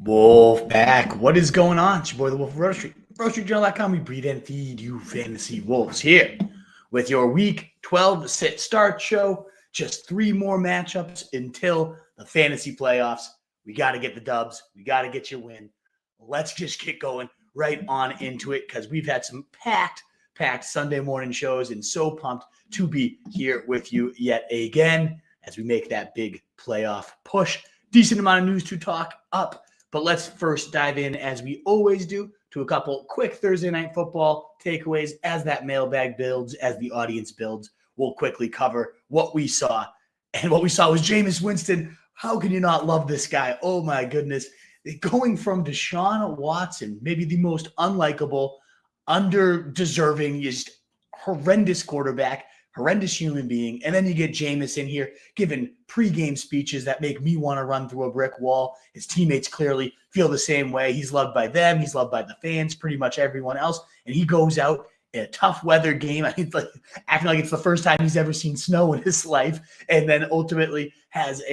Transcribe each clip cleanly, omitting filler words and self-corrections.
Wolf back. What is going on? It's your boy, the Wolf of Road Street. RoadStreetJournal.com. We breed and feed you fantasy wolves here with your Week 12 sit start show. Just 3 more matchups until the fantasy playoffs. We got to get the dubs. We got to get your win. Let's just get going right on into it because we've had some packed Sunday morning shows and so pumped to be here with you yet again as we make that big playoff push. Decent amount of news to talk up. But let's first dive in, as we always do, to a couple quick Thursday Night Football takeaways as that mailbag builds, as the audience builds. We'll quickly cover what we saw. And what we saw was Jameis Winston. How can you not love this guy? Oh, my goodness. Going from Deshaun Watson, maybe the most unlikable, under-deserving, just horrendous quarterback, horrendous human being, and then you get Jameis in here giving pregame speeches that make me want to run through a brick wall. His teammates clearly feel the same way. He's loved by them. He's loved by the fans, pretty much everyone else. And he goes out in a tough weather game, acting like it's the first time he's ever seen snow in his life, and then ultimately has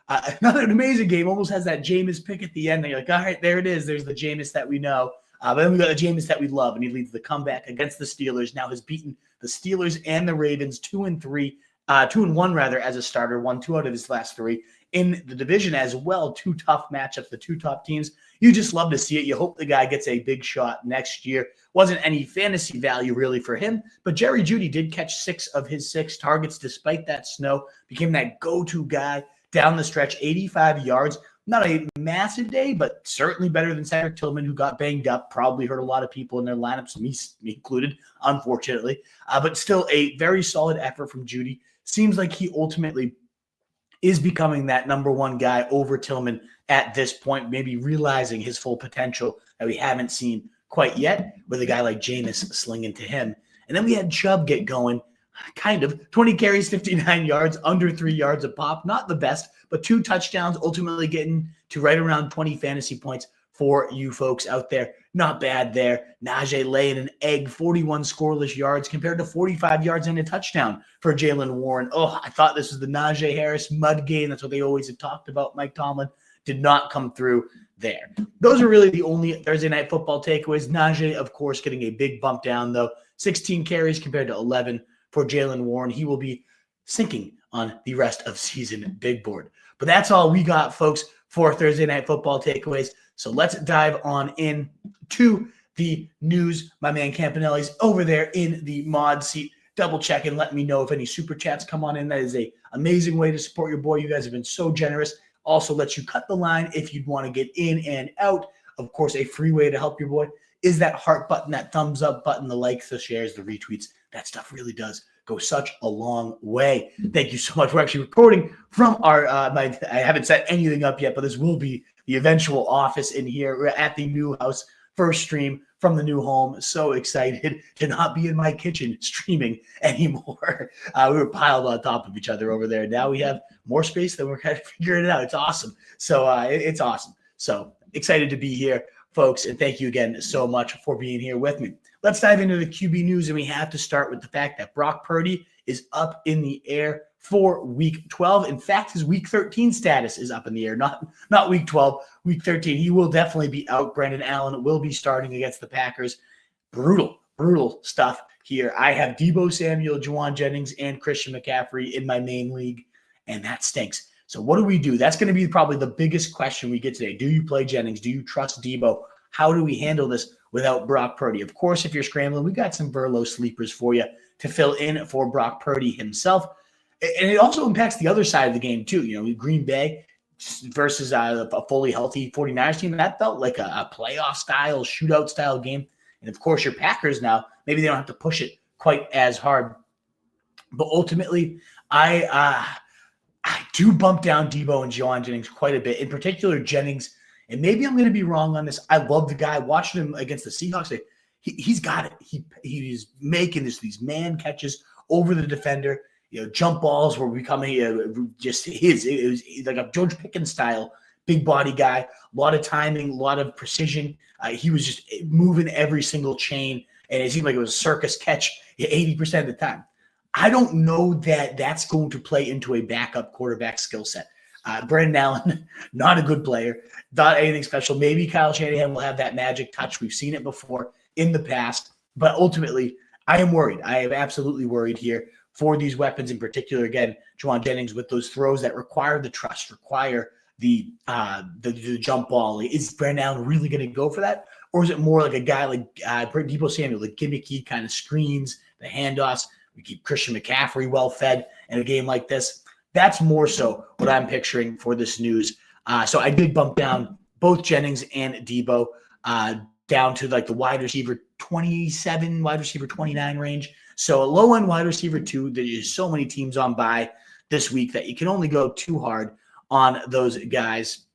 another amazing game, almost has that Jameis pick at the end. And you're like, all right, there it is. There's the Jameis that we know. But then we got the Jameis that we love, and he leads the comeback against the Steelers. Now has beaten the Steelers and the Ravens 2-1 as a starter, won 2 out of his last 3 in the division as well. 2 tough matchups, the 2 top teams. You just love to see it. You hope the guy gets a big shot next year. Wasn't any fantasy value really for him, but Jerry Jeudy did catch 6 of his 6 targets despite that snow. Became that go-to guy down the stretch, 85 yards. Not a massive day, but certainly better than Cedric Tillman, who got banged up. Probably hurt a lot of people in their lineups, me included, unfortunately. But still a very solid effort from Jeudy. Seems like he ultimately is becoming that number 1 guy over Tillman at this point, maybe realizing his full potential that we haven't seen quite yet with a guy like Jameis slinging to him. And then we had Chubb get going. Kind of 20 carries, 59 yards, under 3 yards a pop. Not the best, but 2 touchdowns, ultimately getting to right around 20 fantasy points for you folks out there. Not bad there. Najee laying an egg, 41 scoreless yards compared to 45 yards and a touchdown for Jaylen Warren. Oh, I thought this was the Najee Harris mud game. That's what they always have talked about. Mike Tomlin did not come through there. Those are really the only Thursday Night Football takeaways. Najee, of course, getting a big bump down, though. 16 carries compared to 11 for Jaylen Warren. He will be sinking on the rest of season big board. But that's all we got, folks, for Thursday Night Football takeaways. So let's dive on in to the news. My man Campanelli's over there in the mod seat, double checking, letting me know if any super chats come on in. That is an amazing way to support your boy. You guys have been so generous. Also lets you cut the line if you'd want to get in and out. Of course, a free way to help your boy is that heart button, that thumbs up button, the likes, the shares, the retweets. That stuff really does go such a long way. Thank you so much. We're actually recording from our I haven't set anything up yet, but this will be the eventual office in here. We're at the new house, first stream from the new home. So excited to not be in my kitchen streaming anymore. We were piled on top of each other over there. Now we have more space than we're kind of figuring it out. It's awesome. So it's awesome. So excited to be here, folks. And thank you again so much for being here with me. Let's dive into the QB news, and we have to start with the fact that Brock Purdy is up in the air for Week 12. In fact, his Week 13 status is up in the air, not Week 12, Week 13. He will definitely be out. Brandon Allen will be starting against the Packers. Brutal stuff here. I have Deebo Samuel, Jauan Jennings, and Christian McCaffrey in my main league, and that stinks. So what do we do? That's going to be probably the biggest question we get today. Do you play Jennings? Do you trust Deebo? How do we handle this without Brock Purdy? Of course, if you're scrambling, we got some Verlo sleepers for you to fill in for Brock Purdy himself. And it also impacts the other side of the game, too. You know, Green Bay versus a fully healthy 49ers team, that felt like a playoff-style, shootout-style game. And, of course, your Packers now, maybe they don't have to push it quite as hard. But ultimately, I do bump down Deebo and Jauan Jennings quite a bit. In particular, Jennings. And maybe I'm going to be wrong on this. I love the guy. Watching him against the Seahawks, he's got it. He's making these man catches over the defender. You know, jump balls were becoming just his. It was like a George Pickens style, big body guy. A lot of timing, a lot of precision. He was just moving every single chain, and it seemed like it was a circus catch 80% of the time. I don't know that that's going to play into a backup quarterback skill set. Brandon Allen, not a good player, not anything special. Maybe Kyle Shanahan will have that magic touch. We've seen it before in the past, but ultimately, I am worried. I am absolutely worried here for these weapons in particular. Again, Jauan Jennings with those throws that require the trust, require the jump ball. Is Brandon Allen really going to go for that? Or is it more like a guy like Deebo Samuel, the gimmicky kind of screens, the handoffs? We keep Christian McCaffrey well fed in a game like this. That's more so what I'm picturing for this news. So I did bump down both Jennings and Deebo down to like the wide receiver 27, wide receiver 29 range. So a low end wide receiver 2. There's so many teams on bye this week that you can only go too hard on those guys.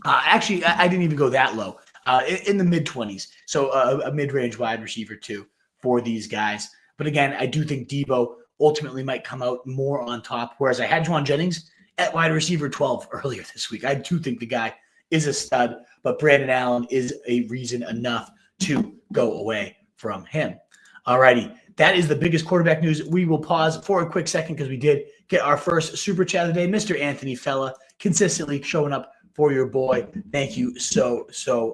Actually, I didn't even go that low. In the mid-20s. So a mid-range wide receiver 2 for these guys. But again, I do think Deebo ultimately might come out more on top, whereas I had Jauan Jennings at wide receiver 12 earlier this week. I do think the guy is a stud, but Brandon Allen is a reason enough to go away from him. All righty. That is the biggest quarterback news. We will pause for a quick second because we did get our first super chat of the day. Mr. Anthony Fella, consistently showing up for your boy. Thank you so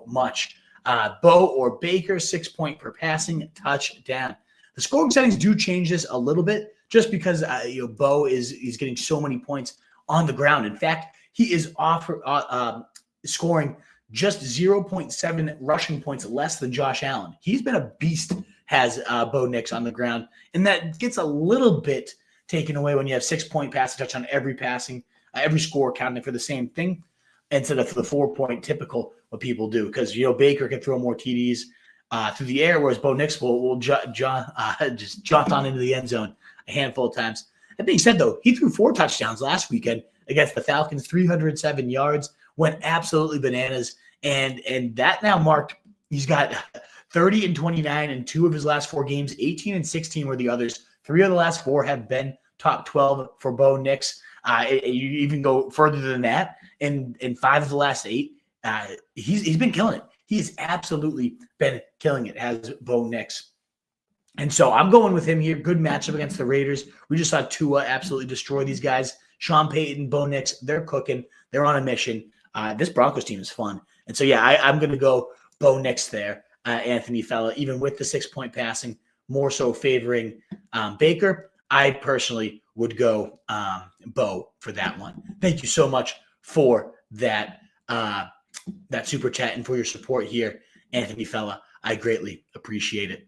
much. Bo or Baker, 6 point per passing touchdown. The scoring settings do change this a little bit just because Bo is getting so many points on the ground. In fact, he is scoring just 0.7 rushing points less than Josh Allen. He's been a beast, has Bo Nix on the ground, and that gets a little bit taken away when you have 6 point passing touchdown every score counting for the same thing, instead of the 4 point typical what people do. Because, Baker can throw more TDs through the air, whereas Bo Nix will just jaunt on into the end zone a handful of times. That being said, though, he threw 4 touchdowns last weekend against the Falcons, 307 yards, went absolutely bananas. And that now marked, he's got 30 and 29 in 2 of his last 4 games, 18 and 16 were the others. 3 of the last 4 have been top 12 for Bo Nix. You even go further than that. In 5 of the last 8, he's been killing it. He's absolutely been killing it, has Bo Nix. And so I'm going with him here. Good matchup against the Raiders. We just saw Tua absolutely destroy these guys. Sean Payton, Bo Nix, they're cooking. They're on a mission. This Broncos team is fun. And so, yeah, I'm going to go Bo Nix there, Anthony Fella, even with the 6 point passing, more so favoring Baker. I personally would go Bo for that one. Thank you so much for that super chat and for your support here, Anthony Fella. I greatly appreciate it.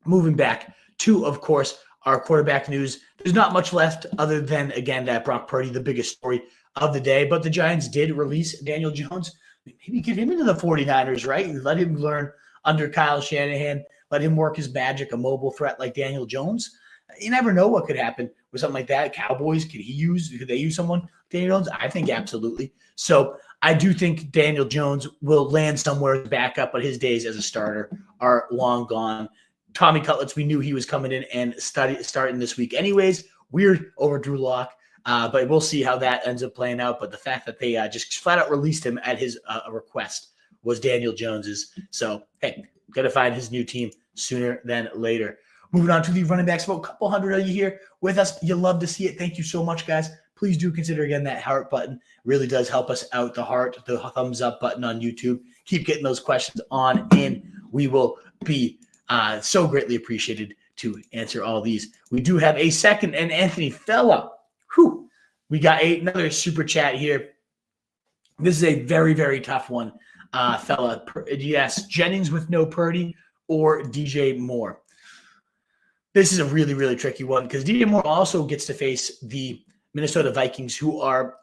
Moving back to, of course, our quarterback news. There's not much left other than, again, that Brock Purdy, the biggest story of the day. But the Giants did release Daniel Jones. Maybe get him into the 49ers, right? Let him learn under Kyle Shanahan. Let him work his magic, a mobile threat like Daniel Jones. You never know what could happen with something like that. Cowboys, could they use someone like Daniel Jones? I think absolutely. So I do think Daniel Jones will land somewhere as backup, but his days as a starter are long gone. Tommy Cutlets, we knew he was coming in and starting this week anyways. Weird over Drew Lock, but we'll see how that ends up playing out. But the fact that they just flat out released him at his request was Daniel Jones's. So, hey, got to find his new team sooner than later. Moving on to the running backs, about a couple hundred of you here with us. You love to see it. Thank you so much, guys. Please do consider, again, that heart button. It really does help us out. The heart, the thumbs up button on YouTube. Keep getting those questions on in. We will be so greatly appreciated to answer all these. We do have a second, and Anthony Fella. We got another super chat here. This is a very, very tough one, Fella. Yes, Jennings with no Purdy or DJ Moore. This is a really, really tricky one because DJ Moore also gets to face the Minnesota Vikings, who are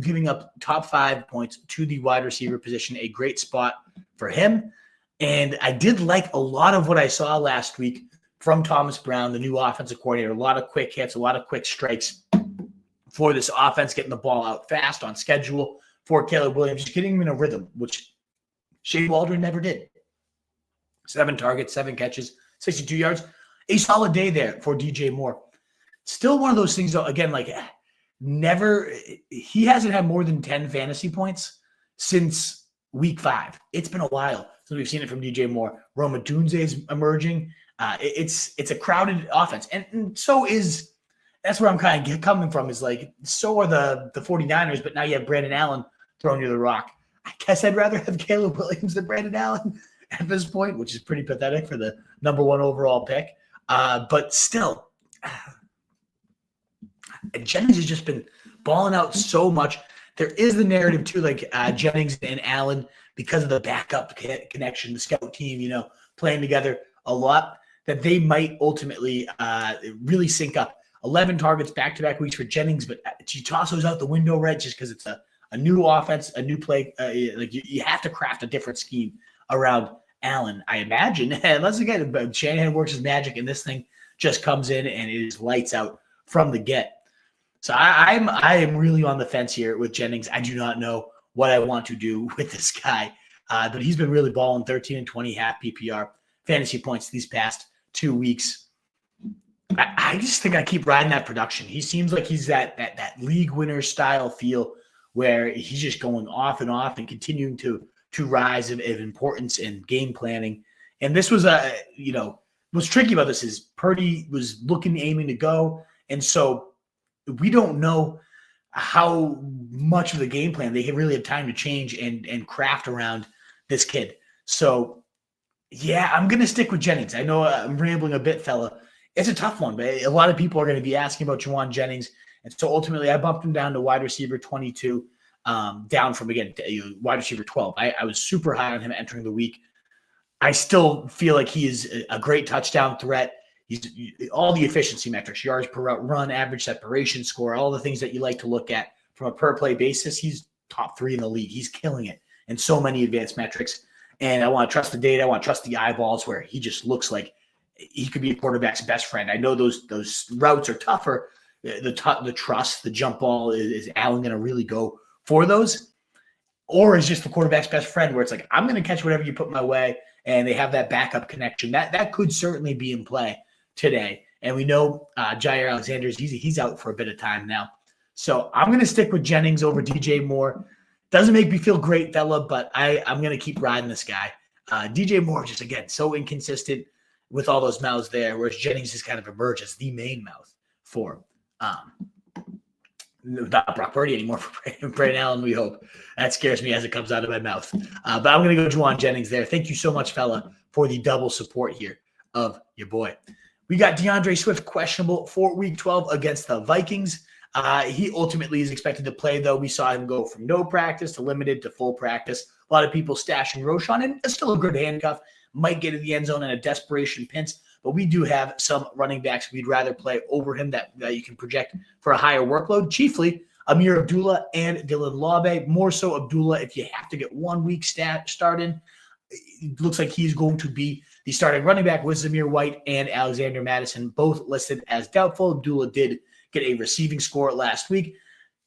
giving up top 5 points to the wide receiver position, a great spot for him. And I did like a lot of what I saw last week from Thomas Brown, the new offensive coordinator. A lot of quick hits, a lot of quick strikes for this offense, getting the ball out fast on schedule for Caleb Williams, just getting him in a rhythm, which Shea Waldron never did. 7 targets, 7 catches, 62 yards. A solid day there for DJ Moore. Still one of those things, though, again, like he hasn't had more than 10 fantasy points since week 5. It's been a while since we've seen it from DJ Moore. Roma Dunze is emerging. It's a crowded offense. And so is that's where I'm kind of coming from is like, so are the 49ers, but now you have Brandon Allen throwing you the rock. I guess I'd rather have Caleb Williams than Brandon Allen at this point, which is pretty pathetic for the number 1 overall pick. But still, Jennings has just been balling out so much. There is the narrative too, like Jennings and Allen, because of the backup connection, the scout team, playing together a lot, that they might ultimately really sync up. 11 targets back-to-back weeks for Jennings, but you toss those out the window, right? Just because it's a new offense, a new play. Like you have to craft a different scheme around Allen, I imagine. Unless again, Shanahan works his magic, and this thing just comes in and it is lights out from the get. So I am really on the fence here with Jennings. I do not know what I want to do with this guy, but he's been really balling 13 and 20 half PPR fantasy points these past 2 weeks. I just think I keep riding that production. He seems like he's that league winner style feel where he's just going off and continuing to rise of importance in game planning. And this was what's tricky about this is Purdy was aiming to go. And so we don't know how much of the game plan they really have time to change and craft around this kid. So yeah, I'm going to stick with Jennings. I know I'm rambling a bit, fella. It's a tough one, but a lot of people are going to be asking about Jauan Jennings. And so ultimately I bumped him down to wide receiver 22, down from, again, wide receiver 12. I was super high on him entering the week. I still feel like he is a great touchdown threat. He's all the efficiency metrics, yards per route run, average separation score, all the things that you like to look at from a per play basis. He's top 3 in the league. He's killing it in so many advanced metrics. And I want to trust the data. I want to trust the eyeballs where he just looks like he could be a quarterback's best friend. I know those routes are tougher. The trust, the jump ball, is Allen going to really go for those? Or is just the quarterback's best friend where it's like, I'm going to catch whatever you put my way, and they have that backup connection. That could certainly be in play today. And we know Jair Alexander's he's out for a bit of time now. So I'm going to stick with Jennings over DJ Moore. Doesn't make me feel great, fella, but I'm going to keep riding this guy. DJ Moore just, again, so inconsistent with all those mouths there, whereas Jennings has kind of emerged as the main mouth for not Brock Purdy anymore, for Brandon Allen, we hope. That scares me as it comes out of my mouth. But I'm going to go Jauan Jennings there. Thank you so much, fella, for the double support here of your boy. We got DeAndre Swift questionable for Week 12 against the Vikings. He ultimately is expected to play, though. We saw him go from no practice to limited to full practice. A lot of people stashing Roschon, and it's still a good handcuff. Might get in the end zone in a desperation pinch, but we do have some running backs we'd rather play over him that you can project for a higher workload, chiefly Ameer Abdullah and Dylan Laube. More so Abdullah if you have to get 1 week start in. It looks like he's going to be the starting running back with Zamir White and Alexander Madison, both listed as doubtful. Abdullah did get a receiving score last week,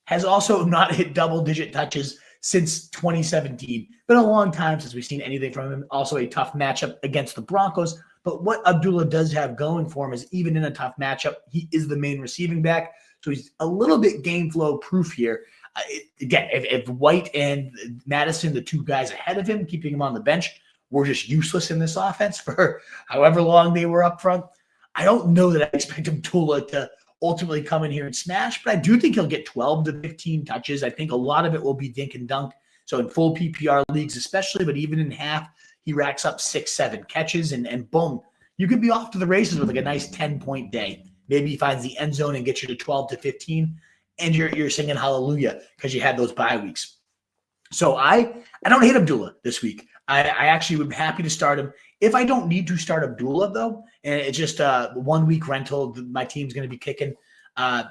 has also not hit double-digit touches since 2017. Been a long time since we've seen anything from him. Also a tough matchup against the Broncos. But what Abdullah does have going for him is even in a tough matchup, he is the main receiving back. So he's a little bit game flow proof here. Again, if White and Madison, the two guys ahead of him, keeping him on the bench, were just useless in this offense for however long they were up front, I don't know that I expect Abdullah to ultimately come in here and smash, but I do think he'll get 12 to 15 touches. I think a lot of it will be dink and dunk. So in full PPR leagues especially, but even in half, he racks up 6-7 catches, and boom, you could be off to the races with like a nice 10-point day. Maybe he finds the end zone and gets you to 12 to 15, and you're singing hallelujah because you had those bye weeks. So I don't hate Abdullah this week. I actually would be happy to start him. If I don't need to start Abdullah, though, and it's just a 1 week rental, my team's going to be kicking, I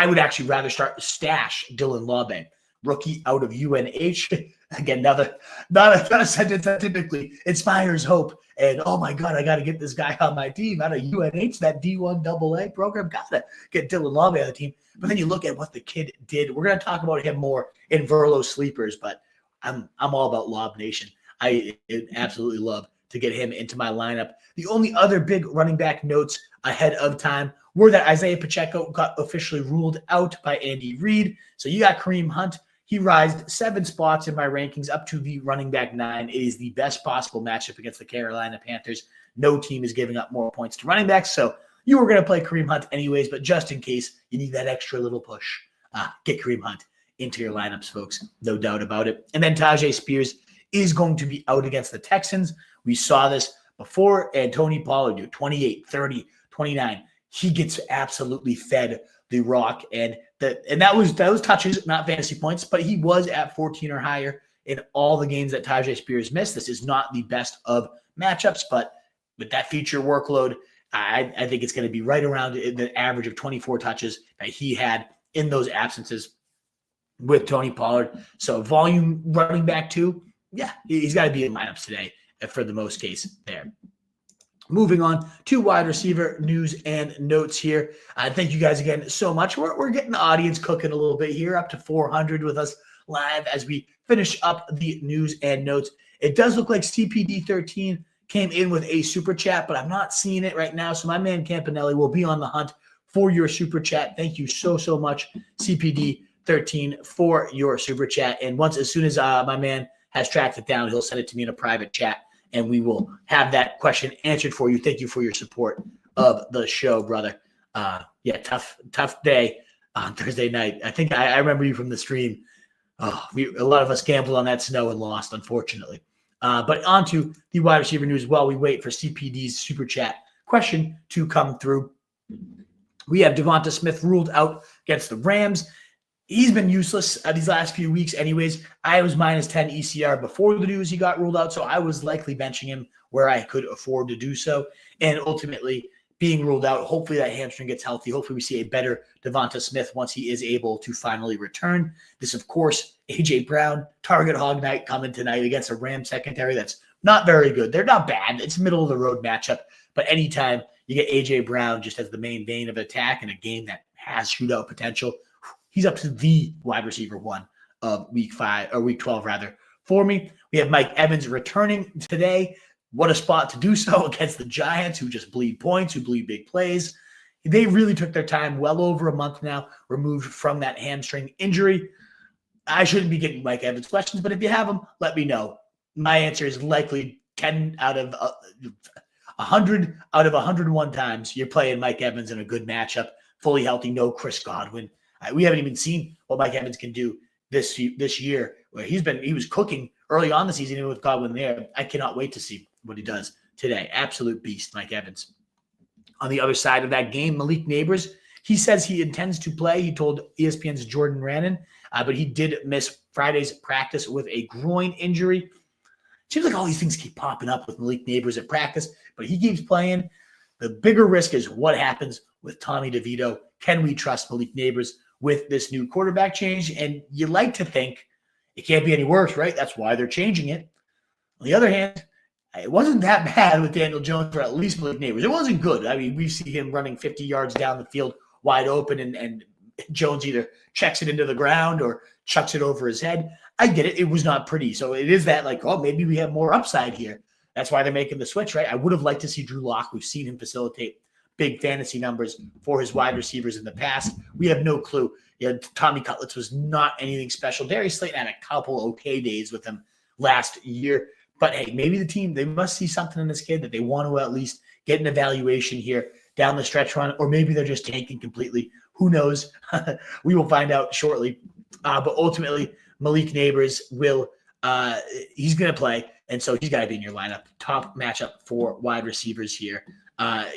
would actually rather stash Dylan Laube, rookie out of UNH. Again, not a sentence that typically inspires hope. And, oh, my God, I got to get this guy on my team out of UNH, that D1 AA program. Got to get Dylan Laube on the team. But then you look at what the kid did. We're going to talk about him more in Verlo Sleepers, but I'm all about Lob Nation. I absolutely love to get him into my lineup. The only other big running back notes ahead of time were that Isiah Pacheco got officially ruled out by Andy Reid. So you got Kareem Hunt. He rised 7 spots in my rankings up to the running back 9. It is the best possible matchup against the Carolina Panthers. No team is giving up more points to running backs. So You were going to play Kareem Hunt anyways, but just in case you need that extra little push, get Kareem Hunt into your lineups, folks. No doubt about it. And then Tyjae Spears is going to be out against the Texans. We saw this before, and Tony Pollard do 28, 30, 29. He gets absolutely fed the rock, and that was touches, not fantasy points, but he was at 14 or higher in all the games that Tyjae Spears missed. This is not the best of matchups, but with that feature workload, I think it's going to be right around the average of 24 touches that he had in those absences with Tony Pollard. So volume running back too, yeah, he's got to be in lineups today for the most case there. Moving on to wide receiver news and notes here. Thank you guys again so much. We're getting the audience cooking a little bit here, up to 400 with us live as we finish up the news and notes. It does look like CPD13 came in with a super chat, but I'm not seeing it right now. So my man Campanelli will be on the hunt for your super chat. Thank you so much, CPD13, for your super chat. And as soon as my man has tracked it down, he'll send it to me in a private chat, and we will have that question answered for you. Thank you for your support of the show, brother. Yeah, tough day on Thursday night. I think I remember you from the stream. A lot of us gambled on that snow and lost, unfortunately. But on to the wide receiver news while we wait for CPD's super chat question to come through. We have Devonta Smith ruled out against the Rams. He's been useless these last few weeks anyways. I was minus 10 ECR before the news he got ruled out, so I was likely benching him where I could afford to do so. And ultimately, being ruled out, hopefully that hamstring gets healthy. Hopefully we see a better Devonta Smith once he is able to finally return. This, of course, A.J. Brown, target hog night coming tonight against a Rams secondary that's not very good. They're not bad. It's a middle-of-the-road matchup. But anytime you get A.J. Brown just as the main vein of attack in a game that has shootout potential, he's up to the wide receiver one of week 12 rather. For me, we have Mike Evans returning today. What a spot to do so against the Giants, who just bleed points, who bleed big plays. They really took their time, well over a month now, removed from that hamstring injury. I shouldn't be getting Mike Evans questions, but if you have them, let me know. My answer is likely 10 out of 100 out of 101 times you're playing Mike Evans in a good matchup, fully healthy, no Chris Godwin. We haven't even seen what Mike Evans can do this year, where he was cooking early on the season, even with Godwin there. I cannot wait to see what he does today. Absolute beast, Mike Evans. On the other side of that game, Malik Nabers, he says he intends to play. He told ESPN's Jordan Rannon, but he did miss Friday's practice with a groin injury. Seems like all these things keep popping up with Malik Nabers at practice, but he keeps playing. The bigger risk is what happens with Tommy DeVito. Can we trust Malik Nabers with this new quarterback change? And you like to think it can't be any worse, right? That's why they're changing it. On the other hand, it wasn't that bad with Daniel Jones for at least Malik Nabers. It wasn't good. I mean, we see him running 50 yards down the field wide open, and Jones either checks it into the ground or chucks it over his head. I get it. It was not pretty. So it is that like, oh, maybe we have more upside here. That's why they're making the switch, right? I would have liked to see Drew Lock. We've seen him facilitate big fantasy numbers for his wide receivers in the past. We have no clue. Tommy Cutlets was not anything special. Darius Slayton had a couple okay days with him last year. But, hey, maybe the team, they must see something in this kid that they want to at least get an evaluation here down the stretch run, or maybe they're just tanking completely. Who knows? We will find out shortly. But ultimately, Malik Nabers he's going to play, and so he's got to be in your lineup. Top matchup for wide receivers here.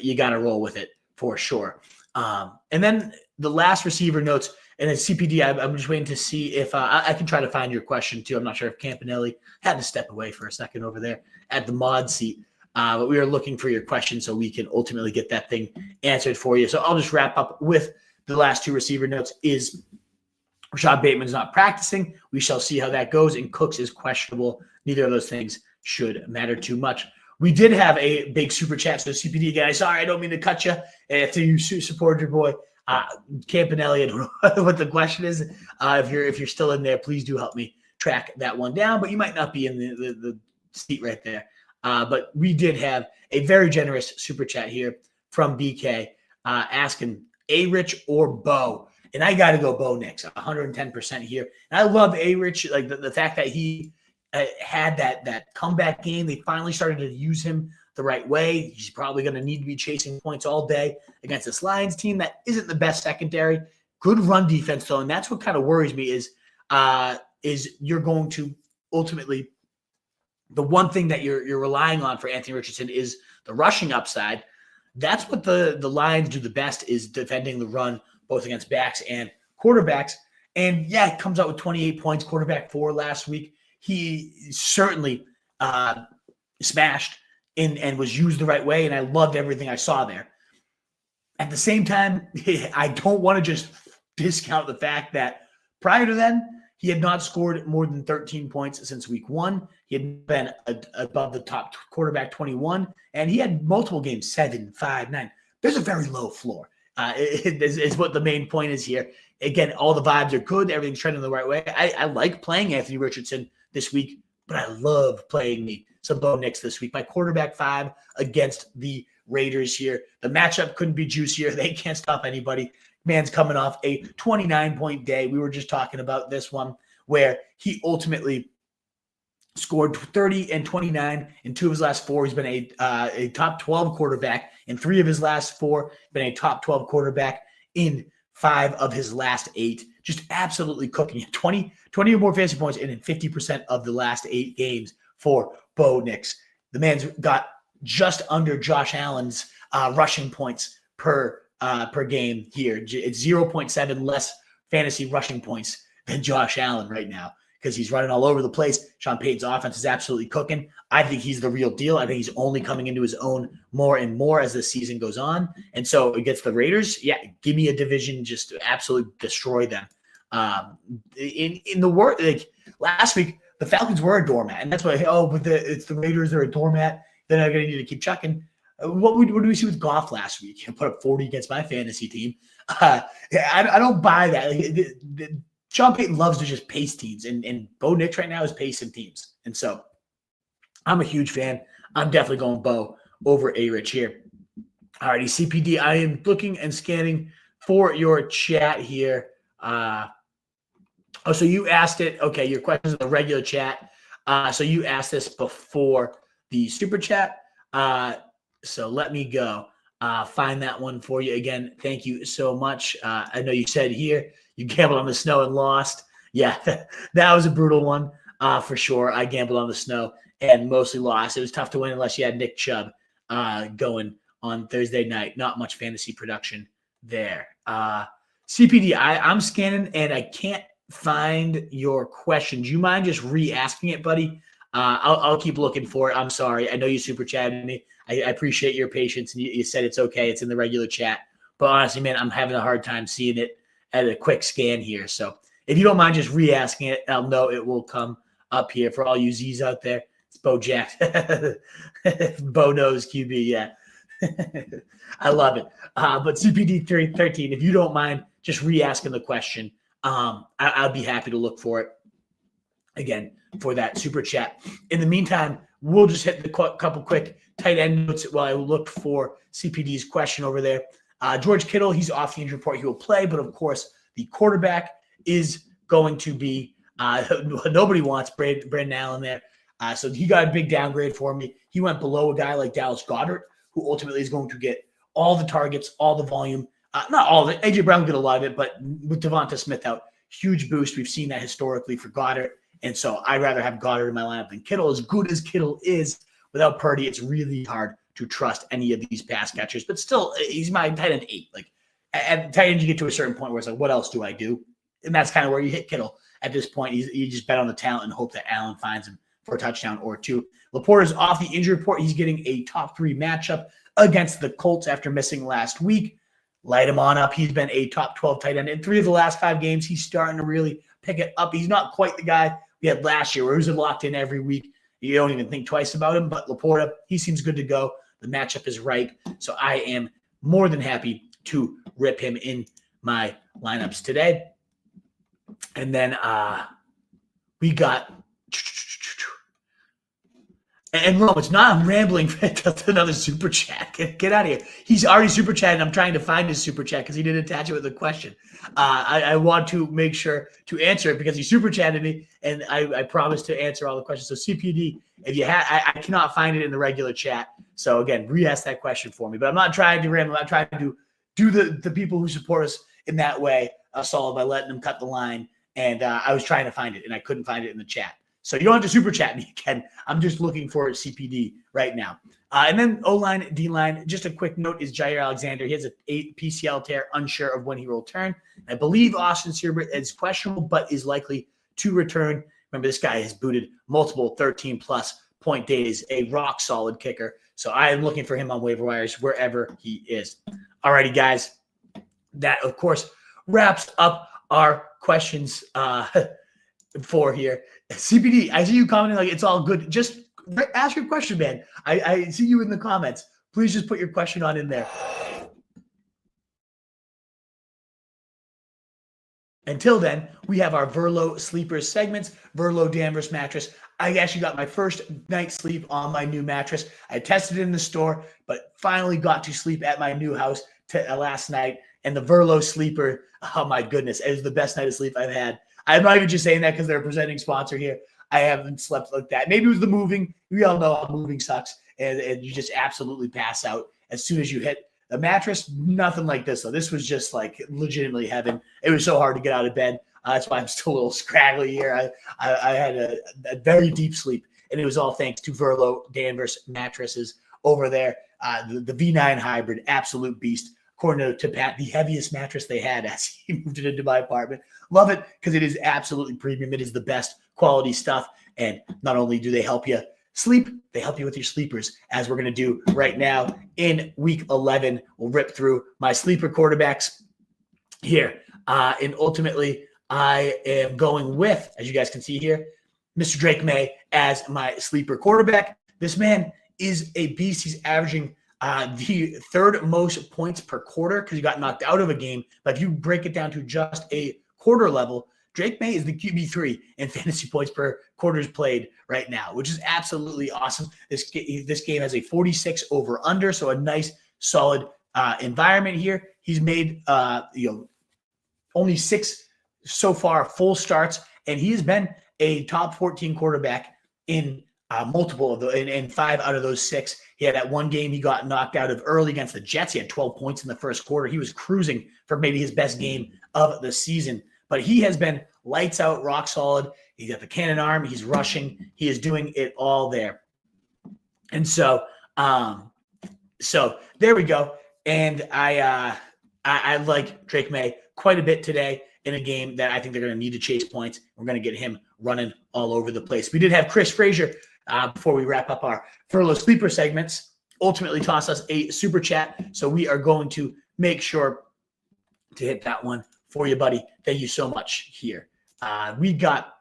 You got to roll with it for sure. And then the last receiver notes, and then CPD, I'm just waiting to see if I can try to find your question too. I'm not sure if Campanelli had to step away for a second over there at the mod seat. But we are looking for your question so we can ultimately get that thing answered for you. So I'll just wrap up with the last two receiver notes is Rashad Bateman's not practicing. We shall see how that goes. And Cooks is questionable. Neither of those things should matter too much. We did have a big super chat. So CPD again, sorry, I don't mean to cut you. After you support your boy, Campanelli, I don't know what the question is. If you're still in there, please do help me track that one down. But you might not be in the seat right there. But we did have a very generous super chat here from BK asking A-Rich or Bo. And I got to go Bo Nix, 110% here. And I love A-Rich, like the fact that he had that comeback game. They finally started to use him the right way. He's probably going to need to be chasing points all day against this Lions team that isn't the best secondary. Good run defense, though, and that's what kind of worries me is you're going to ultimately the one thing that you're relying on for Anthony Richardson is the rushing upside. That's what the Lions do the best is defending the run, both against backs and quarterbacks. And, yeah, it comes out with 28 points, quarterback 4 last week. He certainly smashed and was used the right way, and I loved everything I saw there. At the same time, I don't want to just discount the fact that prior to then, he had not scored more than 13 points since week 1. He had been above the top quarterback 21, and he had multiple games, 7, 5, 9. There's a very low floor is what the main point is here. Again, all the vibes are good. Everything's trending the right way. I like playing Anthony Richardson this week, but I love playing some Bo Nix this week. My quarterback 5 against the Raiders here. The matchup couldn't be juicier. They can't stop anybody. Man's coming off a 29-point day. We were just talking about this one where he ultimately scored 30 and 29 in 2 of his last 4. He's been a top 12 quarterback in 3 of his last 4. Been a top 12 quarterback in 5 of his last 8. Just absolutely cooking it. 20 or more fantasy points and in 50% of the last 8 games for Bo Nix. The man's got just under Josh Allen's rushing points per game here. It's 0.7 less fantasy rushing points than Josh Allen right now because he's running all over the place. Sean Payton's offense is absolutely cooking. I think he's the real deal. I think he's only coming into his own more and more as the season goes on. And so against the Raiders, yeah, give me a division, just absolutely destroy them. In the word, like last week, the Falcons were a doormat, and that's why but it's the Raiders, they're a doormat. They're not going to need to keep chucking. What did we see with Goff last week? He put up 40 against my fantasy team. I don't buy that. Sean Payton loves to just pace teams, and Bo Nix right now is pacing teams. And so I'm a huge fan. I'm definitely going Bo over A-Rich here. All righty, CPD, I am looking and scanning for your chat here. So you asked it. Okay, your question's in the regular chat. So you asked this before the super chat. So let me go find that one for you. Again, thank you so much. I know you said here you gambled on the snow and lost. Yeah, that was a brutal one for sure. I gambled on the snow and mostly lost. It was tough to win unless you had Nick Chubb going on Thursday night. Not much fantasy production there. CPD, I'm scanning and I can't find your question. Do you mind just re-asking it, buddy? I'll keep looking for it. I'm sorry. I know you super chatted me. I appreciate your patience, and you said it's okay. It's in the regular chat. But honestly, man, I'm having a hard time seeing it at a quick scan here. So if you don't mind just re-asking it, I'll know it will come up here for all you Z's out there. It's Bo Jackson. Bo knows QB, yeah. I love it. But CPD 13, if you don't mind just re-asking the question, I'll be happy to look for it again for that super chat. In the meantime, we'll just hit the couple quick tight end notes while I look for CPD's question over there. George Kittle, he's off the injury report. He will play, but of course, the quarterback is going to be nobody wants Brandon Allen there. So he got a big downgrade for me. He went below a guy like Dallas Goedert, who ultimately is going to get all the targets, all the volume. Not all of it. A.J. Brown will get a lot of it, but with Devonta Smith out, huge boost. We've seen that historically for Goddard. And so I'd rather have Goddard in my lineup than Kittle. As good as Kittle is, without Purdy, it's really hard to trust any of these pass catchers. But still, he's my tight end 8. Like at tight end, you get to a certain point where it's like, what else do I do? And that's kind of where you hit Kittle. At this point, you just bet on the talent and hope that Allen finds him for a touchdown or 2. Laporta's off the injury report. He's getting a top 3 matchup against the Colts after missing last week. Light him on up. He's been a top 12 tight end. In 3 of the last 5 games, he's starting to really pick it up. He's not quite the guy we had last year where he was locked in every week. You don't even think twice about him. But Laporta, he seems good to go. The matchup is ripe. So I am more than happy to rip him in my lineups today. And then we got – and Rome, it's not I'm rambling to another super chat. Get out of here. He's already super chatted. I'm trying to find his super chat because he didn't attach it with a question. I want to make sure to answer it because he super chatted me, and I promised to answer all the questions. So CPD, if you I cannot find it in the regular chat. So again, re-ask that question for me. But I'm not trying to ramble. I'm not trying to do the people who support us in that way a solid by letting them cut the line. And I was trying to find it, and I couldn't find it in the chat. So you don't have to super chat me again. I'm just looking for CPD right now. And then O-line, D-line, just a quick note is Jair Alexander. He has a PCL tear, unsure of when he will return. I believe Austin Seibert is questionable, but is likely to return. Remember, this guy has booted multiple 13-plus point days, a rock-solid kicker. So I am looking for him on waiver wires wherever he is. All righty, guys. That, of course, wraps up our questions for here. CPD, I see you commenting like it's all good. Just ask your question, man. I see you in the comments. Please just put your question on in there. Until then, we have our Verlo Sleepers segments, Verlo Danvers mattress. I actually got my first night's sleep on my new mattress. I tested it in the store, but finally got to sleep at my new house last night. And the Verlo Sleeper, oh my goodness, it was the best night of sleep I've had. I'm not even just saying that because they're a presenting sponsor here. I haven't slept like that. Maybe it was the moving. We all know how moving sucks, and you just absolutely pass out as soon as you hit the mattress. Nothing like this, though. This was just like legitimately heaven. It was so hard to get out of bed. That's why I'm still a little scraggly here. I had a very deep sleep, and it was all thanks to Verlo Danvers mattresses over there. The V9 hybrid, absolute beast. According to Pat, the heaviest mattress they had as he moved it into my apartment. Love it because it is absolutely premium. It is the best quality stuff. And not only do they help you sleep, they help you with your sleepers, as we're going to do right now in week 11. We'll rip through my sleeper quarterbacks here. And ultimately, I am going with, as you guys can see here, Mr. Drake May as my sleeper quarterback. This man is a beast. He's averaging the third most points per quarter because he got knocked out of a game. But if you break it down to just a quarter level, Drake May is the QB3 in fantasy points per quarters played right now, which is absolutely awesome. This game has a 46 over under, so a nice solid environment here. He's made only 6 so far full starts, and he has been a top 14 quarterback in multiple of those, in 5 out of those 6. He had that one game he got knocked out of early against the Jets. He had 12 points in the first quarter. He was cruising for maybe his best game of the season. But he has been lights out, rock solid. He's got the cannon arm. He's rushing. He is doing it all there. And so there we go. And I like Drake May quite a bit today in a game that I think they're going to need to chase points. We're going to get him running all over the place. We did have Chris Frazier before we wrap up our Furlough Sleeper segments, ultimately toss us a super chat. So we are going to make sure to hit that one for you, buddy. Thank you so much here. We got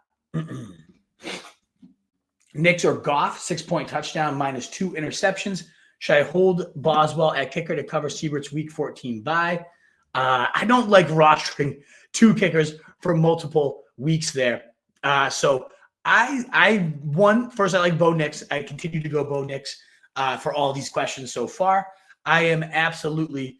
Knicks or Goff, 6-point touchdown, -2 interceptions. Should I hold Boswell at kicker to cover Seibert's week 14 bye? I don't like rostering 2 kickers for multiple weeks there. So I like Bo Nix. I continue to go Bo Nix for all these questions so far. I am absolutely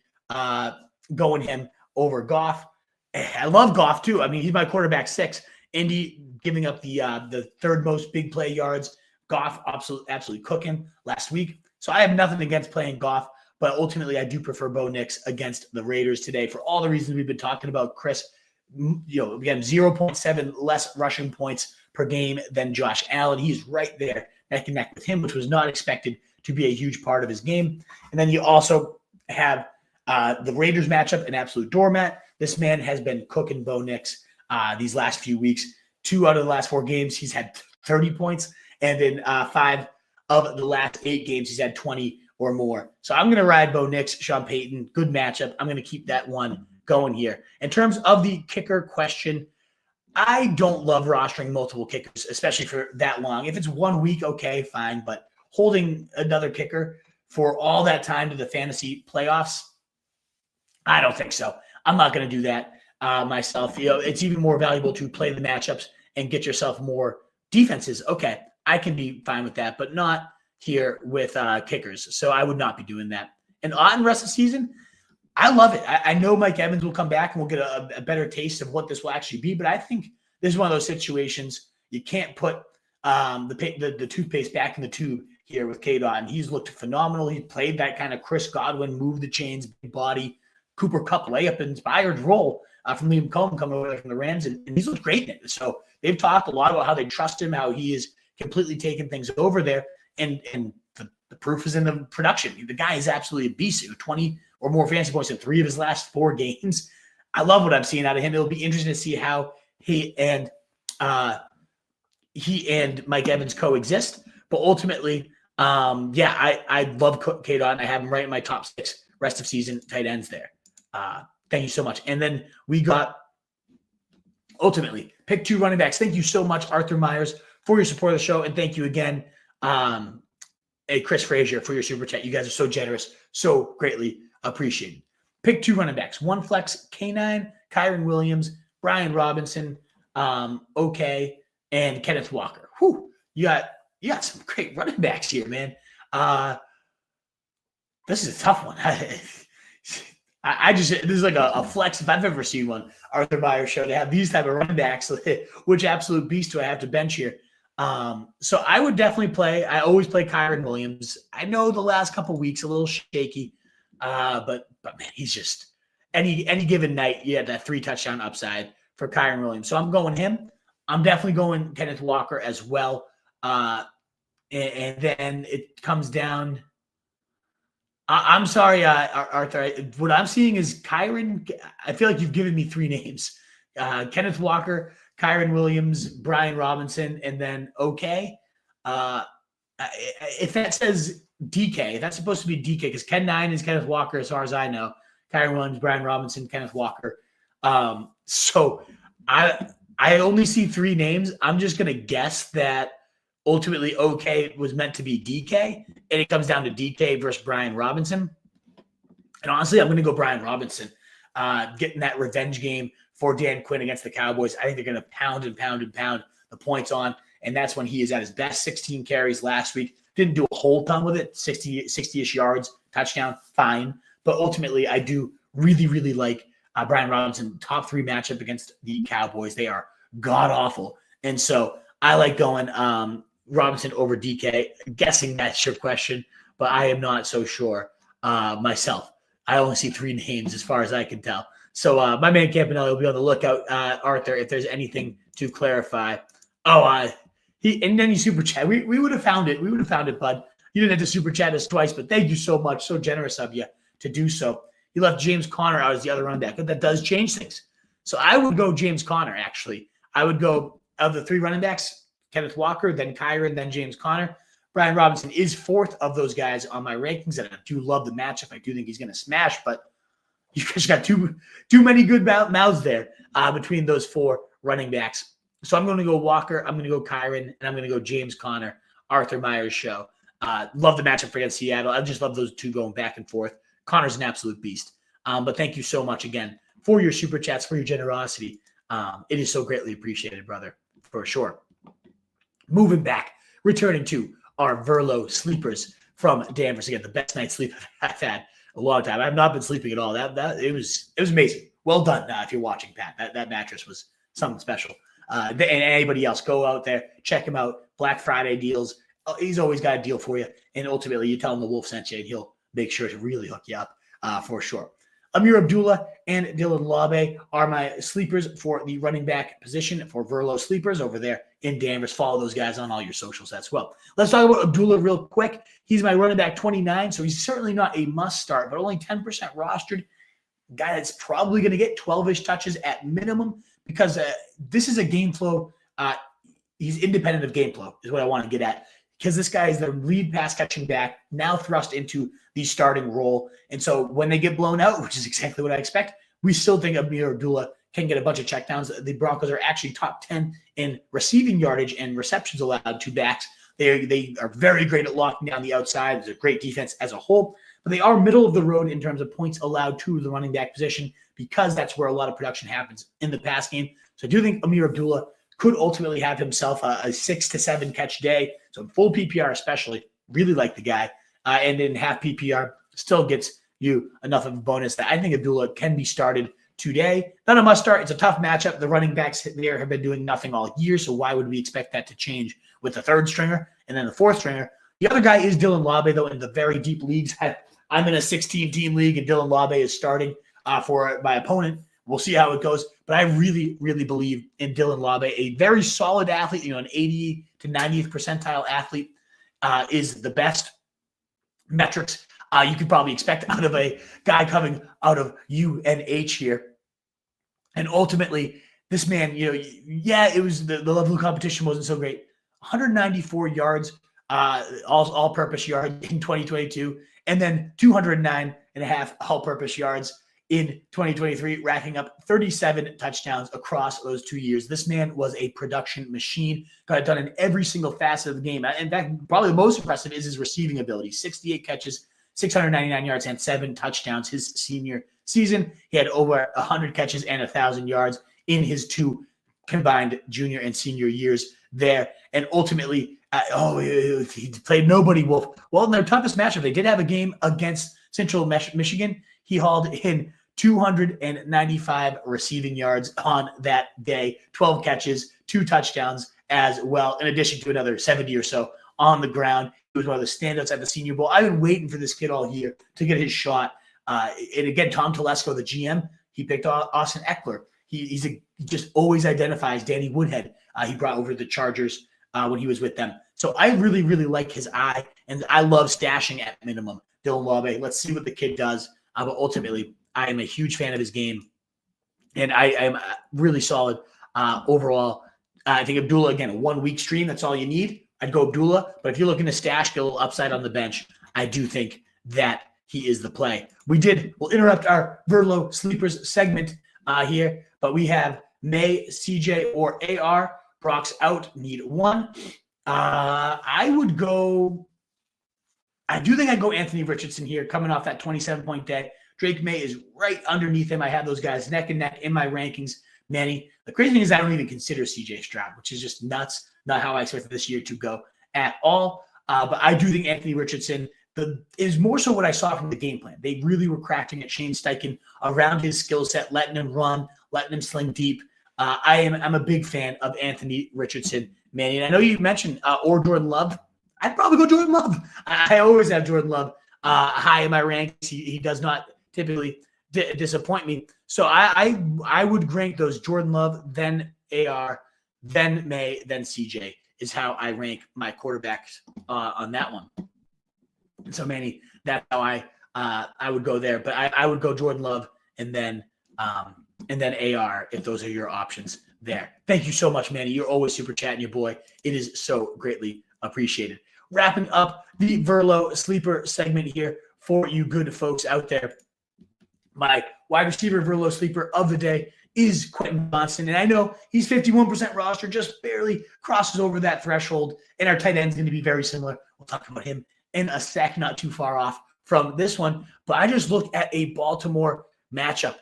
going him over Goff. I love Goff too. I mean, he's my quarterback 6. Indy giving up the third most big play yards. Goff absolutely cooking last week. So I have nothing against playing Goff, but ultimately I do prefer Bo Nix against the Raiders today for all the reasons we've been talking about. Chris, again, 0.7 less rushing points per game than Josh Allen. He's right there neck and neck with him, which was not expected to be a huge part of his game. And then you also have the Raiders matchup, an absolute doormat. This man has been cooking Bo Nix these last few weeks. 2 out of the last 4 games, he's had 30 points. And in 5 of the last 8 games, he's had 20 or more. So I'm going to ride Bo Nix, Sean Payton. Good matchup. I'm going to keep that one going here. In terms of the kicker question, I don't love rostering multiple kickers, especially for that long. If it's 1 week, okay, fine. But holding another kicker for all that time to the fantasy playoffs, I don't think so. I'm not going to do that myself. It's even more valuable to play the matchups and get yourself more defenses. Okay, I can be fine with that, but not here with kickers. So I would not be doing that. And on the rest of the season, I love it. I know Mike Evans will come back and we'll get a better taste of what this will actually be. But I think this is one of those situations you can't put the toothpaste back in the tube here with K-Dot, and he's looked phenomenal. He played that kind of Chris Godwin, move the chains, big body, Cooper Kupp layup-inspired role from Liam Cohen coming over from the Rams, and he's looked great in it. So they've talked a lot about how they trust him, how he is completely taking things over there, and the proof is in the production. The guy is absolutely a beast. 20 or more fantasy points in 3 of his last 4 games. I love what I'm seeing out of him. It'll be interesting to see how he and Mike Evans coexist. But ultimately, I love K-Dot, and I have him right in my top 6 rest of season tight ends there. Thank you so much. And then we got, ultimately, pick 2 running backs. Thank you so much, Arthur Myers, for your support of the show. And thank you again, Chris Frazier, for your super chat. You guys are so generous, so greatly appreciated. Pick 2 running backs. 1 flex, K9, Kyren Williams, Brian Robinson, OK, and Kenneth Walker. Whew, you got some great running backs here, man. This is a tough one. This is like a flex if I've ever seen one. Arthur Myers show to have these type of running backs. Which absolute beast do I have to bench here? So I would definitely play. I always play Kyren Williams. I know the last couple weeks a little shaky, but man, he's just any given night. Yeah, that 3 touchdown upside for Kyren Williams. So I'm going him. I'm definitely going Kenneth Walker as well. And then it comes down. I'm sorry, Arthur. What I'm seeing is Kyren. I feel like you've given me 3 names: Kenneth Walker, Kyren Williams, Brian Robinson, and then OK. If that says DK, if that's supposed to be DK, because Ken 9 is Kenneth Walker, as far as I know. Kyren Williams, Brian Robinson, Kenneth Walker. So I only see 3 names. I'm just gonna guess that ultimately OK was meant to be DK, and it comes down to DK versus Brian Robinson. And honestly, I'm going to go Brian Robinson, getting that revenge game for Dan Quinn against the Cowboys. I think they're going to pound and pound and pound the points on, and that's when he is at his best. 16 carries last week. Didn't do a whole ton with it, 60-ish yards, touchdown, fine. But ultimately, I do really, really like Brian Robinson, top 3 matchup against the Cowboys. They are god-awful. And so I like going Robinson over DK. I'm guessing that's your question, but I am not so sure myself. I only see 3 names as far as I can tell. So my man Campanelli will be on the lookout, Arthur, if there's anything to clarify. And then he super chat. We would have found it. We would have found it, bud. You didn't have to super chat us twice, but thank you so much. So generous of you to do so. You left James Conner out as the other running back, but that does change things. So I would go James Conner, actually. I would go, of the 3 running backs, Kenneth Walker, then Kyren, then James Conner. Brian Robinson is 4th of those guys on my rankings, and I do love the matchup. I do think he's going to smash, but you just got too many good mouths there between those 4 running backs. So I'm going to go Walker, I'm going to go Kyren, and I'm going to go James Conner, Arthur Myers show. Love the matchup against Seattle. I just love those 2 going back and forth. Connor's an absolute beast. But thank you so much again for your super chats, for your generosity. It is so greatly appreciated, brother, for sure. Moving back, returning to our Verlo sleepers from Danvers. Again, the best night's sleep I've had a long time. I've not been sleeping at all. That it was amazing. Well done if you're watching, Pat. That mattress was something special. And anybody else, go out there, check him out. Black Friday deals. He's always got a deal for you. And ultimately, you tell him the Wolf sent you, and he'll make sure to really hook you up for sure. Ameer Abdullah and Dylan Labe are my sleepers for the running back position for Verlo sleepers over there in Danvers. Follow those guys on all your socials as well. Let's talk about Abdullah real quick. He's my running back 29, so he's certainly not a must start, but only 10% rostered. Guy that's probably going to get 12-ish touches at minimum because this is a game flow. He's independent of game flow is what I want to get at, because this guy is the lead pass catching back, now thrust into the starting role. And so when they get blown out, which is exactly what I expect, we still think Ameer Abdullah can get a bunch of checkdowns. The Broncos are actually top 10 in receiving yardage and receptions allowed to backs. They are very great at locking down the outside. There's a great defense as a whole, but they are middle of the road in terms of points allowed to the running back position, because that's where a lot of production happens in the pass game. So I do think Ameer Abdullah could ultimately have himself a 6 to 7 catch day. So in full PPR especially, really like the guy. And in half PPR, still gets you enough of a bonus that I think Abdullah can be started today. Not a must start. It's a tough matchup. The running backs there have been doing nothing all year, so why would we expect that to change with the 3rd stringer? And then the 4th stringer, The other guy is Dylan Labe, though, in the very deep leagues. I'm in a 16-team league, and Dylan Labe is starting for my opponent. We'll see how it goes. But I really, really believe in Dylan Labe, a very solid athlete, an 80 to 90th percentile athlete is the best metrics you could probably expect out of a guy coming out of UNH here. And ultimately, this man, it was the level of competition wasn't so great. 194 yards, all-purpose yards in 2022, and then 209.5 all-purpose yards in 2023, racking up 37 touchdowns across those 2 years. This man was a production machine, got it done in every single facet of the game. In fact, probably the most impressive is his receiving ability. 68 catches, 699 yards, and 7 touchdowns his senior season. He had over 100 catches and 1,000 yards in his 2 combined junior and senior years there. And ultimately, he played nobody wolf. Well, in their toughest matchup, they did have a game against Central Michigan. He hauled in 295 receiving yards on that day, 12 catches, 2 touchdowns as well, in addition to another 70 or so on the ground. He was one of the standouts at the Senior Bowl. I've been waiting for this kid all year to get his shot. And again, Tom Telesco, the GM, he picked Austin Eckler. He just always identifies Danny Woodhead. He brought over the Chargers when he was with them. So I really, really like his eye, and I love stashing at minimum Dylan Labe. Let's see what the kid does. But ultimately, I am a huge fan of his game, and I am really solid overall. I think Abdullah, again, a 1-week stream, that's all you need. I'd go Abdullah, but if you're looking to stash, get a little upside on the bench, I do think that he is the play. We'll interrupt our Verlo Sleepers segment here, but we have May, CJ, or AR. Brock's out, need one. I do think I'd go Anthony Richardson here, coming off that 27-point day. Drake May is right underneath him. I have those guys neck and neck in my rankings, Manny. The crazy thing is I don't even consider CJ Stroud, which is just nuts. Not how I expected this year to go at all. But I do think Anthony Richardson is more so what I saw from the game plan. They really were crafting at Shane Steichen around his skill set, letting him run, letting him sling deep. I'm a big fan of Anthony Richardson, Manny. And I know you mentioned or Jordan Love. I'd probably go Jordan Love. I always have Jordan Love high in my ranks. He does not typically disappoint me. So I would rank those Jordan Love, then AR, then May, then CJ is how I rank my quarterbacks on that one. So Manny, that's how I would go there. But I would go Jordan Love and then AR if those are your options there. Thank you so much, Manny. You're always super chatting your boy. It is so greatly appreciated. Wrapping up the Verlo Sleeper segment here for you good folks out there. My wide receiver Verlo Sleeper of the day is Quentin Johnson. And I know he's 51% roster, just barely crosses over that threshold. And our tight end is going to be very similar. We'll talk about him in a sec, not too far off from this one. But I just looked at a Baltimore matchup.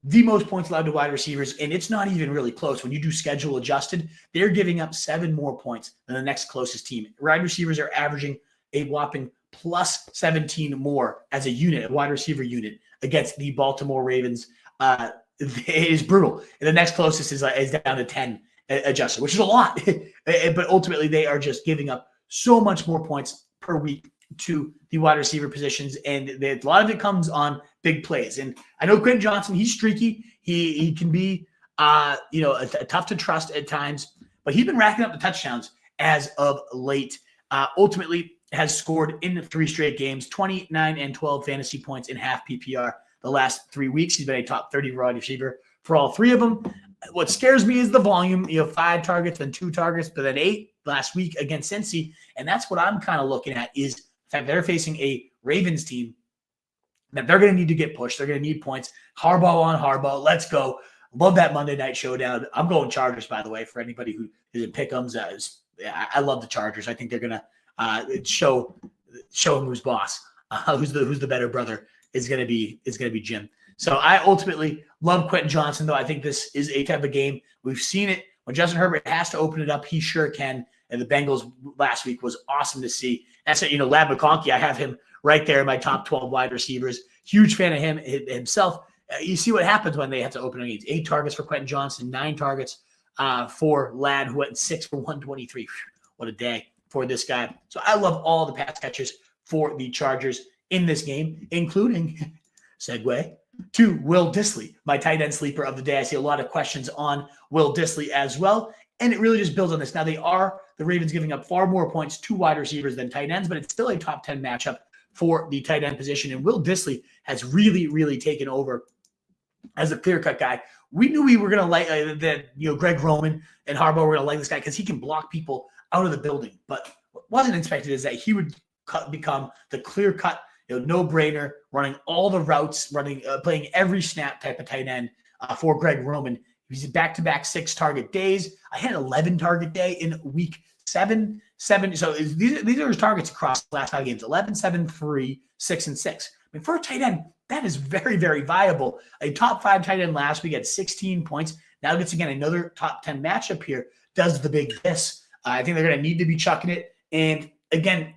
The most points allowed to wide receivers, and it's not even really close. When you do schedule adjusted, they're giving up 7 more points than the next closest team. Wide receivers are averaging a whopping plus 17 more as a unit, a wide receiver unit, against the Baltimore Ravens. It is brutal. And the next closest is down to 10 adjusted, which is a lot. But ultimately, they are just giving up so much more points per week to the wide receiver positions, and a lot of it comes on big plays. And I know Quentin Johnson, he's streaky. He can be, tough to trust at times, but he's been racking up the touchdowns as of late. Ultimately, has scored in 3 straight games, 29 and 12 fantasy points in half PPR the last 3 weeks. He's been a top 30 wide receiver for all 3 of them. What scares me is the volume. 5 targets, then 2 targets, but then 8 last week against Cincy. And that's what I'm kind of looking at is the fact they're facing a Ravens team that they're going to need to get pushed. They're going to need points. Harbaugh on Harbaugh. Let's go. Love that Monday night showdown. I'm going Chargers, by the way, for anybody who is in pick'ems. I love the Chargers. I think they're going to show him who's boss, who's the better brother is going to be Jim. So I ultimately love Quentin Johnson, though. I think this is a type of game. We've seen it when Justin Herbert has to open it up. He sure can. And the Bengals last week was awesome to see. That's it. Lab McConkey, I have him right there in my top 12 wide receivers. Huge fan of him himself. You see what happens when they have to open against 8 targets for Quentin Johnson, 9 targets for Ladd, who went 6 for 123. What a day for this guy. So I love all the pass catchers for the Chargers in this game, including, segue, to Will Dissly, my tight end sleeper of the day. I see a lot of questions on Will Dissly as well, and it really just builds on this. Now, the Ravens giving up far more points to wide receivers than tight ends, but it's still a top 10 matchup for the tight end position, and Will Dissly has really, really taken over as a clear-cut guy. We knew we were going to like that. Greg Roman and Harbaugh were going to like this guy because he can block people out of the building. But what wasn't expected is that he would become the clear-cut, no-brainer, running all the routes, playing every snap type of tight end for Greg Roman. He's back-to-back 6-target days. I had 11 target day in week 7. So these are his targets across the last 5 games: 11, 7, 3, 6, and 6. I mean, for a tight end, that is very, very viable. A top 5 tight end last week at 16 points. Now gets, again, another top 10 matchup here. Does the big miss. I think they're going to need to be chucking it. And, again,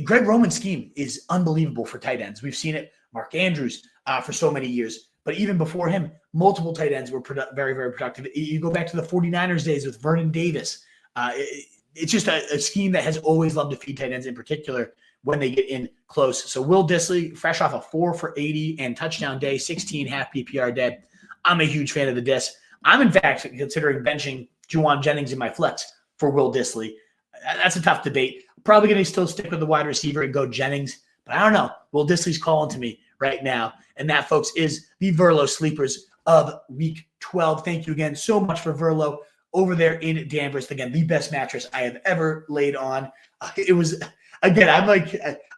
Greg Roman's scheme is unbelievable for tight ends. We've seen it, Mark Andrews, for so many years. But even before him, multiple tight ends were very, very productive. You go back to the 49ers days with Vernon Davis. It's just a scheme that has always loved to feed tight ends, in particular when they get in close. So Will Dissly, fresh off a 4 for 80 and touchdown day, 16 half PPR day. I'm a huge fan of the Diss. I'm, in fact, considering benching Jauan Jennings in my flex for Will Dissly. That's a tough debate. Probably going to still stick with the wide receiver and go Jennings, but I don't know. Will Dissly's calling to me right now. And that, folks, is the Verlo Sleepers of Week 12. Thank you again so much for Verlo over there in Danvers. Again, the best mattress I have ever laid on. It was, again,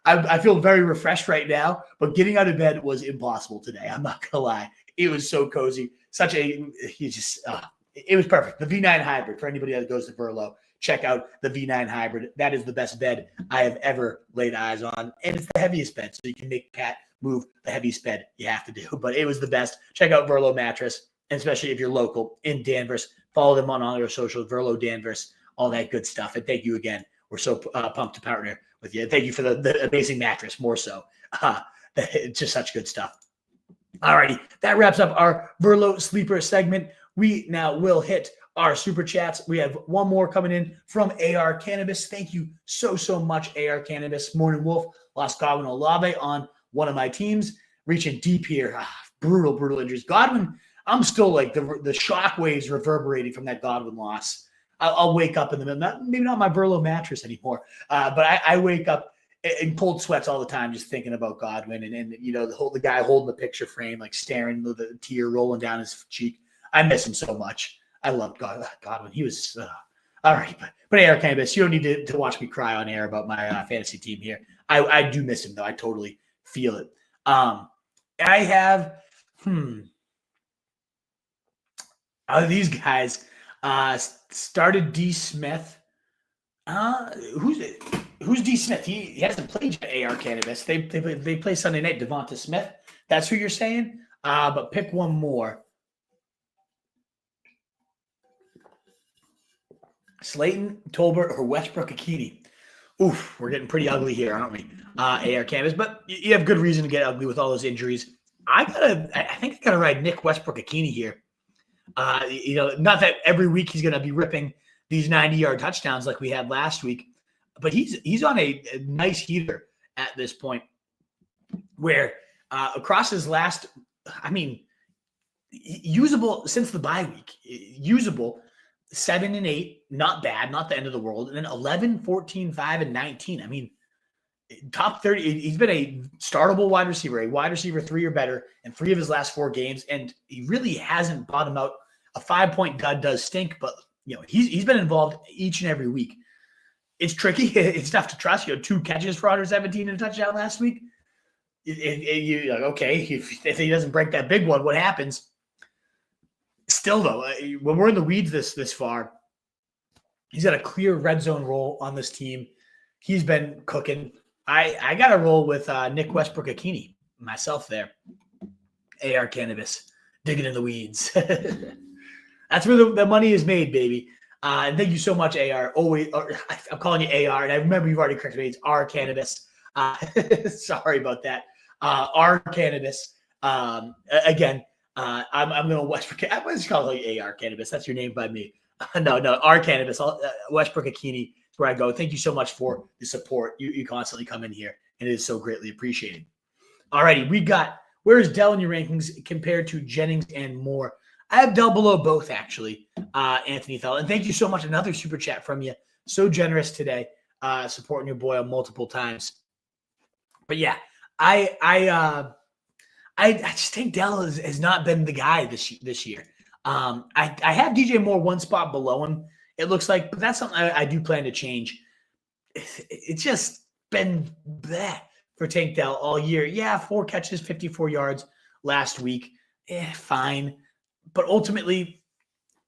I feel very refreshed right now, but getting out of bed was impossible today. I'm not going to lie. It was so cozy. It was perfect. The V9 Hybrid, for anybody that goes to Verlo, check out the V9 Hybrid. That is the best bed I have ever laid eyes on. And it's the heaviest bed, so you can make Pat move the heaviest bed you have to do. But it was the best. Check out Verlo Mattress, and especially if you're local in Danvers. Follow them on all their socials, Verlo Danvers, all that good stuff. And thank you again. We're so pumped to partner with you. Thank you for the amazing mattress, more so. It's just such good stuff. All righty. That wraps up our Verlo Sleeper segment. We now will hit our super chats. We have one more coming in from AR Cannabis. Thank you so much, AR Cannabis. Morning Wolf lost Godwin Olave on one of my teams, reaching deep here. Brutal injuries. Godwin, I'm still like the shock waves reverberating from that Godwin loss. I'll wake up in the middle, maybe not my Verlo mattress anymore, but I wake up in cold sweats all the time just thinking about Godwin and the guy holding the picture frame, like staring with a tear rolling down his cheek. I miss him so much. I love Godwin. He was all right, but AR Cannabis, you don't need to watch me cry on air about my fantasy team here. I do miss him though. I totally feel it. I have these guys started D Smith. Who's D Smith? He hasn't played yet. AR Cannabis. They play Sunday night. Devonta Smith. That's who you're saying. But pick one more. Slayton, Tolbert, or Westbrook-Ikiti. Oof, we're getting pretty ugly here, aren't we? AR Cannabis, but you have good reason to get ugly with all those injuries. I think I gotta ride Nick Westbrook-Ikiti here. Not that every week he's gonna be ripping these 90-yard touchdowns like we had last week, but he's on a nice heater at this point, where across his last, usable since the bye week, usable 7 and 8, not bad, not the end of the world. And then 11, 14, 5, and 19. Top 30. He's been a startable wide receiver 3 or better in 3 of his last 4 games. And he really hasn't bottomed out. A 5-point dud does stink, but he's been involved each and every week. It's tricky. It's tough to trust. 2 catches for 117 and a touchdown last week. Okay, if he doesn't break that big one, what happens? Still, though, when we're in the weeds this far, he's got a clear red zone role on this team. He's been cooking. I got to roll with Nick Westbrook-Ikiti myself there. AR Cannabis, digging in the weeds. That's where the money is made, baby. And thank you so much, AR. I'm calling you AR, and I remember you've already corrected me. It's R Cannabis. Sorry about that. R Cannabis. Again. I'm going to Westbrook. I'm just calling you AR Cannabis. That's your name by me. No, R Cannabis. Westbrook-Ikiti is where I go. Thank you so much for the support. You constantly come in here, and it is so greatly appreciated. All righty, we got where is Dell in your rankings compared to Jennings and Moore? I have Dell below both, actually, Anthony Thel. And thank you so much. Another super chat from you. So generous today, supporting your boy multiple times. But yeah, I just think Dell has not been the guy this year. I have DJ Moore one spot below him, it looks like, but that's something I do plan to change. It's just been bleh for Tank Dell all year. Yeah, 4 catches, 54 yards last week. Fine. But ultimately,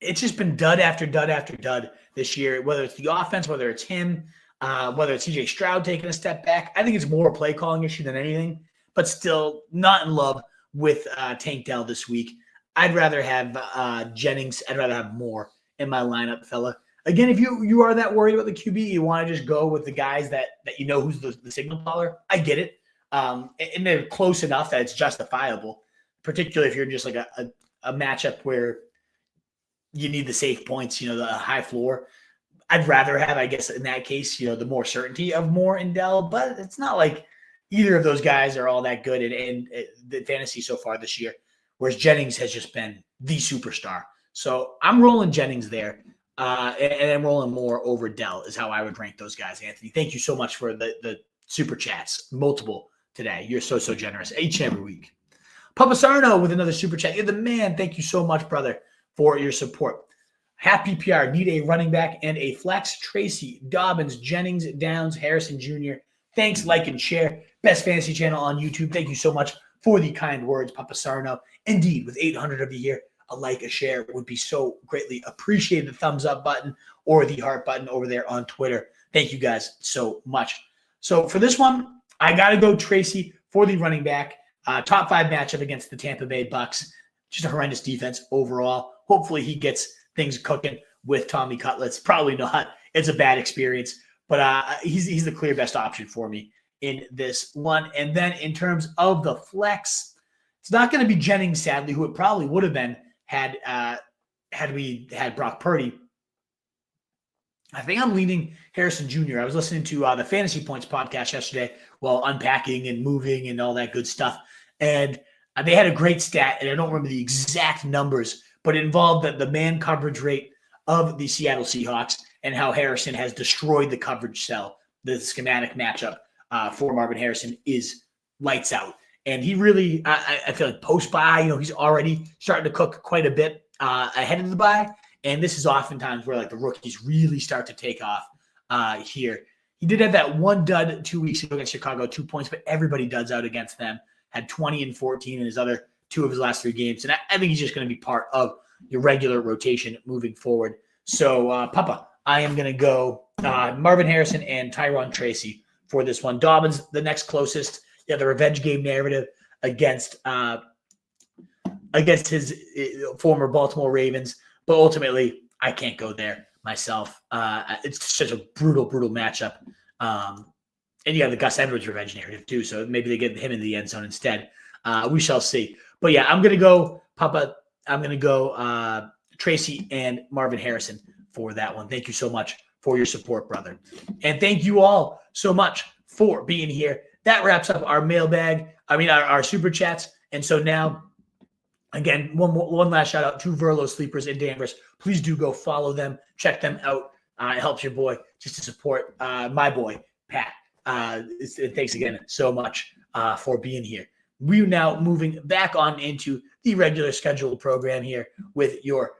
it's just been dud after dud after dud this year, whether it's the offense, whether it's him, whether it's CJ Stroud taking a step back. I think it's more a play calling issue than anything, but still not in love with Tank Dell this week. I'd rather have Jennings. I'd rather have Moore in my lineup, fella. Again, if you are that worried about the QB, you want to just go with the guys that you know who's the signal caller. I get it. And they're close enough that it's justifiable, particularly if you're just like a matchup where you need the safe points, the high floor. I'd rather have, I guess, in that case, the more certainty of Moore and Dell, but it's not like either of those guys are all that good in the fantasy so far this year, whereas Jennings has just been the superstar. So I'm rolling Jennings there, and I'm rolling Moore over Dell is how I would rank those guys, Anthony. Thank you so much for the super chats, multiple today. You're so generous each and every week. Papa Sarno with another super chat. You're the man. Thank you so much, brother, for your support. Happy PR. Need a running back and a flex. Tracy, Dobbins, Jennings, Downs, Harrison Jr. Thanks, like, and share. Best fantasy channel on YouTube. Thank you so much for the kind words, Papa Sarno. Indeed, with 800 of you here, a like, a share would be so greatly appreciated. The thumbs up button or the heart button over there on Twitter. Thank you guys so much. So for this one, I got to go Tracy for the running back. Top 5 matchup against the Tampa Bay Bucks. Just a horrendous defense overall. Hopefully he gets things cooking with Tommy Cutlets. Probably not. It's a bad experience, but he's the clear best option for me in this one. And then in terms of the flex, it's not going to be Jennings, sadly, who it probably would have been had we had Brock Purdy. I think I'm leaning Harrison Jr. I was listening to the Fantasy Points podcast yesterday while unpacking and moving and all that good stuff. And they had a great stat, and I don't remember the exact numbers, but it involved the man coverage rate of the Seattle Seahawks and how Harrison has destroyed the coverage cell. The schematic matchup for Marvin Harrison is lights out. And he really, I feel like post-bye, he's already starting to cook quite a bit ahead of the bye. And this is oftentimes where the rookies really start to take off here. He did have that one dud 2 weeks ago against Chicago, 2 points, but everybody duds out against them. Had 20 and 14 in his other 2 of his last 3 games. And I think he's just going to be part of your regular rotation moving forward. So, Papa, I am going to go Marvin Harrison and Tyron Tracy for this one. Dobbins, the next closest. Yeah, the revenge game narrative against his former Baltimore Ravens. But ultimately, I can't go there myself. It's such a brutal matchup. And you have the Gus Edwards revenge narrative too, so maybe they get him in the end zone instead. We shall see. But yeah, I'm going to go, Papa. I'm going to go Tracy and Marvin Harrison for that one. Thank you so much for your support, brother. And thank you all so much for being here. That wraps up our mailbag. Our super chats. And so now, again, one last shout out to Verlo Sleepers in Danvers. Please do go follow them. Check them out. It helps your boy just to support my boy, Pat. Thanks again so much for being here. We're now moving back on into the regular scheduled program here with your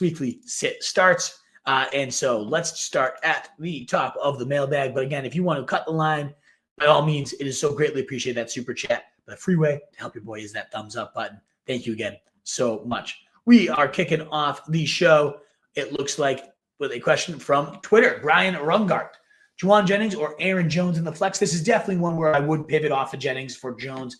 weekly sit starts. And so let's start at the top of the mailbag. But again, if you want to cut the line, by all means, it is so greatly appreciated, that super chat. The free way to help your boy is that thumbs up button. Thank you again so much. We are kicking off the show, it looks like, with a question from Twitter. Brian Rungart. Jauan Jennings or Aaron Jones in the flex? This is definitely one where I would pivot off of Jennings for Jones.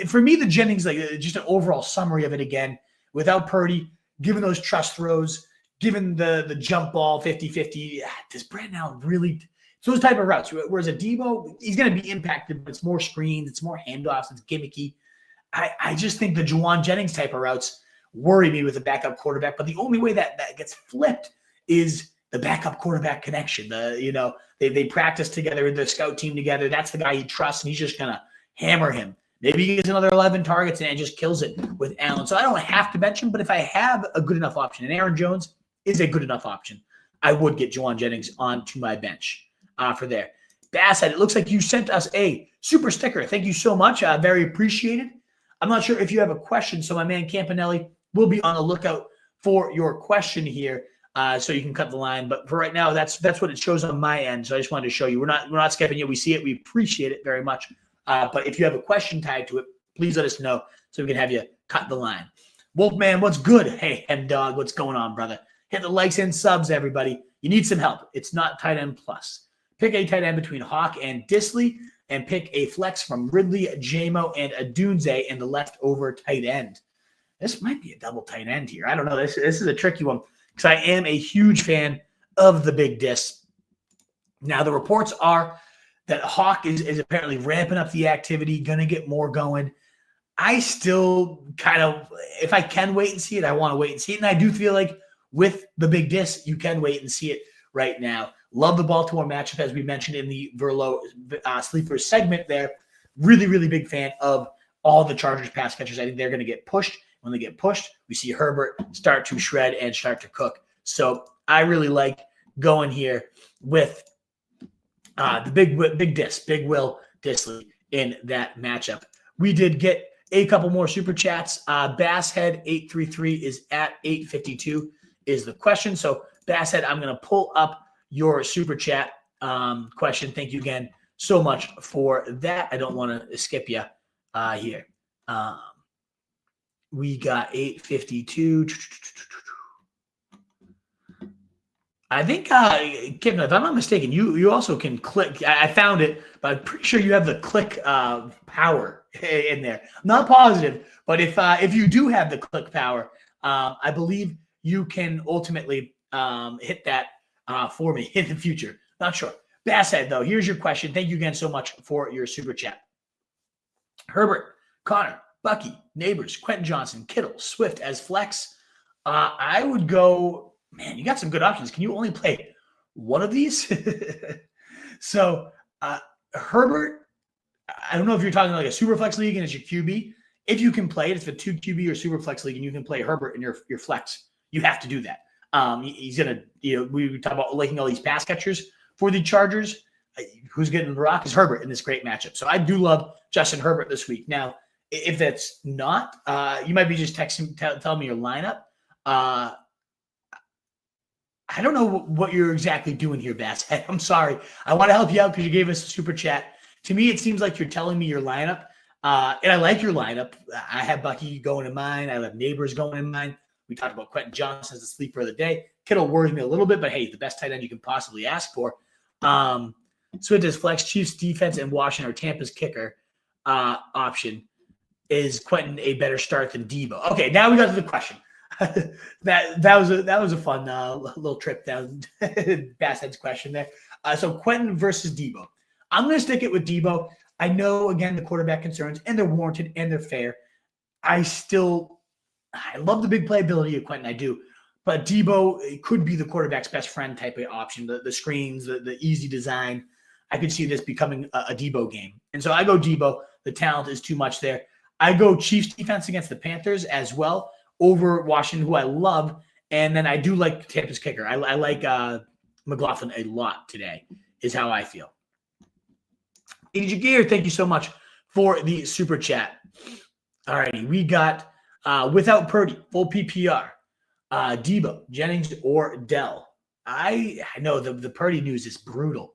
For me, the Jennings, just an overall summary of it again, without Purdy, given those trust throws, given the jump ball 50-50, does Brandon Allen really – it's those type of routes. Whereas a Deebo, he's going to be impacted, but it's more screens, it's more handoffs, it's gimmicky. I just think the Jauan Jennings type of routes worry me with a backup quarterback, but the only way that gets flipped is the backup quarterback connection. They practice together, the scout team together. That's the guy he trusts, and he's just going to hammer him. Maybe he gets another 11 targets and just kills it with Allen. So I don't have to bench him, but if I have a good enough option, and Aaron Jones is a good enough option, I would get Jauan Jennings onto my bench for there. Basshead, it looks like you sent us a super sticker. Thank you so much. Very appreciated. I'm not sure if you have a question, so my man Campanelli will be on the lookout for your question here, so you can cut the line. But for right now, that's what it shows on my end. So I just wanted to show you. We're not skipping it. We see it. We appreciate it very much. But if you have a question tied to it, please let us know so we can have you cut the line. Wolfman, what's good? Hey, M-Dog, what's going on, brother? Hit the likes and subs, everybody. You need some help. It's not tight end plus. Pick a tight end between Hawk and Disley, and pick a flex from Ridley, Jamo, and Adunze in the leftover tight end. This might be a double tight end here. I don't know. This is a tricky one because I am a huge fan of the big dis. Now, the reports are that Hawk is apparently ramping up the activity, going to get more going. I still kind of, if I can wait and see it, I want to wait and see it. And I do feel like with the big dis, you can wait and see it right now. Love the Baltimore matchup, as we mentioned in the Verlo sleeper segment there. Really, really big fan of all the Chargers pass catchers. I think they're going to get pushed. When they get pushed, we see Herbert start to shred and start to cook. So I really like going here with the big Will Disley in that matchup. We did get a couple more super chats. Basshead 833 is at 852 is the question. So Basshead, I'm going to pull up your super chat question. Thank you again so much for that. I don't want to skip you here. We got 852. I think, Kevin, if I'm not mistaken, you also can click. I found it, but I'm pretty sure you have the click power in there. I'm not positive, but if you do have the click power, I believe you can ultimately hit that for me in the future. Not sure. Basshead, though, here's your question. Thank you again so much for your super chat. Herbert, Connor, Bucky, Nabers, Quentin Johnson, Kittle, Swift as flex. I would go, man, you got some good options. Can you only play one of these? So Herbert, I don't know if you're talking like a super flex league and it's your QB. If you can play it, it's a 2 QB or super flex league and you can play Herbert in your flex, you have to do that. He's going to, we talk about liking all these pass catchers for the Chargers. Who's getting the rock is Herbert in this great matchup. So I do love Justin Herbert this week. Now, if that's not, you might be just texting, telling me your lineup. I don't know what you're exactly doing here, Bass. I'm sorry. I want to help you out because you gave us a super chat. To me, it seems like you're telling me your lineup. And I like your lineup. I have Bucky going in mine. I have Nabers going in mine. We talked about Quentin Johnson as the sleeper of the day. Kittle worries me a little bit, but hey, the best tight end you can possibly ask for. Swift is flex, Chiefs defense, and Washington or Tampa's kicker option. Is Quentin a better start than Deebo? Okay, now we got to the question. that was a fun little trip down Basshead's question there. So Quentin versus Deebo. I'm going to stick it with Deebo. I know, again, the quarterback concerns, and they're warranted, and they're fair. I love the big playability of Quentin, I do. But Deebo could be the quarterback's best friend type of option. The screens, the easy design. I could see this becoming a Deebo game. And so I go Deebo. The talent is too much there. I go Chiefs defense against the Panthers as well over Washington, who I love. And then I do like Tampa's kicker. I like McLaughlin a lot today is how I feel. AJ Gear, thank you so much for the super chat. All righty, we got without Purdy, full PPR, Deebo, Jennings, or Dell. I know the Purdy news is brutal.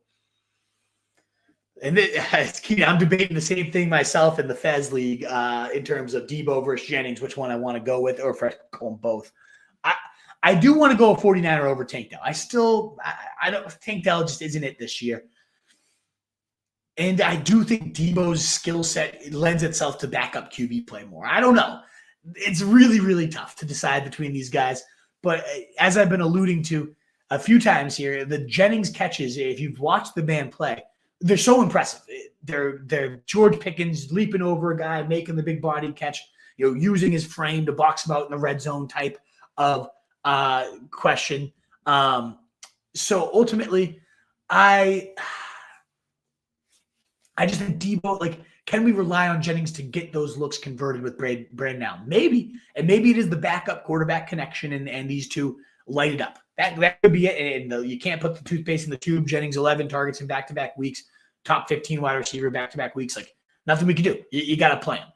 And I'm debating the same thing myself in the Fez League in terms of Deebo versus Jennings, which one I want to go with, or if I call them both. I do want to go a 49er over Tank Dell. I don't, Tank Dell just isn't it this year. And I do think Deebo's skill set lends itself to backup QB play more. I don't know. It's really, really tough to decide between these guys. But as I've been alluding to a few times here, the Jennings catches, if you've watched the man play, they're so impressive. They're George Pickens leaping over a guy, making the big body catch, using his frame to box him out in the red zone type of question. So ultimately, I just think Deebo, like, can we rely on Jennings to get those looks converted with Brand now? Maybe. And maybe it is the backup quarterback connection and these two light it up. That could be it. And you can't put the toothpaste in the tube. Jennings 11 targets in back-to-back weeks, top 15 wide receiver back-to-back weeks. Like, nothing we can do. You got to plan.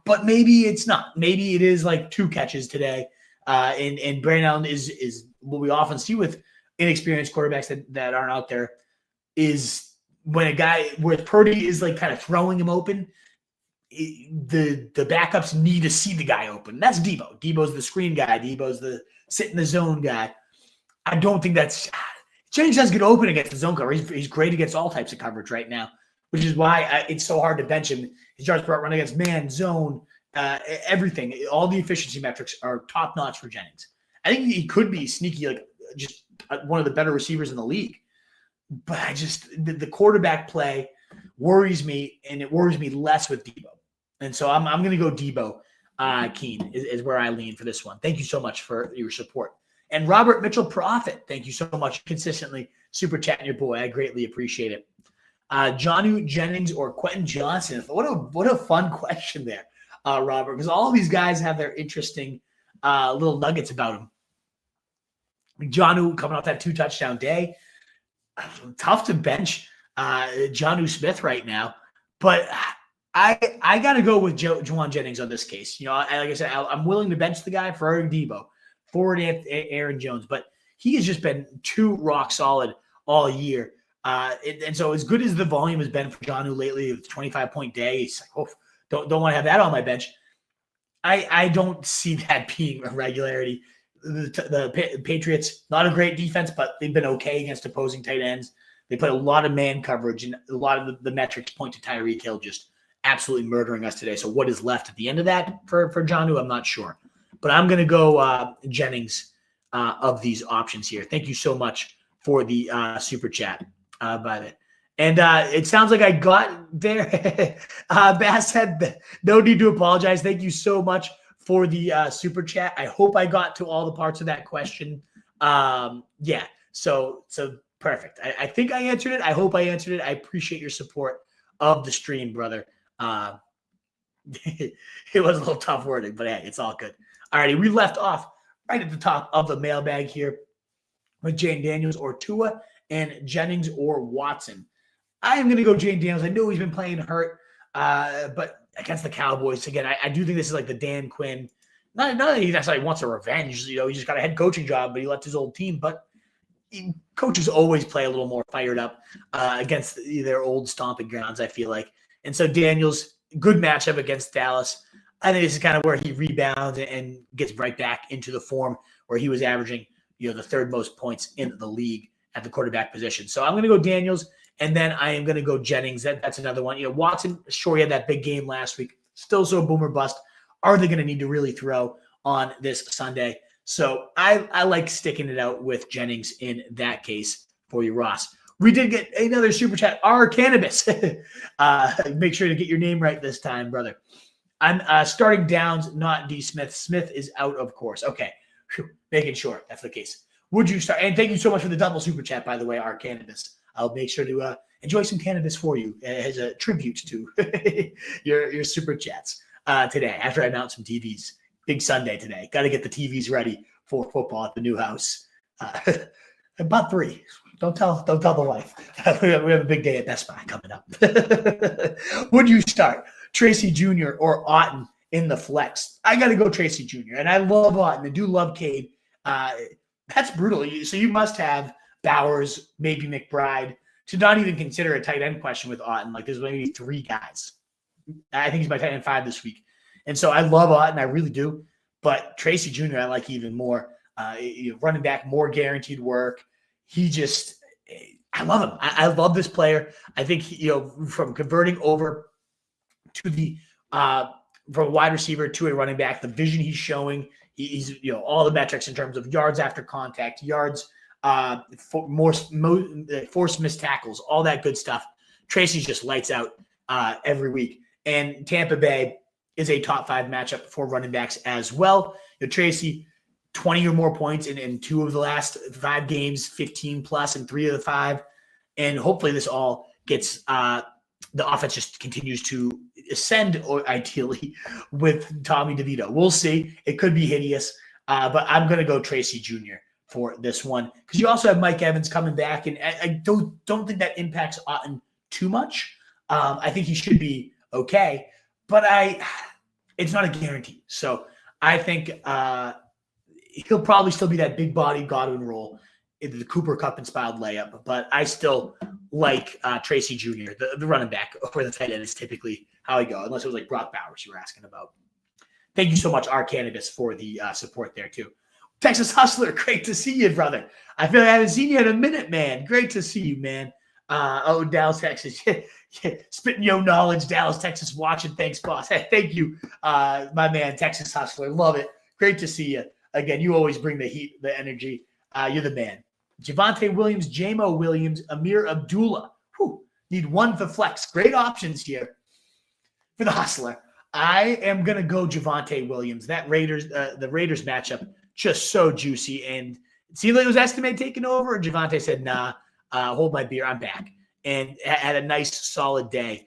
But maybe it's not. Maybe it is like 2 catches today. And Brand Allen is what we often see with inexperienced quarterbacks that aren't out there is – when a guy where Purdy is like kind of throwing him open, the backups need to see the guy open. That's Deebo. Deebo's the screen guy. Deebo's the sit in the zone guy. I don't think that's Jennings does get open against the zone cover. He's great against all types of coverage right now, which is why it's so hard to bench him. His yards per run against man, zone, everything. All the efficiency metrics are top notch for Jennings. I think he could be sneaky, like just one of the better receivers in the league. But I just the quarterback play worries me, and it worries me less with Deebo. And so I'm going to go Deebo. Keen is where I lean for this one. Thank you so much for your support. And Robert Mitchell Profit, thank you so much consistently super chatting your boy. I greatly appreciate it. Jauan Jennings or Quentin Johnson? What a fun question there, Robert, because all of these guys have their interesting little nuggets about them. Jonnu coming off that 2-touchdown day. Tough to bench Jonnu Smith right now, but I got to go with Jauan Jennings on this case. You know, like I said, I'm willing to bench the guy for Deebo, forward Aaron Jones, but he has just been too rock solid all year. And so as good as the volume has been for Jonnu lately, with 25-point day, he's like, oh, don't want to have that on my bench. I don't see that being a regularity. The Patriots, not a great defense, but they've been okay against opposing tight ends. They put a lot of man coverage, and a lot of the metrics point to Tyreek Hill just absolutely murdering us today. So what is left at the end of that for Jonnu, I'm not sure. But I'm going to go Jennings of these options here. Thank you so much for the super chat, by the And it sounds like I got there. Bass said, no need to apologize. Thank you so much for the super chat. I hope I got to all the parts of that question. Yeah, so perfect. I think I answered it. I hope I answered it. I appreciate your support of the stream, brother. It was a little tough wording, but hey, it's all good. All righty, we left off right at the top of the mailbag here with Jane Daniels or Tua and Jennings or Watson. I am going to go Jane Daniels. I know he's been playing hurt, but against the Cowboys, again, I do think this is like the Dan Quinn. Not that he necessarily wants a revenge. You know, he just got a head coaching job, but he left his old team. But coaches always play a little more fired up against their old stomping grounds, I feel like. And so Daniels, good matchup against Dallas. I think this is kind of where he rebounds and gets right back into the form where he was averaging, the third most points in the league at the quarterback position. So I'm going to go Daniels, and then I am going to go Jennings. That's another one. Watson, sure, he had that big game last week. Still so boom or bust. Are they going to need to really throw on this Sunday? So I like sticking it out with Jennings in that case for you, Ross. We did get another super chat. R Cannabis. Make sure to get your name right this time, brother. I'm starting Downs, not D. Smith. Smith is out, of course. Okay. Whew. Making sure that's the case. Would you start? And thank you so much for the double super chat, by the way, R Cannabis. I'll make sure to enjoy some cannabis for you as a tribute to your super chats today after I announce some TVs. Big Sunday today. Got to get the TVs ready for football at the new house. About 3. Don't tell the wife. We have a big day at Best Buy coming up. Would you start Tracy Jr. or Otten in the flex? I got to go Tracy Jr. And I love Otten. I do love Cade. That's brutal. So you must have Bowers, maybe McBride, to not even consider a tight end question with Otten. Like there's maybe 3 guys. I think he's my tight end 5 this week. And so I love Otten. I really do. But Tracy Jr. I like even more. Running back, more guaranteed work. I love him. I love this player. I think from converting over to the from a wide receiver to a running back, the vision he's showing, he's all the metrics in terms of yards after contact, yards, forced missed tackles, all that good stuff. Tracy's just lights out every week, and Tampa Bay is a top 5 matchup for running backs as well. Tracy 20 or more points in 2 of the last 5 games, 15 plus in 3 of the 5. And hopefully this all gets the offense just continues to ascend, or ideally with Tommy DeVito. We'll see. It could be hideous, but I'm going to go Tracy Jr. for this one, because you also have Mike Evans coming back, and I don't think that impacts Otton too much. I think he should be okay, but it's not a guarantee. So I think he'll probably still be that big body Godwin role in the Cooper Cup inspired layup, but I still like Tracy Jr., the running back over the tight end is typically how I go, unless it was like Brock Bowers you were asking about. Thank you so much, R. Cannabis, for the support there too. Texas Hustler, great to see you, brother. I feel like I haven't seen you in a minute, man. Great to see you, man. Dallas, Texas. Spitting your knowledge, Dallas, Texas, watching. Thanks, boss. Hey, thank you, my man, Texas Hustler. Love it. Great to see you. Again, you always bring the heat, the energy. You're the man. Javonte Williams, Jamo Williams, Ameer Abdullah. Whew, need one for flex. Great options here for the Hustler. I am going to go Javonte Williams. That the Raiders matchup, just so juicy. And it seemed like it was estimated taking over. And Javonte said, nah, hold my beer. I'm back. And had a nice, solid day.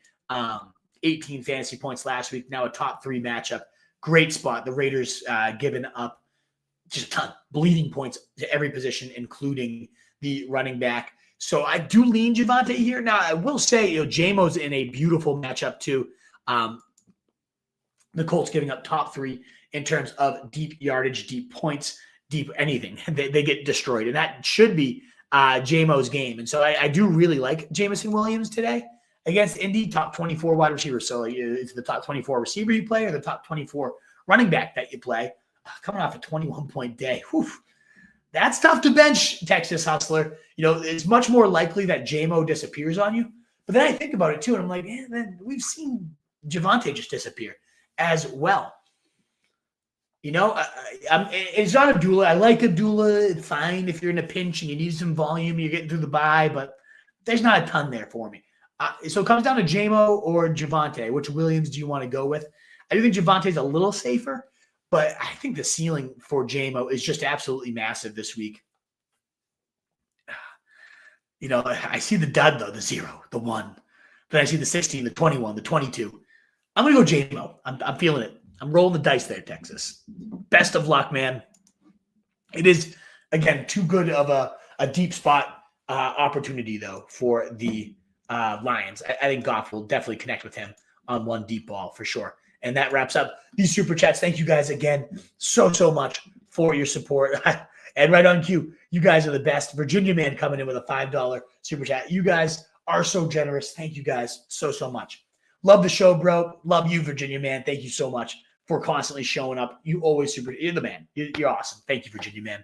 18 fantasy points last week. Now a top 3 matchup. Great spot. The Raiders giving up just a ton, bleeding points to every position, including the running back. So I do lean Javonte here. Now, I will say, Jamo's in a beautiful matchup too. The Colts giving up top 3 in terms of deep yardage, deep points, deep anything. They get destroyed. And that should be Jamo's game. And so I do really like Jameson Williams today against Indy, top 24 wide receiver. So it's the top 24 receiver you play or the top 24 running back that you play. Coming off a 21-point day. Whew. That's tough to bench, Texas Hustler. It's much more likely that Jamo disappears on you. But then I think about it too, and I'm like, man, we've seen Javonte just disappear as well. It's not Abdullah. I like Abdullah. It's fine if you're in a pinch and you need some volume, you're getting through the bye, but there's not a ton there for me. So it comes down to Jamo or Javonte. Which Williams do you want to go with? I do think Javante's a little safer, but I think the ceiling for Jamo is just absolutely massive this week. I see the dud, though, the 0, the 1. Then I see the 16, the 21, the 22. I'm going to go Jamo. I'm feeling it. I'm rolling the dice there, Texas. Best of luck, man. It is, again, too good of a deep spot opportunity, though, for the Lions. I think Goff will definitely connect with him on one deep ball for sure. And that wraps up these super chats. Thank you guys again so much for your support. And right on cue, you guys are the best. Virginia Man coming in with a $5 super chat. You guys are so generous. Thank you guys so much. Love the show, bro. Love you, Virginia Man. Thank you so much for constantly showing up. You're the man. You're awesome. Thank you, Virginia Man.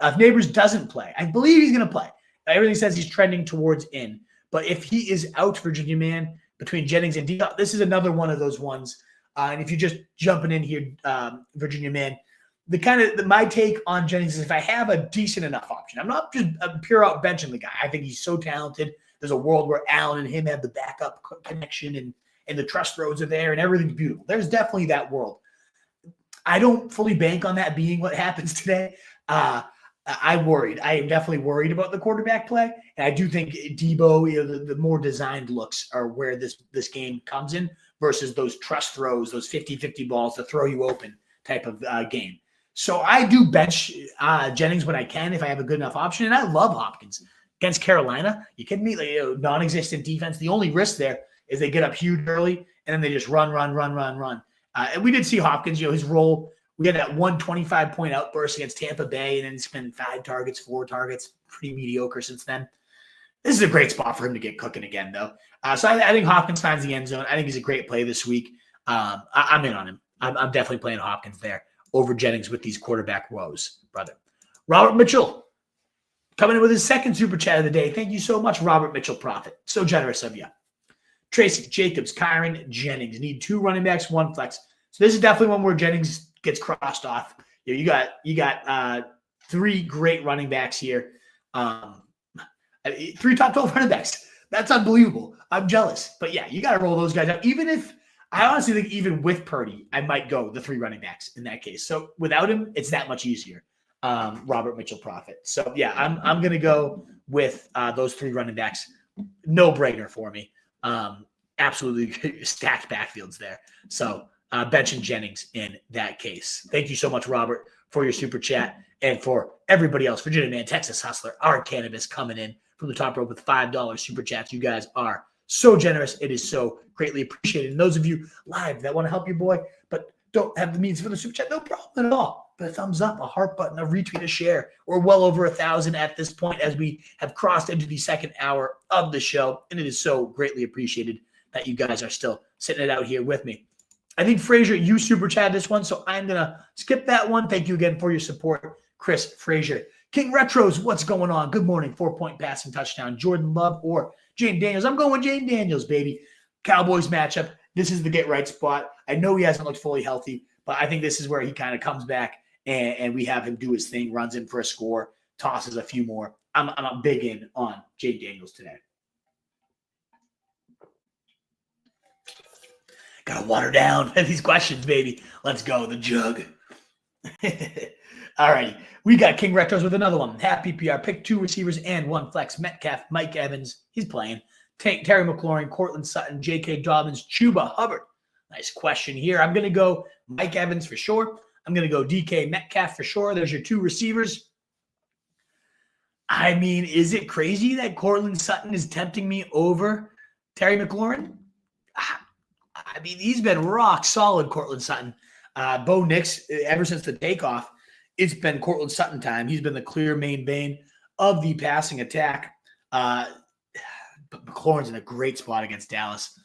If Nabers doesn't play, I believe he's going to play. Everything says he's trending towards in. But if he is out, Virginia Man, between Jennings and Deebo, this is another one of those ones. And if you're just jumping in here, Virginia Man, my take on Jennings is if I have a decent enough option, I'm not just pure out benching the guy. I think he's so talented. There's a world where Allen and him have the backup connection and the trust roads are there and everything's beautiful. There's definitely that world. I don't fully bank on that being what happens today. I'm worried. I am definitely worried about the quarterback play. And I do think Deebo, the more designed looks are where this game comes in versus those trust throws, those 50-50 balls to throw you open type of game. So I do bench Jennings when I can if I have a good enough option. And I love Hopkins against Carolina. You kidding me? Non-existent defense. The only risk there is they get up huge early and then they just run. And we did see Hopkins, his role. We had that 125-point outburst against Tampa Bay, and then it's been 5 targets, 4 targets, pretty mediocre since then. This is a great spot for him to get cooking again, though. So I think Hopkins finds the end zone. I think he's a great play this week. I'm in on him. I'm definitely playing Hopkins there over Jennings with these quarterback woes, brother. Robert Mitchell coming in with his second super chat of the day. Thank you so much, Robert Mitchell Prophet. So generous of you. Tracy, Jacobs, Kyron, Jennings. Need 2 running backs, 1 flex. So this is definitely one where Jennings gets crossed off. You got 3 great running backs here. 3 top 12 running backs. That's unbelievable. I'm jealous. But yeah, you got to roll those guys out. Even if I honestly think even with Purdy, I might go the 3 running backs in that case. So without him, it's that much easier. Robert Mitchell Prophet. So yeah, I'm gonna go with those 3 running backs. No brainer for me. Absolutely stacked backfields there. So benching Jennings in that case. Thank you so much, Robert, for your super chat, and for everybody else. Virginia Man, Texas Hustler, our Cannabis coming in from the top rope with $5 super chats. You guys are so generous. It is so greatly appreciated. And those of you live that want to help your boy but don't have the means for the super chat, no problem at all. But a thumbs up, a heart button, a retweet, a share. We're well over 1,000 at this point as we have crossed into the second hour of the show. And it is so greatly appreciated that you guys are still sitting it out here with me. I think, Frazier, you super chat this one, so I'm going to skip that one. Thank you again for your support, Chris Frazier. King Retros, what's going on? Good morning. 4-point passing touchdown. Jordan Love or Jane Daniels. I'm going with Jane Daniels, baby. Cowboys matchup. This is the get right spot. I know he hasn't looked fully healthy, but I think this is where he kind of comes back and we have him do his thing, runs in for a score, tosses a few more. I'm big in on Jane Daniels today. Gotta water down these questions, baby. Let's go. The jug. All right. We got King Retros with another one. Half PPR. Pick 2 receivers and 1 flex. Metcalf, Mike Evans. He's playing. Terry McLaurin, Cortland Sutton, J.K. Dobbins, Chuba Hubbard. Nice question here. I'm going to go Mike Evans for sure. I'm going to go DK Metcalf for sure. There's your 2 receivers. I mean, is it crazy that Cortland Sutton is tempting me over Terry McLaurin? I mean, he's been rock solid, Cortland Sutton. Bo Nix, ever since the takeoff, it's been Cortland Sutton time. He's been the clear main vein of the passing attack. But McLaurin's in a great spot against Dallas.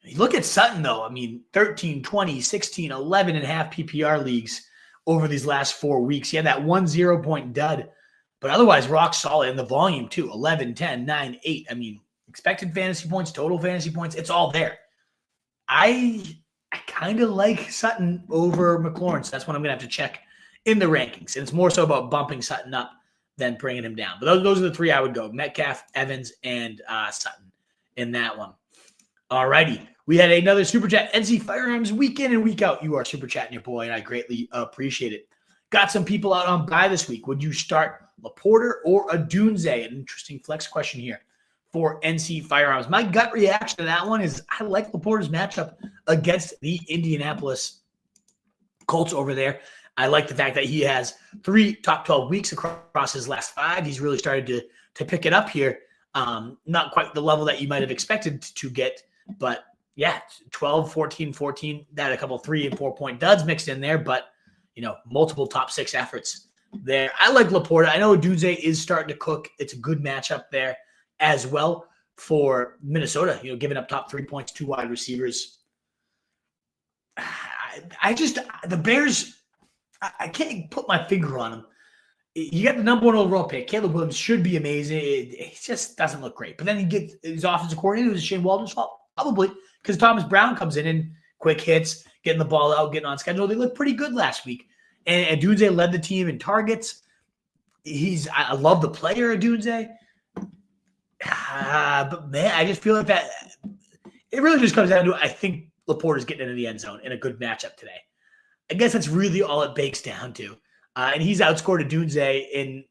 You look at Sutton, though. I mean, 13, 20, 16, 11 and a half PPR leagues over these last 4 weeks. He had that 1 0-point dud, but otherwise rock solid. And the volume, too, 11, 10, 9, 8. I mean, expected fantasy points, total fantasy points, it's all there. I kind of like Sutton over McLaurin, so that's what I'm going to have to check in the rankings. And it's more so about bumping Sutton up than bringing him down. But those are the 3 I would go: Metcalf, Evans, and Sutton in that one. All righty. We had another Super Chat. NC Firearms week in and week out. You are Super Chatting your boy, and I greatly appreciate it. Got some people out on bye this week. Would you start Laporta or Adunze? An interesting flex question here for NC Firearms. My gut reaction to that one is I like Laporta's matchup against the Indianapolis Colts over there. I like the fact that he has 3 top 12 weeks across his last 5. He's really started to pick it up here. Not quite the level that you might have expected to get, but yeah, 12, 14, 14, that a couple 3 and 4 point duds mixed in there, but multiple top 6 efforts there. I like Laporta. I know Adunze is starting to cook. It's a good matchup there as well for Minnesota, giving up top 3 points, 2 wide receivers. The Bears, I can't put my finger on them. You got the number 1 overall pick. Caleb Williams should be amazing. It just doesn't look great. But then he gets his offensive coordinator. It was Shane Waldron's fault, probably, because Thomas Brown comes in and quick hits, getting the ball out, getting on schedule. They looked pretty good last week. And Adunze led the team in targets. I love the player, Adunze. But, man, I just feel like that it really just comes down to I think Laporta's getting into the end zone in a good matchup today. I guess that's really all it bakes down to. And he's outscored Adunze in,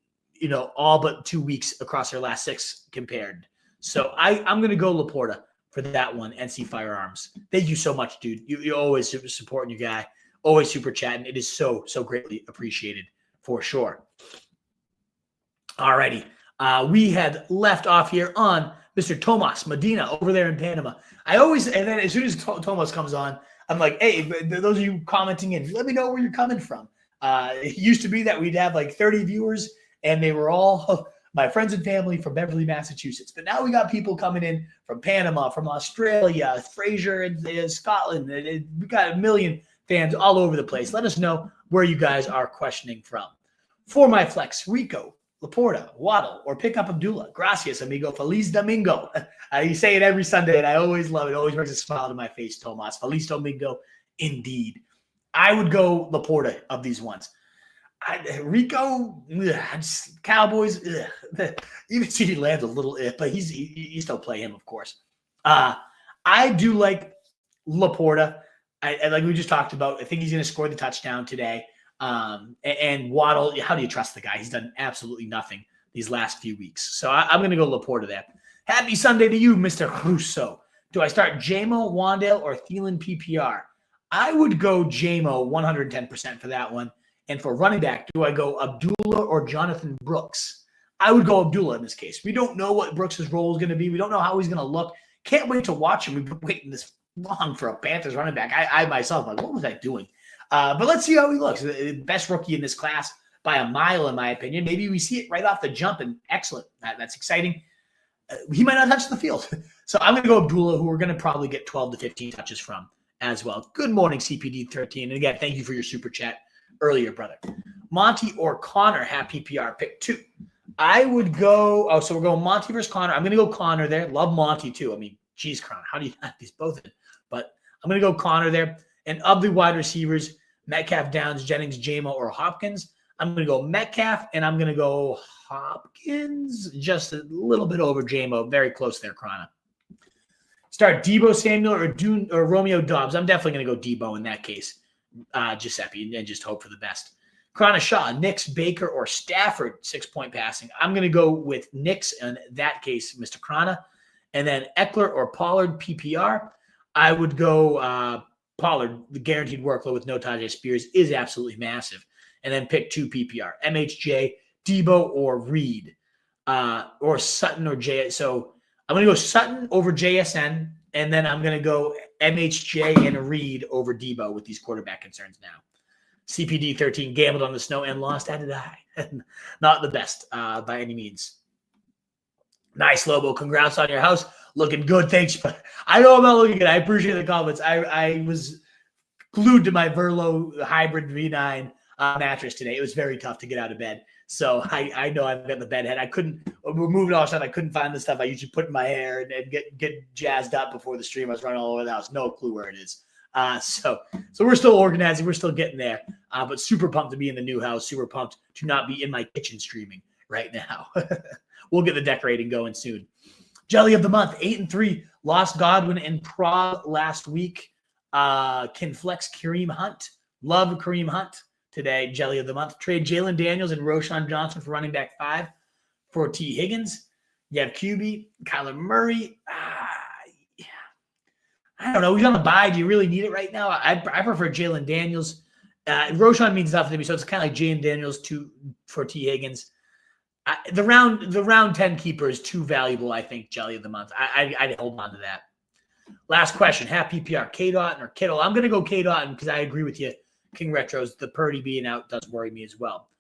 all but 2 weeks across their last 6 compared. So I'm going to go Laporta for that one, NC Firearms. Thank you so much, dude. You're always super supporting your guy, always super chatting. It is so, so greatly appreciated for sure. All righty. We had left off here on Mr. Tomas Medina over there in Panama. And then as soon as Tomas comes on, I'm like, hey, those of you commenting in, let me know where you're coming from. It used to be that we'd have like 30 viewers, and they were all my friends and family from Beverly, Massachusetts. But now we got people coming in from Panama, from Australia, Fraser, and Scotland. We got a million fans all over the place. Let us know where you guys are questioning from. For my flex, Rico, Laporta, Waddle, or pick up Abdullah. Gracias, amigo. Feliz Domingo. You say it every Sunday, and I always love it. It always brings a smile to my face, Tomas. Feliz Domingo, indeed. I would go Laporta of these ones. Rico, Cowboys, even CeeDee Lamb's a little but you still play him, of course. I do like Laporta, I like we just talked about, I think he's going to score the touchdown today. And Waddle, how do you trust the guy? He's done absolutely nothing these last few weeks. So I'm going to go Laporta there. Happy Sunday to you, Mr. Russo. Do I start JMO, Wandale, or Thielen PPR? I would go JMO 110% for that one. And for running back, do I go Abdullah or Jonathan Brooks? I would go Abdullah in this case. We don't know what Brooks' role is going to be. We don't know how he's going to look. Can't wait to watch him. We've been waiting this long for a Panthers running back. I myself, like, what was I doing? But let's see how he looks. The best rookie in this class by a mile, in my opinion. Maybe we see it right off the jump, and excellent. That's exciting. He might not touch the field. So I'm going to go Abdullah, who we're going to probably get 12 to 15 touches from as well. Good morning, CPD13. And again, thank you for your super chat earlier, brother. Monty or Connor have PPR. Pick 2. I would go, so we're going Monty versus Connor. I'm going to go Connor there. Love Monty too. I mean, geez, Connor, how do you have these both in? But I'm going to go Connor there. And of the wide receivers, Metcalf, Downs, Jennings, JMO, or Hopkins, I'm going to go Metcalf, and I'm going to go Hopkins, just a little bit over JMO. Very close there, Connor. Start Deebo Samuel or Romeo Dobbs. I'm definitely going to go Deebo in that case, Giuseppe, and just hope for the best. Krana Shaw, Nix, Baker, or Stafford, 6-point passing. I'm going to go with Nix in that case, Mr. Krana. And then Eckler or Pollard, PPR. I would go Pollard. The guaranteed workload with no Tyjae Spears is absolutely massive. And then pick 2 PPR, MHJ, Deebo, or Reed, or Sutton or J. So I'm going to go Sutton over JSN, and then I'm going to go MHJ and Reed over Deebo with these quarterback concerns now. CPD 13 gambled on the snow and lost at a die. Not the best by any means. Nice, Lobo. Congrats on your house. Looking good. Thanks. I know I'm not looking good. I appreciate the comments. I was glued to my Verlo hybrid V9 mattress today. It was very tough to get out of bed. So I know I've got the bed head. We're moving all the stuff. I couldn't find the stuff I usually put in my hair and get jazzed up before the stream. I was running all over the house. No clue where it is. So we're still organizing. We're still getting there. But super pumped to be in the new house. Super pumped to not be in my kitchen streaming right now. We'll get the decorating going soon. Jelly of the month, 8-3. Lost Godwin and Prague last week. Can flex Kareem Hunt. Love Kareem Hunt today. Jelly of the month. Trade Jalen Daniels and Roshan Johnson for running back 5 for T. Higgins. You have QB, Kyler Murray. I don't know. He's on the bye. Do you really need it right now? I prefer Jalen Daniels. Roshan means nothing to me, so it's kind of like Jalen Daniels for T. Higgins. The round 10 keeper is too valuable, I think, Jelly of the month. I'd hold on to that. Last question. Half PPR, K-Dot or Kittle? I'm going to go K-Dot because I agree with you. King Retros, the Purdy being out does worry me as well.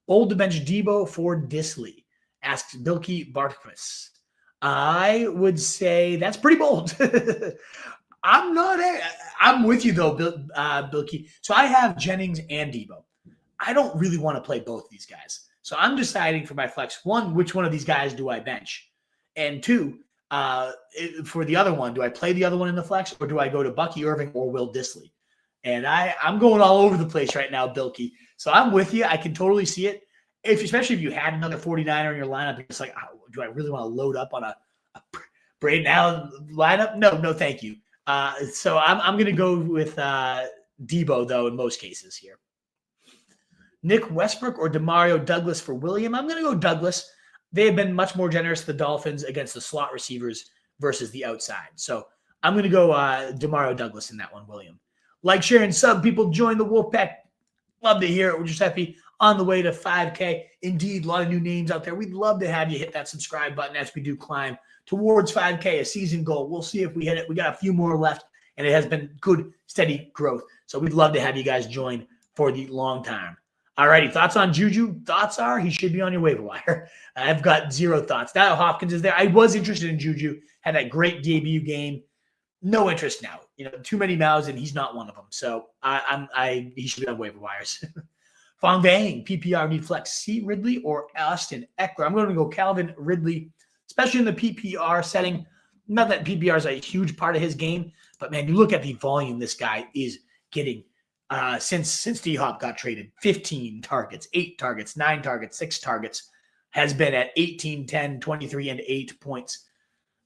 Old to bench Deebo for Disley, asks Bilky Bartquist. I would say that's pretty bold. I'm with you, though, Bilky. So I have Jennings and Deebo. I don't really want to play both these guys. So I'm deciding for my flex, 1, which one of these guys do I bench? And 2, for the other one, do I play the other one in the flex, or do I go to Bucky Irving or Will Disley? And I'm going all over the place right now, Bilky. So I'm with you. I can totally see it. Especially if you had another 49er in your lineup, it's like, do I really want to load up on a Braden Allen lineup? No, thank you. So I'm going to go with Deebo, though, in most cases here. Nick Westbrook or Demario Douglas for William? I'm going to go Douglas. They have been much more generous, the Dolphins, against the slot receivers versus the outside. So I'm going to go Demario Douglas in that one, William. Like, share, and sub. People join the Wolfpack. Love to hear it. We're just happy on the way to 5K. Indeed, a lot of new names out there. We'd love to have you hit that subscribe button as we do climb towards 5K, a season goal. We'll see if we hit it. We got a few more left, and it has been good, steady growth. So we'd love to have you guys join for the long time. All righty, thoughts on Juju? Thoughts are he should be on your waiver wire. I've got 0 thoughts. Now Hopkins is there. I was interested in Juju. Had that great debut game. No interest now. Too many mouths, and he's not one of them. So he should be on waiver wires. Fong Bang, PPR need flex C. Ridley or Austin Eckler. I'm going to go Calvin Ridley, especially in the PPR setting. Not that PPR is a huge part of his game, but man, you look at the volume this guy is getting since D-Hop got traded. 15 targets, 8 targets, 9 targets, 6 targets, has been at 18, 10, 23, and 8 points.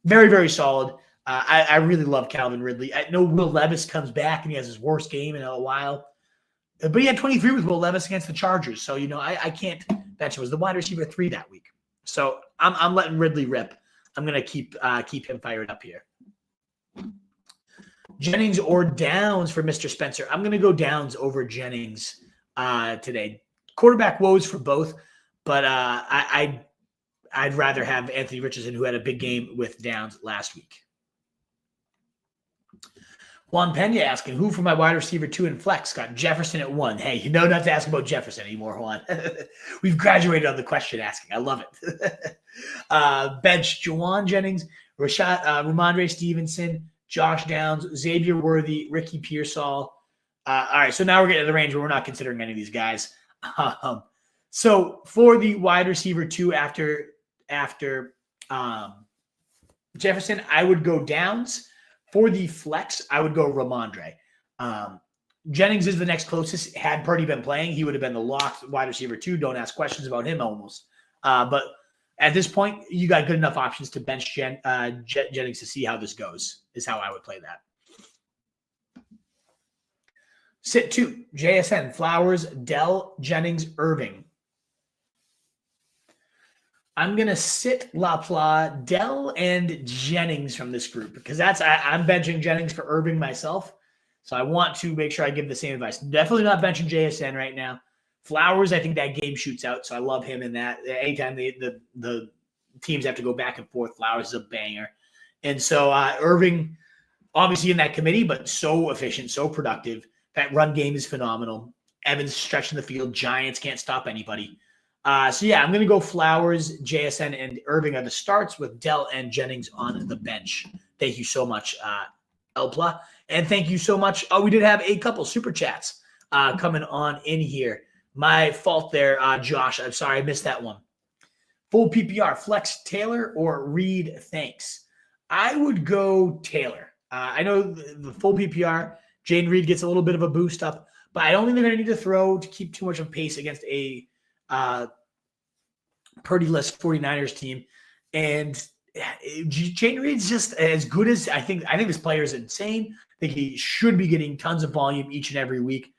Very, very solid. I really love Calvin Ridley. I know Will Levis comes back and he has his worst game in a while. But he had 23 with Will Levis against the Chargers. So, I can't bench him. It was the wide receiver 3 that week. So I'm letting Ridley rip. I'm going to keep him fired up here. Jennings or Downs for Mr. Spencer. I'm going to go Downs over Jennings today. Quarterback woes for both, but I'd rather have Anthony Richardson, who had a big game with Downs last week. Juan Pena asking, who for my wide receiver 2 in flex? Got Jefferson at 1. Hey, you know not to ask about Jefferson anymore, Juan. We've graduated on the question asking. I love it. Bench, Jauan Jennings, Ramondre Stevenson, Josh Downs, Xavier Worthy, Ricky Pearsall. All right, so now we're getting to the range where we're not considering any of these guys. So for the wide receiver 2 after Jefferson, I would go Downs. For the flex, I would go Ramondre. Jennings is the next closest. Had Purdy been playing, he would have been the locked wide receiver 2. Don't ask questions about him almost. But at this point, you got good enough options to bench Jennings to see how this goes, is how I would play that. Sit 2, JSN, Flowers, Dell, Jennings, Irving. I'm going to sit LaPlante, Dell, and Jennings from this group because I'm benching Jennings for Irving myself. So I want to make sure I give the same advice. Definitely not benching JSN right now. Flowers, I think that game shoots out, so I love him in that. Anytime the teams have to go back and forth, Flowers is a banger. And so Irving, obviously in that committee, but so efficient, so productive. That run game is phenomenal. Evans stretching the field. Giants can't stop anybody. So, yeah, I'm going to go Flowers, JSN, and Irving are the starts with Dell and Jennings on the bench. Thank you so much, Elpla. And thank you so much. Oh, we did have a couple super chats coming on in here. My fault there, Josh. I'm sorry I missed that one. Full PPR, Flex Taylor or Reed, thanks. I would go Taylor. I know the full PPR, Jaden Reed gets a little bit of a boost up, but I don't think they're going to need to throw to keep too much of pace against a Purdy-less 49ers team. And Jaden Reed's just as good as I think this player is insane. I think he should be getting tons of volume each and every week.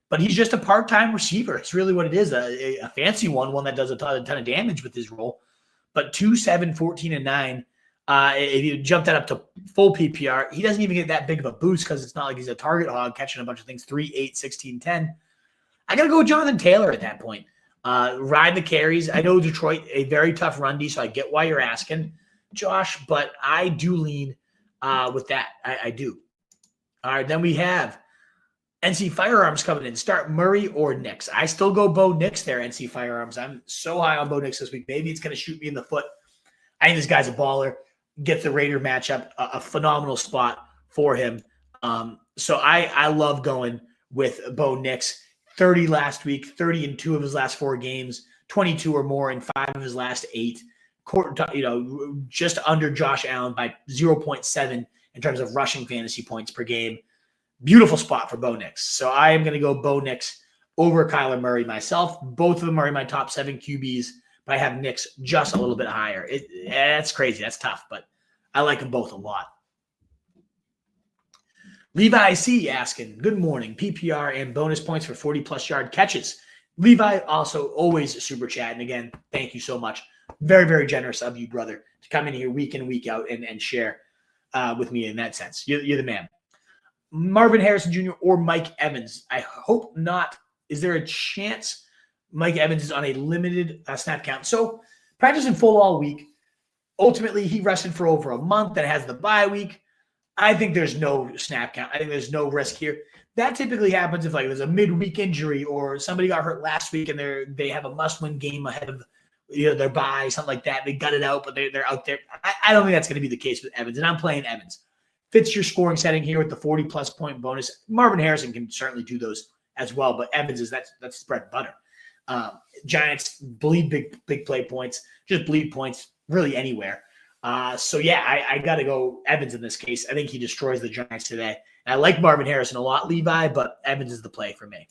But he's just a part-time receiver. It's really what it is, a fancy one that does a ton of damage with his role. But 2, 7, 14, and 9, if you jump that up to full PPR, he doesn't even get that big of a boost because it's not like he's a target hog catching a bunch of things, 3, 8, 16, 10. I got to go with Jonathan Taylor at that point. Ride the carries. I know Detroit, a very tough run D, so I get why you're asking, Josh, but I do lean with that. I do. All right, then we have NC Firearms coming in. Start Murray or Nix. I still go Bo Nix there, NC Firearms. I'm so high on Bo Nix this week. Maybe it's going to shoot me in the foot. I think this guy's a baller. Gets the Raider matchup, a phenomenal spot for him. So I love going with Bo Nix. 30 last week, 30 in 2 of his last 4 games, 22 or more in 5 of his last 8. Just under Josh Allen by 0.7 in terms of rushing fantasy points per game. Beautiful spot for Bo Nix. So I am going to go Bo Nix over Kyler Murray myself. Both of them are in my top 7 QBs, but I have Nix just a little bit higher. That's crazy. That's tough, but I like them both a lot. Levi C. asking, good morning, PPR and bonus points for 40-plus yard catches. Levi also always super chat. And again, thank you so much. Very, very generous of you, brother, to come in here week in, week out and share with me in that sense. You're the man. Marvin Harrison Jr. or Mike Evans. I hope not. Is there a chance Mike Evans is on a limited snap count? So practicing full all week. Ultimately, he rested for over a month and has the bye week. I think there's no snap count. I think there's no risk here. That typically happens if there's a midweek injury or somebody got hurt last week and they have a must-win game ahead of their bye, something like that. They got it out, but they're out there. I don't think that's going to be the case with Evans, and I'm playing Evans. Fits your scoring setting here with the 40-plus point bonus. Marvin Harrison can certainly do those as well, but Evans is that's bread and butter. Giants bleed big play points, just bleed points really anywhere. So, yeah, I got to go Evans in this case. I think he destroys the Giants today. And I like Marvin Harrison a lot, Levi, but Evans is the play for me.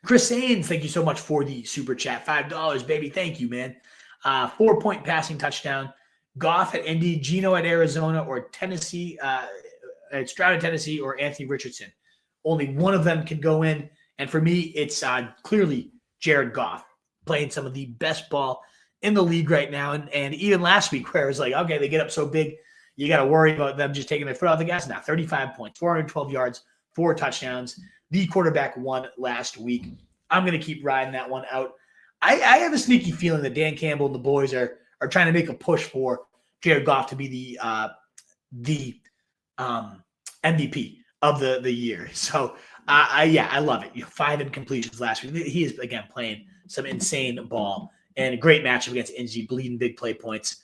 Chris Sains, thank you so much for the super chat. $5, baby. Thank you, man. 4-point passing touchdown. Goff at Indy, Geno at Arizona, or Tennessee, Stroud at Tennessee, or Anthony Richardson. Only one of them can go in. And for me, it's clearly Jared Goff playing some of the best ball in the league right now. And even last week, where it was like, okay, they get up so big, you got to worry about them just taking their foot off the gas. Now, 35 points, 412 yards, 4 touchdowns. The quarterback won last week. I'm going to keep riding that one out. I have a sneaky feeling that Dan Campbell and the boys are trying to make a push for Jared Goff to be the MVP of the year. So, I love it. 5 incompletions last week. He is, again, playing some insane ball and a great matchup against Indy, bleeding big play points.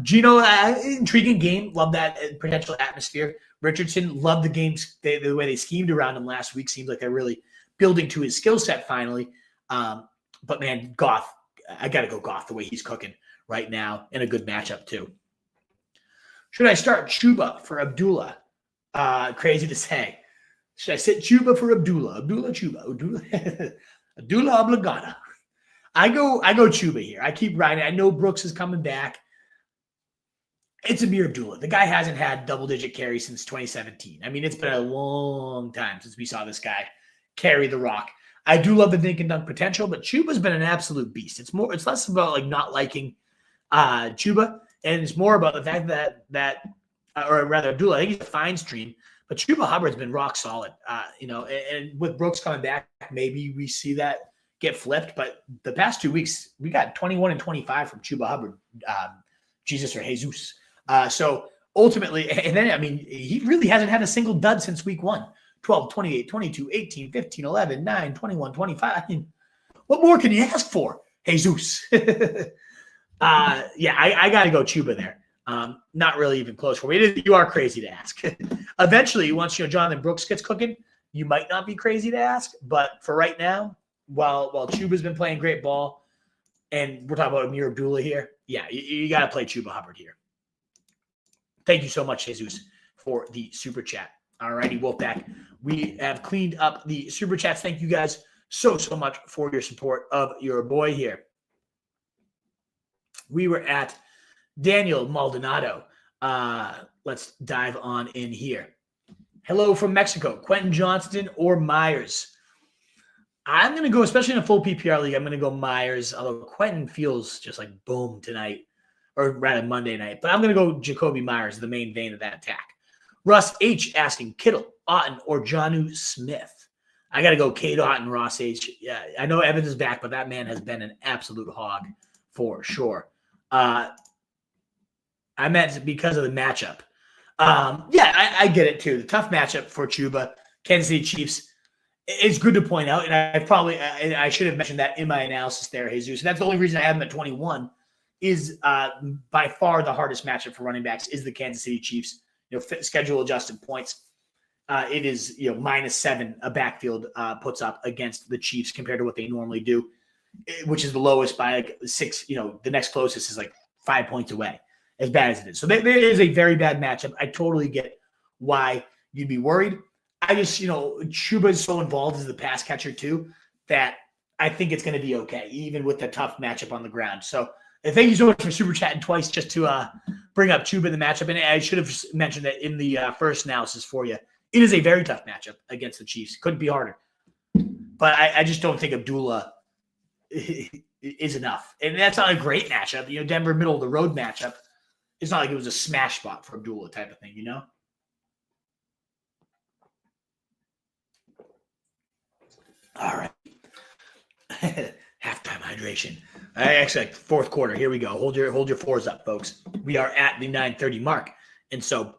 Geno, intriguing game. Love that potential atmosphere. Richardson, loved the games, the way they schemed around him last week. Seems like they're really building to his skill set finally. But, man, Goff, I got to go Goff the way he's cooking right now, in a good matchup too. Should I start Chuba for Abdullah? Crazy to say. Should I sit Chuba for Abdullah? Abdullah obligata. I go Chuba here. I keep riding. I know Brooks is coming back. It's Ameer Abdullah. The guy hasn't had double-digit carries since 2017. I mean, it's been a long time since we saw this guy carry the rock. I do love the dink and dunk potential, but Chuba's been an absolute beast. It's less about like not liking Chuba, and it's more about the fact that or rather Abdullah, I think he's a fine stream, but Chuba Hubbard's been rock solid. And with Brooks coming back, maybe we see that get flipped. But the past 2 weeks, we got 21 and 25 from Chuba Hubbard, Jesus. So ultimately, and then, I mean, he really hasn't had a single dud since week 1. 12, 28, 22, 18, 15, 11, 9, 21, 25. I mean, what more can you ask for, Jesus? I got to go Chuba there. Not really even close for me. You are crazy to ask. Eventually, once Jonathan Brooks gets cooking, you might not be crazy to ask. But for right now, while Chuba's been playing great ball, and we're talking about Ameer Abdullah here, you got to play Chuba Hubbard here. Thank you so much, Jesus, for the super chat. All righty, Wolfpack. We have cleaned up the super chats. Thank you guys so much for your support of your boy here. We were at Daniel Maldonado. Let's dive on in here. Hello from Mexico. Quentin Johnston or Myers? I'm going to go, especially in a full PPR league, I'm going to go Myers, although Quentin feels just like boom tonight, or rather Monday night. But I'm going to go Jacoby Myers, the main vein of that attack. Russ H. asking Kittle, Otten, or Jonnu Smith. I got to go Cade Otten, Ross H. Yeah, I know Evans is back, but that man has been an absolute hog for sure. I meant because of the matchup. I get it too. The tough matchup for Chuba, Kansas City Chiefs. It's good to point out, and I should have mentioned that in my analysis there, Jesus. And that's the only reason I have him at 21 is by far the hardest matchup for running backs is the Kansas City Chiefs. Schedule adjusted points. It is -7 a backfield puts up against the Chiefs compared to what they normally do, which is the lowest by like 6. The next closest is like 5 points away, as bad as it is. So there is a very bad matchup. I totally get why you'd be worried. I just, Chuba is so involved as the pass catcher too that I think it's going to be okay, even with the tough matchup on the ground. So thank you so much for super chatting twice just to bring up Chuba in the matchup. And I should have mentioned that in the first analysis for you. It is a very tough matchup against the Chiefs. Couldn't be harder. But I just don't think Abdullah is enough. And that's not a great matchup. Denver middle of the road matchup. It's not like it was a smash spot for Abdullah type of thing, All right. Halftime hydration. Actually, fourth quarter. Here we go. Hold your fours up, folks. We are at the 9:30 mark. And so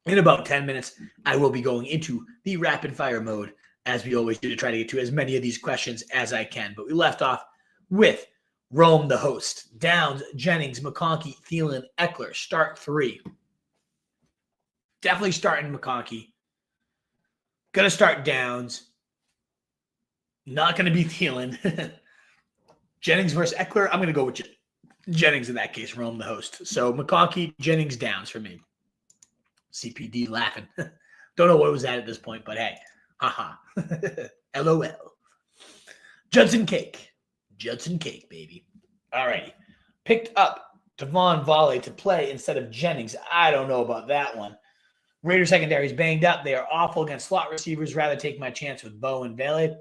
in about 10 minutes, I will be going into the rapid fire mode, as we always do, to try to get to as many of these questions as I can. But we left off with Rome, the host. Downs, Jennings, McConkey, Thielen, Eckler. Start 3. Definitely starting McConkey. Gonna start Downs. Not going to be Thielen. Jennings versus Eckler. I'm going to go with Jennings in that case. Rome, the host. So McConkey, Jennings, Downs for me. CPD laughing. Don't know what was that at this point, but hey. Haha. LOL. Judson Cake, baby. All righty. Picked up Devon Volley to play instead of Jennings. I don't know about that one. Raider secondary is banged up. They are awful against slot receivers. Rather take my chance with Bo and Bailey.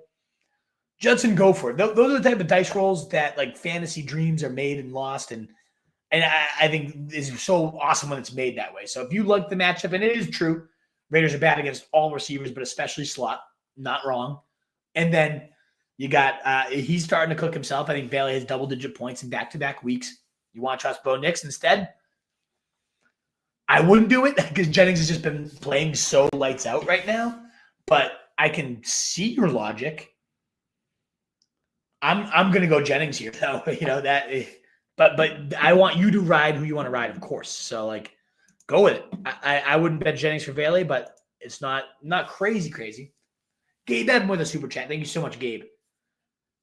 Judson, go for it. Those are the type of dice rolls that like fantasy dreams are made and lost. And I think is so awesome when it's made that way. So if you like the matchup, and it is true, Raiders are bad against all receivers, but especially slot. Not wrong. And then you got he's starting to cook himself. I think Bailey has double-digit points in back-to-back weeks. You want to trust Bo Nix instead? I wouldn't do it because Jennings has just been playing so lights out right now. But I can see your logic. I'm going to go Jennings here, though. But I want you to ride who you want to ride, of course. So like, go with it. I wouldn't bet Jennings for Bailey, but it's not crazy. Gabe Evan with a super chat. Thank you so much, Gabe.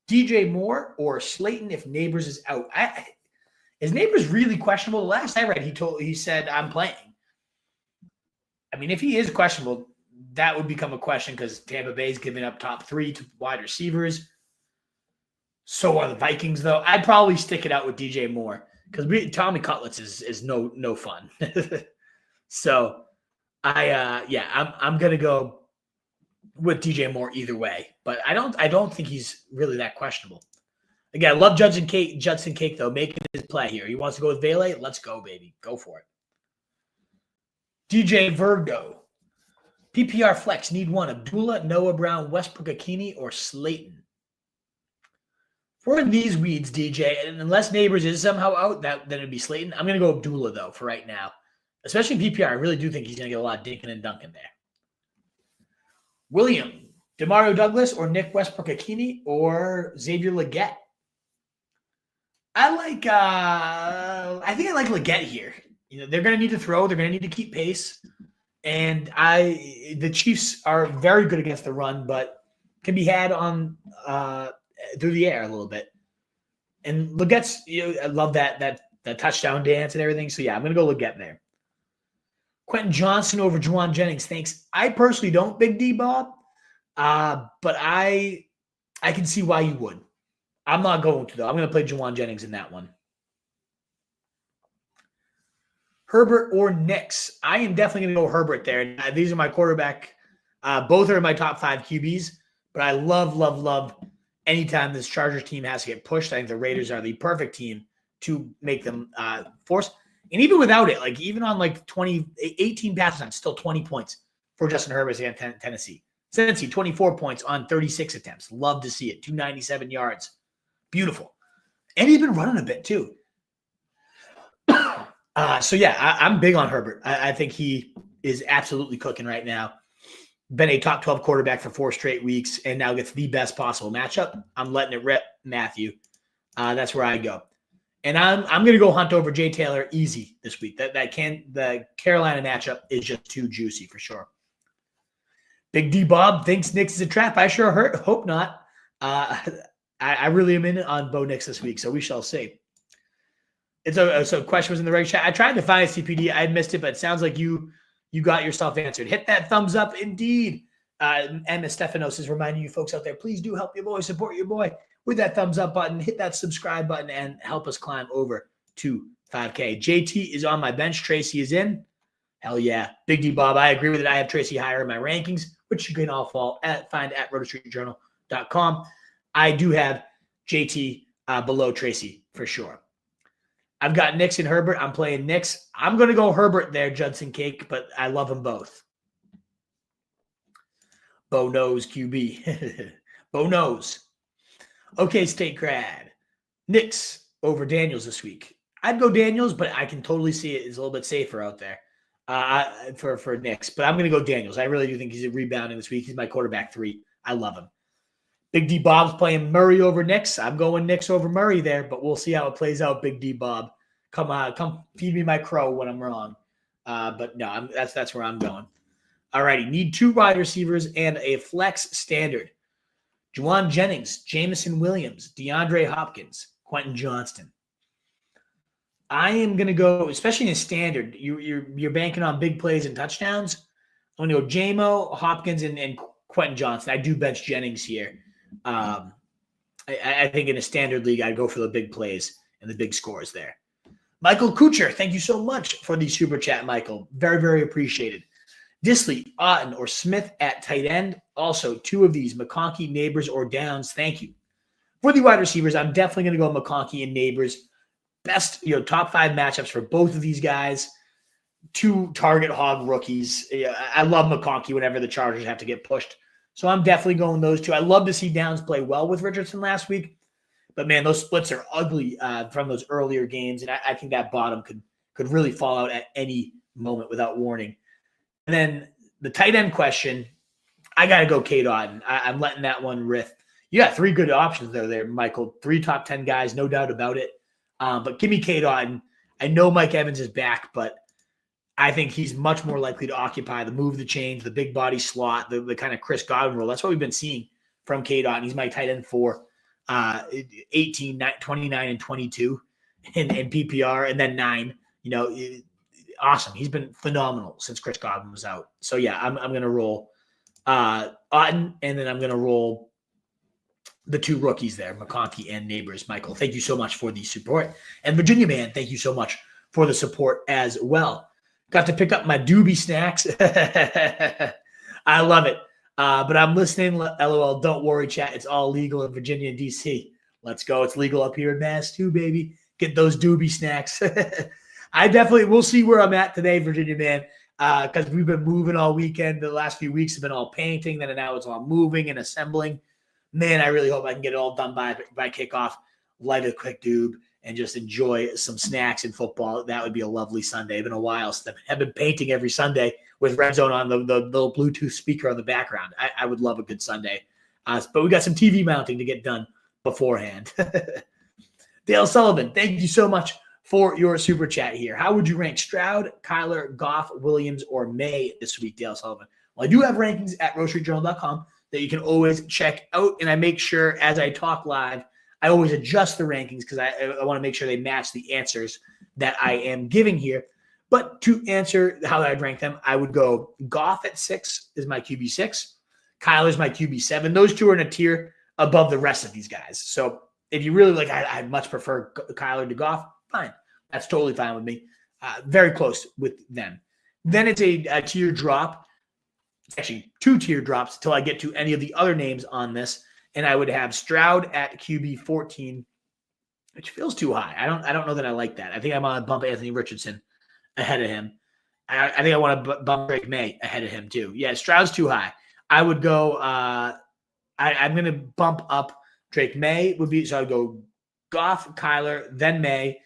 DJ Moore or Slayton if Nabers is out. Is Nabers really questionable? The last I read, he said I'm playing. I mean, if he is questionable, that would become a question because Tampa Bay's giving up top 3 to wide receivers. So are the Vikings, though. I'd probably stick it out with DJ Moore because Tommy Cutlets is no fun. So I'm gonna go with DJ Moore either way, but I don't think he's really that questionable. Again, I love Judson Cake though, making his play here. He wants to go with Vele. Let's go, baby. Go for it. DJ Virgo. PPR flex, need one. Abdullah, Noah Brown, Westbrook Akini, or Slayton. For these weeds, DJ, and unless Nabers is somehow out, then it'd be Slayton. I'm going to go Abdullah, though, for right now. Especially in PPR, I really do think he's going to get a lot of dinking and dunking there. William, Demario Douglas, or Nick Westbrook Akini, or Xavier Legette. I think I like Legette here. They're going to need to throw. They're going to need to keep pace. And the Chiefs are very good against the run, but can be had on through the air a little bit. And Legette's, I love that touchdown dance and everything. So yeah, I'm gonna go Legette there. Quentin Johnson over Jauan Jennings. Thanks. I personally don't, Big D Bob, but I can see why you would. I'm not going to though. I'm gonna play Jauan Jennings in that one. Herbert or Nix? I am definitely going to go Herbert there. These are my quarterback. Both are in my top 5 QBs, but I love anytime this Chargers team has to get pushed. I think the Raiders are the perfect team to make them force. And even without it, like even on like 18 passes on still 20 points for Justin Herbert against Tennessee. Cincy, 24 points on 36 attempts. Love to see it. 297 yards. Beautiful. And he's been running a bit too. So yeah, I'm big on Herbert. I think he is absolutely cooking right now. Been a top 12 quarterback for 4 straight weeks and now gets the best possible matchup. I'm letting it rip, Matthew. That's where I go. And I'm going to go Hunt over Jay Taylor easy this week. The Carolina matchup is just too juicy for sure. Big D Bob thinks Nix is a trap. I sure hope not. I really am in on Bo Nix this week, so we shall see. So question was in the regular chat. I tried to find a CPD. I missed it, but it sounds like you got yourself answered. Hit that thumbs up, indeed. Emma Stefanos is reminding you folks out there, please do help your boy, support your boy with that thumbs up button. Hit that subscribe button and help us climb over to 5K. JT is on my bench. Tracy is in. Hell yeah. Big D Bob, I agree with it. I have Tracy higher in my rankings, which you can all find at rotostreetjournal.com. I do have JT below Tracy for sure. I've got Nix and Herbert. I'm playing Nix. I'm going to go Herbert there, Judson Cake, but I love them both. Bo knows QB. Bo knows. Okay, State Grad. Nix over Daniels this week. I'd go Daniels, but I can totally see it is a little bit safer out there for Nix. But I'm going to go Daniels. I really do think he's rebounding this week. He's my quarterback 3. I love him. Big D Bob's playing Murray over Nix. I'm going Nix over Murray there, but we'll see how it plays out, Big D Bob. Come feed me my crow when I'm wrong. But no, that's where I'm going. All righty. Need 2 wide receivers and a flex standard. Jauan Jennings, Jameson Williams, DeAndre Hopkins, Quentin Johnston. I am going to go, especially in a standard, you're banking on big plays and touchdowns. I'm going to go J-Mo, Hopkins, and Quentin Johnston. I do bench Jennings here. I think in a standard league, I'd go for the big plays and the big scores there. Michael Kucher, thank you so much for the super chat, Michael. Very, very appreciated. Disley, Otten, or Smith at tight end. Also, two of these, McConkey, Nabers, or Downs. Thank you. For the wide receivers, I'm definitely going to go McConkey and Nabers. Best, top 5 matchups for both of these guys. Two target hog rookies. I love McConkey whenever the Chargers have to get pushed. So I'm definitely going those two. I love to see Downs play well with Richardson last week. But, man, those splits are ugly from those earlier games. And I think that bottom could really fall out at any moment without warning. And then the tight end question, I got to go Cade Otton. I'm letting that one riff. You got 3 good options there, Michael. 3 top 10 guys, no doubt about it. But give me Cade Otton. I know Mike Evans is back, but I think he's much more likely to occupy the move the chains, the big body slot, the kind of Chris Godwin role. That's what we've been seeing from Cade Otton. He's my tight end for 18, 29, and 22 in PPR, and then 9. Awesome. He's been phenomenal since Chris Godwin was out. So, yeah, I'm going to roll Otton, and then I'm going to roll the 2 rookies there, McConkey and Nabers. Michael, thank you so much for the support. And Virginia Man, thank you so much for the support as well. Got to pick up my doobie snacks. I love it. But I'm listening. LOL. Don't worry, chat. It's all legal in Virginia and D.C. Let's go. It's legal up here in Mass too, baby. Get those doobie snacks. We'll see where I'm at today, Virginia Man, because we've been moving all weekend. The last few weeks have been all painting. Then now it's all moving and assembling. Man, I really hope I can get it all done by kickoff, light a quick doob, and just enjoy some snacks and football. That would be a lovely Sunday. It's been a while since I've been painting every Sunday with Red Zone on the little Bluetooth speaker on the background. I would love a good Sunday. But we got some TV mounting to get done beforehand. Dale Sullivan, thank you so much for your super chat here. How would you rank Stroud, Kyler, Goff, Williams, or May this week, Dale Sullivan? Well, I do have rankings at RoastRejournal.com that you can always check out, and I make sure as I talk live, I always adjust the rankings because I want to make sure they match the answers that I am giving here. But to answer how I'd rank them, I would go Goff at 6 is my QB6. Kyler's my QB7. Those two are in a tier above the rest of these guys. So if you really like, I'd much prefer Kyler to Goff. Fine. That's totally fine with me. Very close with them. Then it's a tier drop. It's actually 2 tier drops until I get to any of the other names on this. And I would have Stroud at QB 14, which feels too high. I don't know that I like that. I think I want to bump Anthony Richardson ahead of him. I think I want to bump Drake May ahead of him too. Yeah, Stroud's too high. I would go. I'm going to bump up Drake May. So I'd go Goff, Kyler, then May,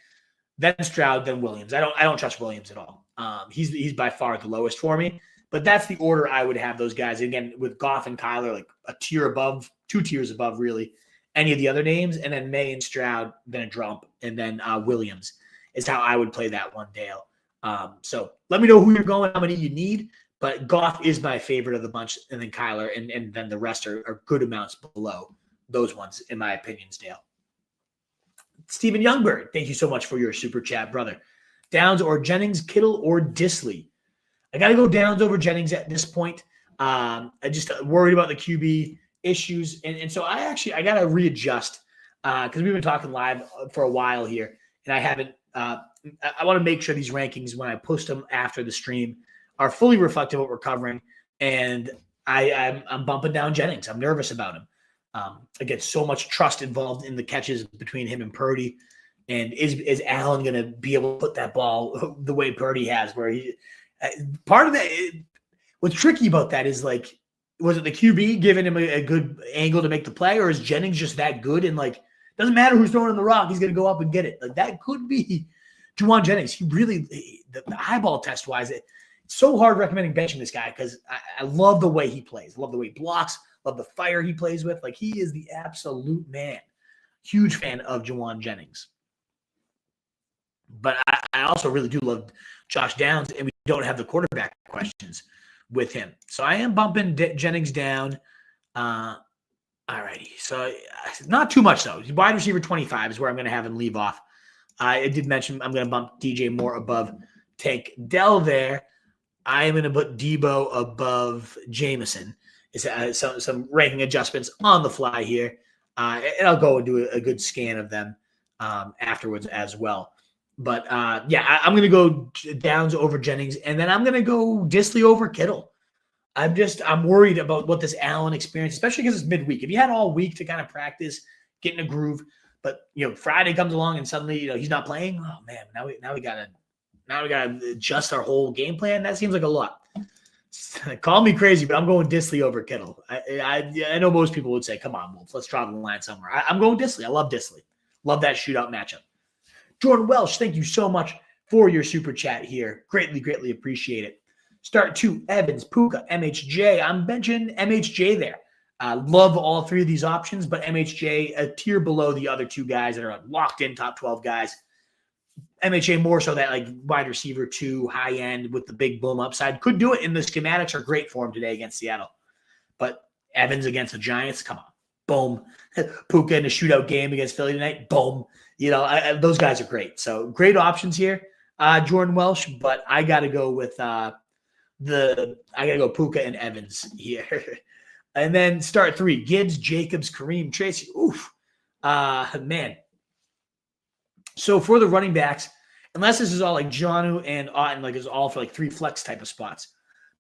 then Stroud, then Williams. I don't trust Williams at all. He's by far the lowest for me. But that's the order I would have those guys. Again, with Goff and Kyler, like a tier above, 2 tiers above, really, any of the other names. And then May and Stroud, then a drop. And then Williams is how I would play that one, Dale. So let me know who you're going, how many you need. But Goff is my favorite of the bunch. And then Kyler, and then the rest are good amounts below those ones, in my opinions, Dale. Stephen Youngberg, thank you so much for your super chat, brother. Downs or Jennings, Kittle or Disley? I got to go Downs over Jennings at this point. I just worried about the QB issues. And so I got to readjust because we've been talking live for a while here. And I haven't I want to make sure these rankings, when I post them after the stream, are fully reflective of what we're covering. And I'm bumping down Jennings. I'm nervous about him. I get so much trust involved in the catches between him and Purdy. And is Allen going to be able to put that ball the way Purdy has, where he – part of that, what's tricky about that is, like, was it the QB giving him a good angle to make the play, or is Jennings just that good and, like, doesn't matter who's throwing him the rock, he's going to go up and get it? Like, that could be Jauan Jennings. He really, the eyeball test wise, it's so hard recommending benching this guy because I love the way he plays, love the way he blocks, love the fire he plays with. Like, he is the absolute man. Huge fan of Jauan Jennings. But I also really do love Josh Downs, and we don't have the quarterback questions with him. So I am bumping Jennings down. All righty. So not too much, though. Wide receiver 25 is where I'm going to have him leave off. I did mention I'm going to bump DJ Moore above Tank Dell there. I am going to put Deebo above Jameson. It's some ranking adjustments on the fly here. And I'll go and do a good scan of them afterwards as well. But yeah, I'm going to go Downs over Jennings, and then I'm going to go Disley over Kittle. I'm worried about what this Allen experience, especially because it's midweek. If you had all week to kind of practice, get in a groove, but Friday comes along and suddenly he's not playing. Oh man, now we gotta adjust our whole game plan. That seems like a lot. Call me crazy, but I'm going Disley over Kittle. I know most people would say, "Come on, Wolf, let's draw the line somewhere." I'm going Disley. I love Disley. Love that shootout matchup. Jordan Welsh, thank you so much for your super chat here. Greatly appreciate it. Start 2, Evans, Puka, MHJ. I'm benching MHJ there. Love all three of these options, but MHJ a tier below the other two guys that are locked in top 12 guys. MHJ more so that like wide receiver 2, high end with the big boom upside. Could do it, and the schematics are great for him today against Seattle. But Evans against the Giants, come on. Boom. Puka in a shootout game against Philly tonight, boom. Those guys are great. So great options here, Jordan Welsh, but I got to go with I got to go Puka and Evans here. And then start 3, Gibbs, Jacobs, Kareem, Tracy. Oof. Man. So for the running backs, unless this is all like Jonnu and Otten, like it's all for like 3 flex type of spots.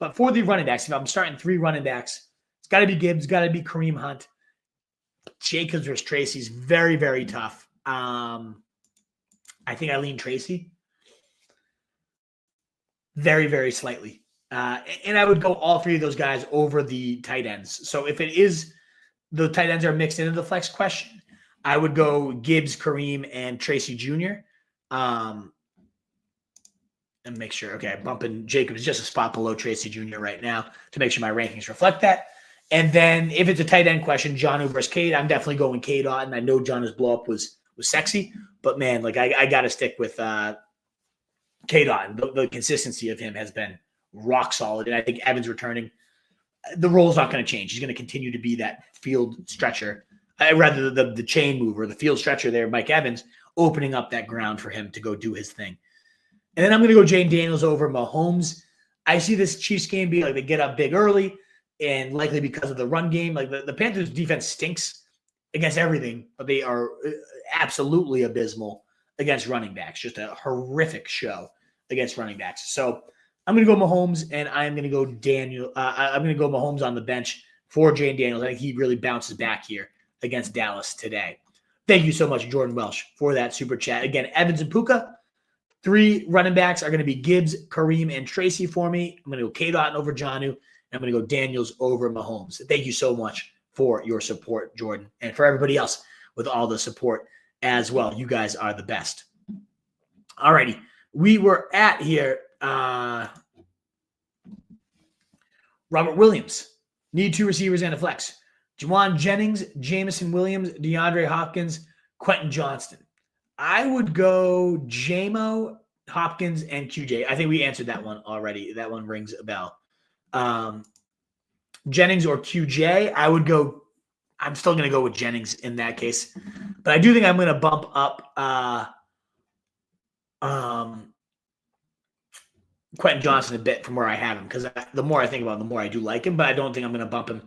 But for the running backs, if I'm starting 3 running backs, it's got to be Gibbs, got to be Kareem Hunt. Jacobs versus Tracy is very, very tough. I think I lean Tracy very, very slightly. And I would go all 3 of those guys over the tight ends. So if it is the tight ends are mixed into the flex question, I would go Gibbs, Kareem, and Tracy Jr. And make sure, okay, I'm bumping Jacobs just a spot below Tracy Jr. right now to make sure my rankings reflect that. And then if it's a tight end question, Jonnu versus Cade, I'm definitely going Cade Otten. I know Jonnu's blow up was sexy, but man, like I got to stick with Cade Otten. The consistency of him has been rock solid, and I think Evans returning, the role's not going to change. He's going to continue to be that field stretcher, rather the chain mover, the field stretcher there, Mike Evans, opening up that ground for him to go do his thing. And then I'm going to go Jane Daniels over Mahomes. I see this Chiefs game being like they get up big early, and likely because of the run game. Like the Panthers defense stinks against everything, but they are absolutely abysmal against running backs. Just a horrific show against running backs. So I'm going to go Mahomes, and I'm going to go I'm going to go Mahomes on the bench for Jane Daniels. I think he really bounces back here against Dallas today. Thank you so much, Jordan Welsh, for that super chat. Again, Evans and Puka. 3 running backs are going to be Gibbs, Kareem, and Tracy for me. I'm going to go Cade Otten over Jonnu. I'm going to go Daniels over Mahomes. Thank you so much for your support, Jordan, and for everybody else with all the support as well. You guys are the best. All righty. We were at here. Robert Williams. Need 2 receivers and a flex. Jauan Jennings, Jameson Williams, DeAndre Hopkins, Quentin Johnston. I would go JMO, Hopkins, and QJ. I think we answered that one already. That one rings a bell. Jennings or QJ, I'm still going to go with Jennings in that case. But I do think I'm going to bump up Quentin Johnston a bit from where I have him, because the more I think about him, the more I do like him, but I don't think I'm going to bump him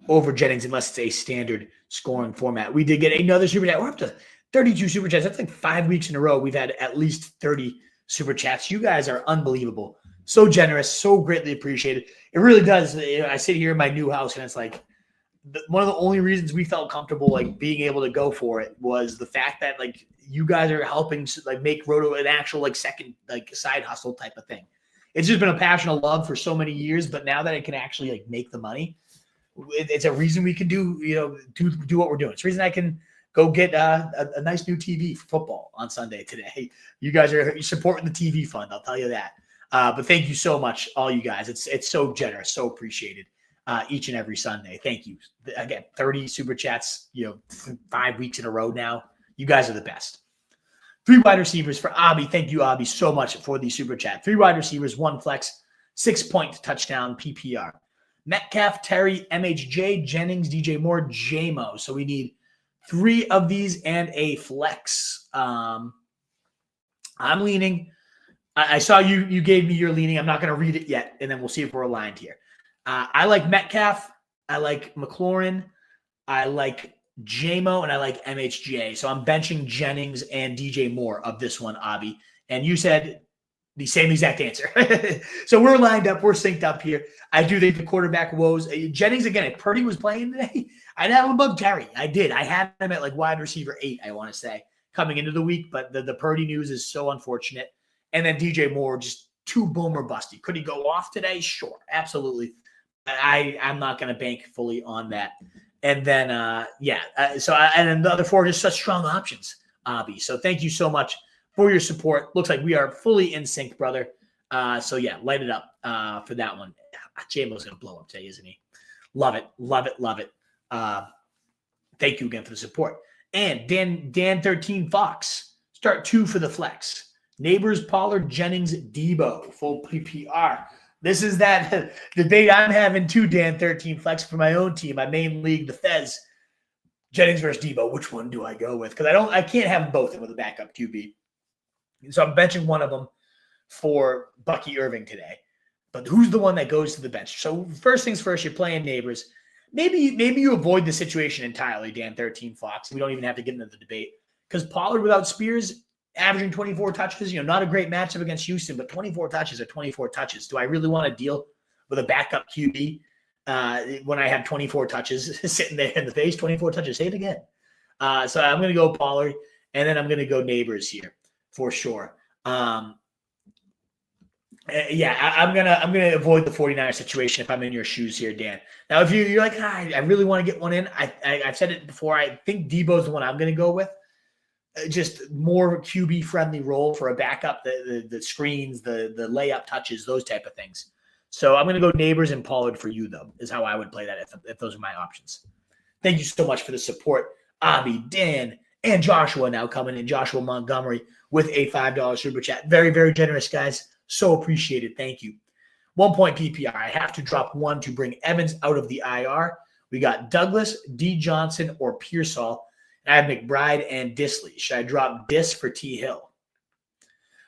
over Jennings unless it's a standard scoring format. We did get another super chat. We're up to 32 super chats. That's like 5 weeks in a row. We've had at least 30 super chats. You guys are unbelievable. So generous, so greatly appreciated. It really does. I sit here in my new house, and it's like one of the only reasons we felt comfortable like being able to go for it was the fact that like you guys are helping like make Roto an actual like second like side hustle type of thing. It's just been a passion of love for so many years, but now that it can actually like make the money, it's a reason we can do what we're doing. It's a reason I can go get a nice new TV for football on Sunday today. You guys are supporting the TV fund, I'll tell you that. But thank you so much, all you guys. It's so generous, so appreciated each and every Sunday. Thank you. Again, 30 super chats, 5 weeks in a row now. You guys are the best. 3 wide receivers for Abby. Thank you, Abby, so much for the super chat. 3 wide receivers, 1 flex, 6-point touchdown PPR. Metcalf, Terry, MHJ, Jennings, DJ Moore, JMO. So we need 3 of these and a flex. I'm leaning. I saw you gave me your leaning. I'm not going to read it yet, and then we'll see if we're aligned here. I like Metcalf. I like McLaurin. I like JMO, and I like MHJ. So I'm benching Jennings and DJ Moore of this one, Abby. And you said the same exact answer. So we're lined up. We're synced up here. I do think the quarterback woes. Jennings, again, if Purdy was playing today, I'd have him above Terry. I did. I had him at like wide receiver 8, I want to say, coming into the week. But the Purdy news is so unfortunate. And then DJ Moore, just too boom or busty. Could he go off today? Sure. Absolutely. I'm not going to bank fully on that. And then, and then the other 4 are just such strong options, Abby. So thank you so much for your support. Looks like we are fully in sync, brother. So yeah, light it up for that one. JMO's going to blow up today, isn't he? Love it. Love it. Love it. Thank you again for the support. And Dan 13 Fox, start 2 for the flex. Nabers, Pollard, Jennings, Deebo, full PPR. This is that debate I'm having too, Dan 13 flex for my own team, my main league, the Fez. Jennings versus Deebo. Which one do I go with? Because I can't have both with a backup QB. So I'm benching one of them for Bucky Irving today. But who's the one that goes to the bench? So first things first, you're playing Nabers. Maybe you avoid the situation entirely, Dan 13 Fox. We don't even have to get into the debate. Because Pollard without Spears, averaging 24 touches, not a great matchup against Houston, but 24 touches are 24 touches. Do I really want to deal with a backup QB when I have 24 touches sitting there in the face? 24 touches. Say it again. So I'm going to go Pollard, and then I'm going to go Nabers here for sure. I'm gonna avoid the 49er situation if I'm in your shoes here, Dan. Now, if you're like, I really want to get one in, I've said it before. I think Deebo's the one I'm going to go with. Just more QB friendly role for a backup, the screens, the layup touches, those type of things. So I'm going to go Nabers and Pollard for you, though, is how I would play that if those are my options. Thank you so much for the support, Abby, Dan, and Joshua now coming in. Joshua Montgomery with a $5 super chat. Very, very generous, guys. So appreciated. Thank you. 1 point PPR. I have to drop 1 to bring Evans out of the IR. We got Douglas, D. Johnson, or Pearsall. I have McBride and Disley. Should I drop Dis for T. Hill?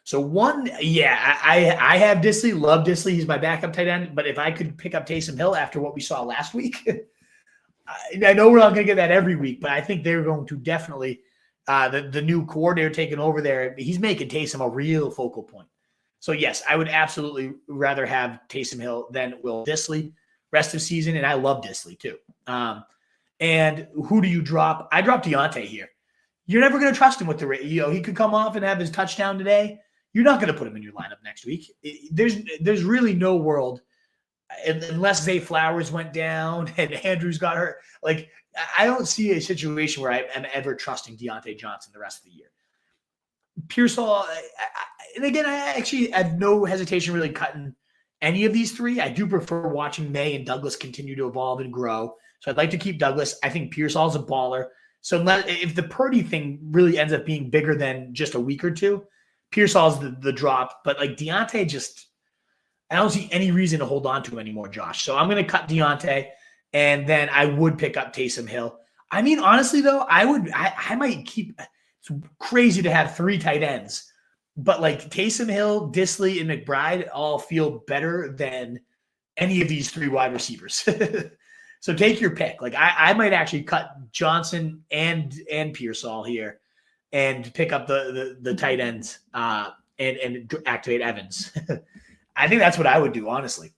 So I have Disley. Love Disley. He's my backup tight end. But if I could pick up Taysom Hill after what we saw last week, I know we're not going to get that every week, but I think they're going to definitely the new coordinator taking over there. He's making Taysom a real focal point. So yes, I would absolutely rather have Taysom Hill than Will Disley rest of season, and I love Disley too. And who do you drop? I dropped Deontay here. You're never going to trust him with the he could come off and have his touchdown today. You're not going to put him in your lineup next week. There's really no world, unless Zay Flowers went down and Andrews got hurt. Like, I don't see a situation where I am ever trusting Deontay Johnson the rest of the year. Pearsall, and again, I actually have no hesitation really cutting any of these 3. I do prefer watching May and Douglas continue to evolve and grow. So I'd like to keep Douglas. I think Pearsall's a baller. So if the Purdy thing really ends up being bigger than just a week or 2, Pearsall's the drop. But like Deontay, I don't see any reason to hold on to him anymore, Josh. So I'm going to cut Deontay, and then I would pick up Taysom Hill. I mean, honestly, though, I might keep – it's crazy to have 3 tight ends. But like Taysom Hill, Disley, and McBride all feel better than any of these 3 wide receivers. So take your pick. Like I might actually cut Johnson and Pearsall here and pick up the tight ends and activate Evans. I think that's what I would do, honestly.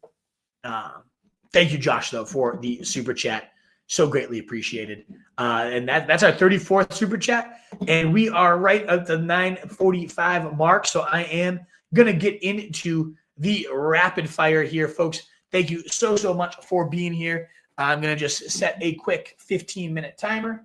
Thank you, Josh, though, for the super chat. So greatly appreciated. And that's our 34th super chat. And we are right at the 9:45 mark. So I am going to get into the rapid fire here, folks. Thank you so much for being here. I'm going to just set a quick 15-minute timer.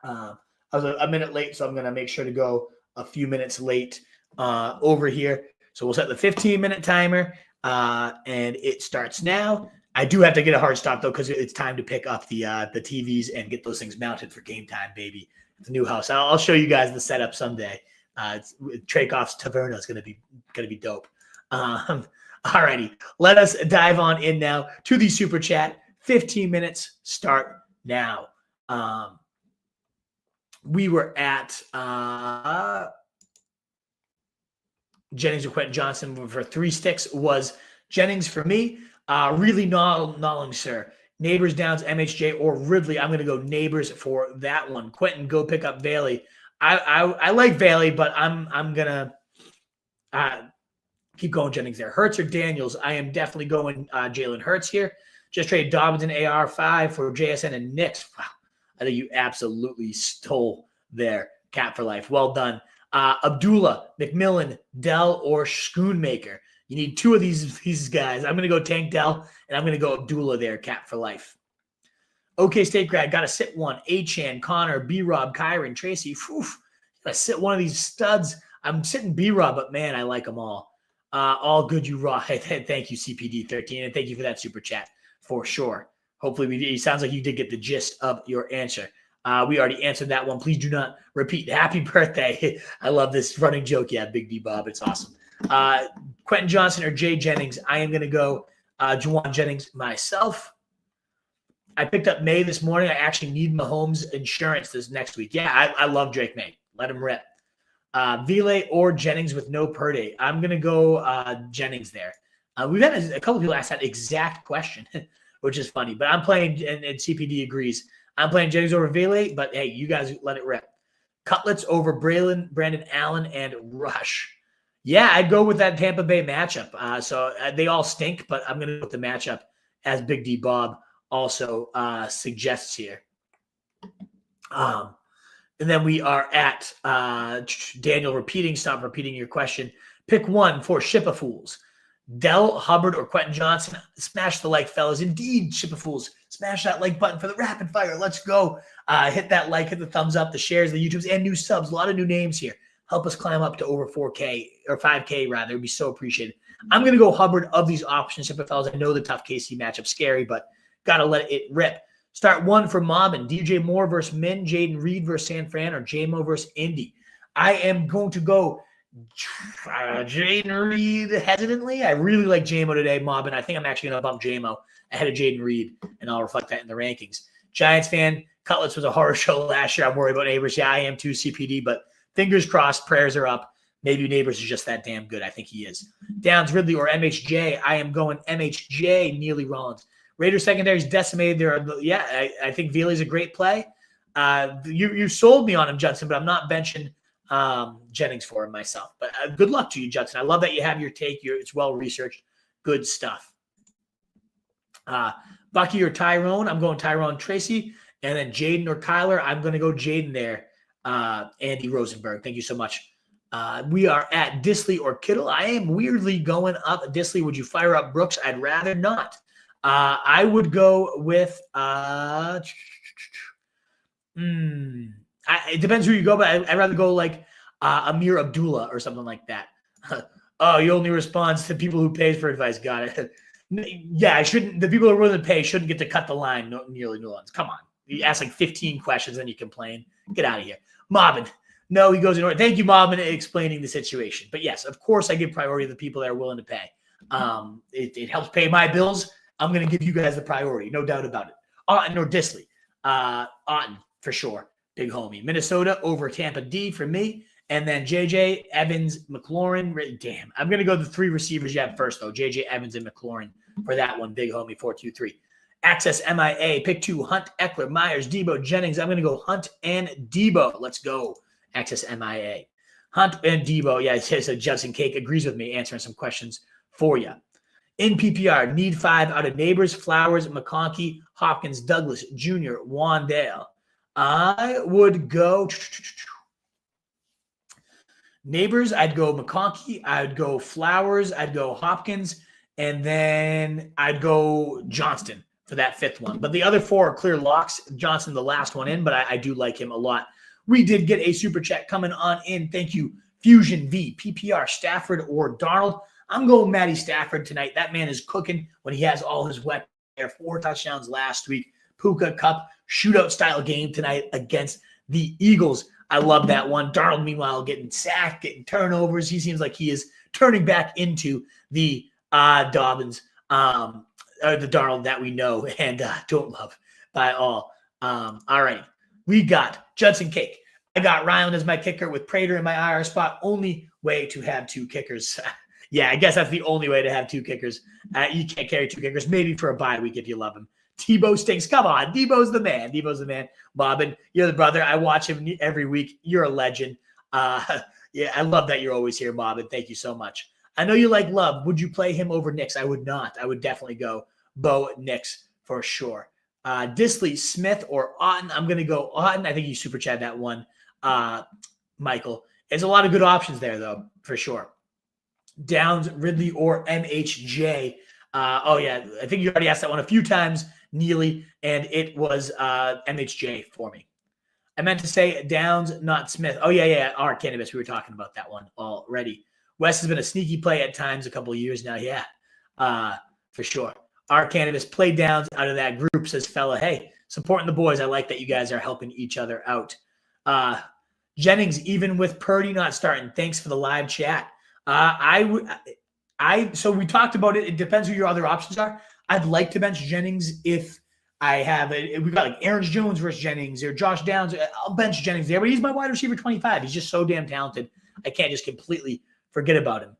I was a minute late, so I'm going to make sure to go a few minutes late over here. So we'll set the 15-minute timer, and it starts now. I do have to get a hard stop, though, because it's time to pick up the TVs and get those things mounted for game time, baby. The new house. I'll show you guys the setup someday. Trakoff's Taverna is going to be dope. All righty, let us dive on in now to the super chat. 15 minutes start now. We were at Jennings or Quentin Johnson for 3 sticks was Jennings for me. Really gnawing, sir. Nabers, Downs, MHJ, or Ridley. I'm going to go Nabers for that one. Quentin, go pick up Bailey. I like Bailey, but I'm going to keep going Jennings there. Hurts or Daniels? I am definitely going Jalen Hurts here. Just trade Dobbins and AR5 for JSN and Knicks. Wow. I think you absolutely stole there. Cap for life. Well done. Abdullah, McMillan, Dell, or Schoonmaker. You need two of these guys. I'm going to go Tank Dell, and I'm going to go Abdullah there. Cap for life. OK State grad. Got to sit one. A-Chan, Connor, B-Rob, Kyron, Tracy. Got to sit one of these studs. I'm sitting B-Rob, but, man, I like them all. All good, you raw. Thank you, CPD13, and thank you for that super chat for sure. Hopefully, it sounds like you did get the gist of your answer. We already answered that one. Please do not repeat. Happy birthday. I love this running joke. Yeah, Big D Bob. It's awesome. Quentin Johnson or Jay Jennings. I am going to go Jauan Jennings myself. I picked up May this morning. I actually need Mahomes insurance this next week. Yeah, I love Drake May. Let him rip. Vile or Jennings with no Purdy. I'm going to go Jennings there. We've had a couple of people ask that exact question, which is funny. But I'm playing, and CPD agrees, I'm playing Jennings over Vile, but hey, you guys let it rip. Cutlets over Brandon Allen and Rush. Yeah, I'd go with that Tampa Bay matchup. So they all stink, but I'm going to go with the matchup as Big D Bob also suggests here. And then we are at Daniel stop repeating your question. Pick one for Ship-a-Fools. Dell, Hubbard, or Quentin Johnson. Smash the like, fellas. Indeed, Ship-a-Fools. Smash that like button for the rapid fire. Let's go. Hit that like, hit the thumbs up, the shares, the YouTubes, and new subs. A lot of new names here. Help us climb up to over 4K, or 5K rather. It would be so appreciated. I'm going to go Hubbard of these options, Ship-a-Fellas. I know the tough KC matchup scary, but got to let it rip. Start one for Mobbin. DJ Moore versus Min, Jaden Reed versus San Fran, or JMO versus Indy. I am going to go Jaden Reed hesitantly. I really like JMO today, Mobbin. I think I'm actually going to bump JMO ahead of Jaden Reed, and I'll reflect that in the rankings. Giants fan, Cutlets was a horror show last year. I'm worried about Nabers. Yeah, I am too, CPD, but fingers crossed, prayers are up. Maybe Nabers is just that damn good. I think he is. Downs, Ridley, or MHJ. I am going MHJ, Neely Rollins. Raiders secondary is decimated. I think Veely's a great play. You sold me on him, Judson, but I'm not benching Jennings for him myself. But good luck to you, Judson. I love that you have your take. It's well-researched. Good stuff. Bucky or Tyrone. I'm going Tyrone Tracy. And then Jaden or Kyler. I'm going to go Jaden there. Andy Rosenberg. Thank you so much. We are at Disley or Kittle. I am weirdly going up. Disley, would you fire up Brooks? I'd rather not. I would go with it depends who you go, but I'd rather go like Ameer Abdullah or something like that. Oh, you only respond to people who pays for advice. Got it. Yeah, I shouldn't. The people who are willing to pay shouldn't get to cut the line. Nearly new ones. Come on. You ask like 15 questions and you complain. Get out of here. Mobbin. No, he goes in order. Thank you, Mobbin, explaining the situation. But yes, of course, I give priority to the people that are willing to pay. It helps pay my bills. I'm going to give you guys the priority. No doubt about it. Otten or Disley. Otten, for sure. Big homie. Minnesota over Tampa D for me. And then JJ, Evans, McLaurin. Damn. I'm going to go the three receivers you have first, though. JJ, Evans, and McLaurin for that one. Big homie, 4-2-3. Access MIA. Pick two. Hunt, Eckler, Myers, Deebo, Jennings. I'm going to go Hunt and Deebo. Let's go. Access MIA. Hunt and Deebo. Yeah, so Judson Cake agrees with me answering some questions for you. In PPR, need 5 out of Nabers, Flowers, McConkey, Hopkins, Douglas, Jr., Wandale. I would go Nabers. I'd go McConkey. I'd go Flowers. I'd go Hopkins. And then I'd go Johnston for that fifth one. But the other four are clear locks. Johnston, the last one in, but I do like him a lot. We did get a super chat coming on in. Thank you, Fusion V, PPR, Stafford or Darnold. I'm going Matty Stafford tonight. That man is cooking when he has all his weapons there. 4 touchdowns last week. Puka Cup shootout-style game tonight against the Eagles. I love that one. Darnold, meanwhile, getting sacked, getting turnovers. He seems like he is turning back into the Dobbins, or the Darnold that we know and don't love by all. All right. We got Judson Cake. I got Ryland as my kicker with Prater in my IR spot. Only way to have 2 kickers. Yeah, I guess that's the only way to have 2 kickers. You can't carry 2 kickers. Maybe for a bye week if you love him. Deebo stinks. Come on. Deebo's the man. Deebo's the man. Bobbin, you're the brother. I watch him every week. You're a legend. Yeah, I love that you're always here, Bobbin. Thank you so much. I know you like Love. Would you play him over Nix? I would not. I would definitely go Bo Nix for sure. Disley, Smith, or Otten. I'm going to go Otten. I think you super chat that one, Michael. There's a lot of good options there, though, for sure. Downs, Ridley, or MHJ. Oh, yeah. I think you already asked that one a few times, Neely, and it was MHJ for me. I meant to say Downs, not Smith. Oh, yeah. Our cannabis. We were talking about that one already. Wes has been a sneaky play at times a couple of years now. Yeah, for sure. Our cannabis played Downs out of that group, says fella. Hey, supporting the boys. I like that you guys are helping each other out. Jennings, even with Purdy not starting, thanks for the live chat. So we talked about it. It depends who your other options are. I'd like to bench Jennings if I have it. We got like Aaron Jones versus Jennings or Josh Downs. I'll bench Jennings there, but he's my wide receiver 25. He's just so damn talented. I can't just completely forget about him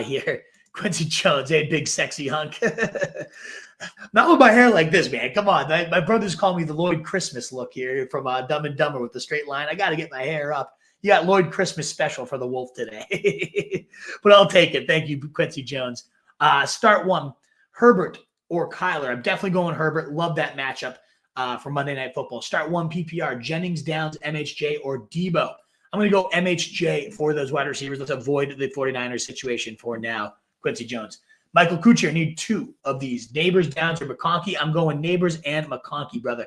here. Quincy Jones, hey, big sexy hunk. Not with my hair like this, man. Come on. My brothers call me the Lloyd Christmas look here from Dumb and Dumber with the straight line. I got to get my hair up. You got Lloyd Christmas special for the Wolf today. But I'll take it. Thank you, Quincy Jones. Start one, Herbert or Kyler. I'm definitely going Herbert. Love that matchup for Monday Night Football. Start one, PPR, Jennings, Downs, MHJ, or Deebo. I'm going to go MHJ for those wide receivers. Let's avoid the 49ers situation for now. Quincy Jones. Michael Kuchar, need two of these. Nabers, Downs, or McConkey. I'm going Nabers and McConkey, brother.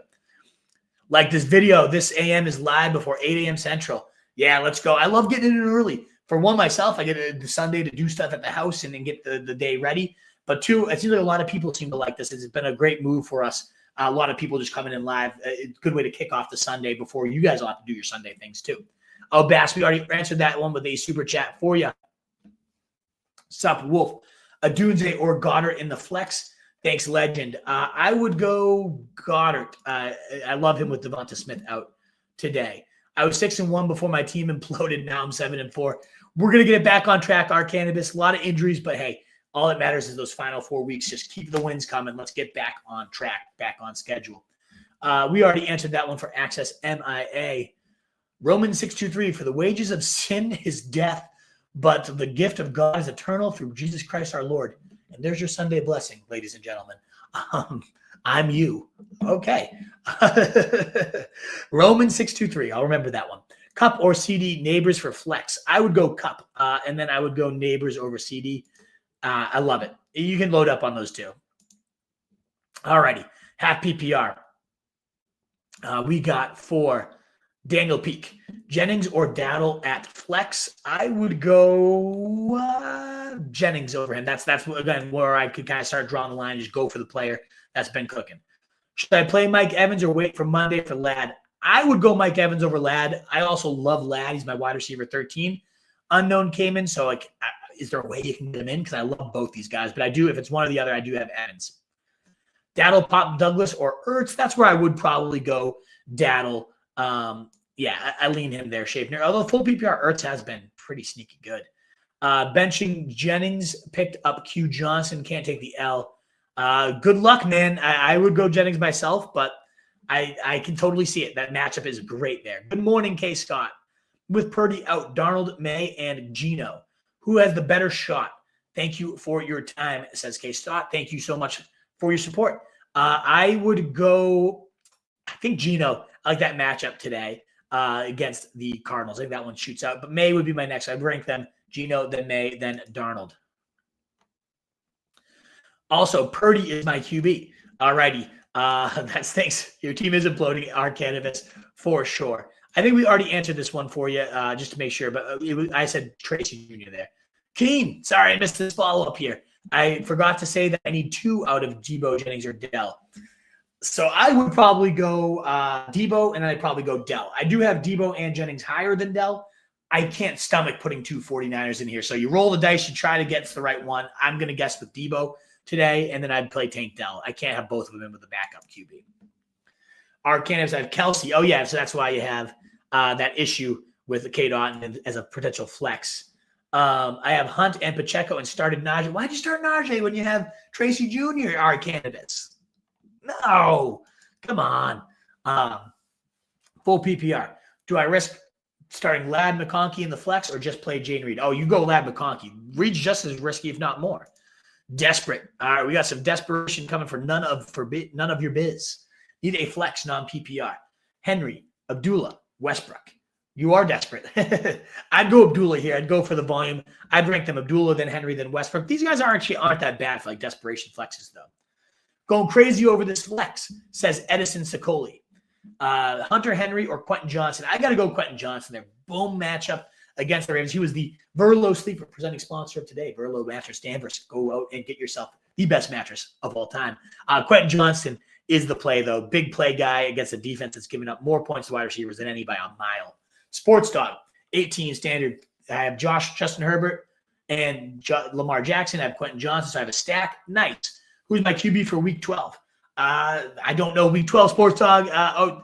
Like this video, this AM is live before 8 a.m. Central. Yeah, let's go. I love getting in early. For one, myself, I get the Sunday to do stuff at the house and then get the day ready. But two, it seems like a lot of people seem to like this. It's been a great move for us. A lot of people just coming in live. It's a good way to kick off the Sunday before you guys will have to do your Sunday things too. Oh, Bass, we already answered that one with a super chat for you. Sup, Wolf. Adunze or Goddard in the flex. Thanks, legend. I would go Goddard. I love him with Devonta Smith out today. I was 6-1 before my team imploded. Now I'm 7-4. We're going to get it back on track, our cannabis. A lot of injuries, but hey, all that matters is those final 4 weeks. Just keep the wins coming. Let's get back on track, back on schedule. We already answered that one for Access MIA. Romans 6:23, for the wages of sin is death, but the gift of God is eternal through Jesus Christ our Lord. And there's your Sunday blessing, ladies and gentlemen. I'm you. Okay. Romans 6:23. I'll remember that one. Cup or CD, Nabers for flex. I would go Cup, and then I would go Nabers over CD. I love it. You can load up on those two. All righty. Half PPR. We got for Daniel Peak, Jennings or Dowdle at flex. I would go Jennings over him. That's again where I could kind of start drawing the line. Just go for the player that's been cooking. Should I play Mike Evans or wait for Monday for Ladd? I would go Mike Evans over Ladd. I also love Ladd. He's my wide receiver 13. Unknown came in, so like, is there a way you can get him in? Because I love both these guys, but I do. If it's one or the other, I do have Evans. Daddle, Pop, Douglas, or Ertz. That's where I would probably go. Daddle. Yeah, I lean him there, Schaefer. Although full PPR, Ertz has been pretty sneaky good. Benching Jennings, picked up Q Johnson. Can't take the L. Good luck, man. I would go Jennings myself, but I can totally see it. That matchup is great there. Good morning, K. Scott. With Purdy out, Darnold, May, and Geno. Who has the better shot? Thank you for your time, says K. Scott. Thank you so much for your support. I would go, I think Geno. I like that matchup today against the Cardinals. I think that one shoots out. But May would be my next. I'd rank them Geno, then May, then Darnold. Also, Purdy is my QB. All righty. That's thanks. Your team is imploding. Our cannabis for sure. I think we already answered this one for you just to make sure. But I said Tracy Jr. there. Keen. Sorry, I missed this follow-up here. I forgot to say that I need 2 out of Deebo, Jennings, or Dell. So I would probably go Deebo, and then I'd probably go Dell. I do have Deebo and Jennings higher than Dell. I can't stomach putting 2 49ers in here. So you roll the dice, you try to get to the right one. I'm going to guess with Deebo today, and then I'd play Tank Dell. I can't have both of them in with the backup QB. Our candidates have Kelsey. Oh, yeah, so that's why you have that issue with K-Dot as a potential flex. I have Hunt and Pacheco and started Najee. Why'd you start Najee when you have Tracy Jr.? Our candidates. No, come on. Full PPR. Do I risk starting Ladd McConkey in the flex or just play Jane Reed? Oh, you go Ladd McConkey. Reed's just as risky, if not more. Desperate. All right, we got some desperation coming for none of your biz. Need a flex non-PPR. Henry, Abdullah, Westbrook. You are desperate. I'd go Abdullah here. I'd go for the volume. I'd rank them Abdullah, then Henry, then Westbrook. These guys aren't that bad for like desperation flexes, though. Going crazy over this flex, says Edison Sicoli. Hunter Henry or Quentin Johnson. I got to go Quentin Johnson there. Boom matchup against the Ravens. He was the Verlo Sleeper presenting sponsor of today. Verlo Mattress Danvers. Go out and get yourself the best mattress of all time. Quentin Johnson is the play, though. Big play guy against a defense that's giving up more points to wide receivers than any by a mile. Sports Dog, 18 standard. I have Justin Herbert, and Lamar Jackson. I have Quentin Johnson, so I have a stack. Nice. Who's my QB for Week 12? I don't know. Week 12, Sports Dog. So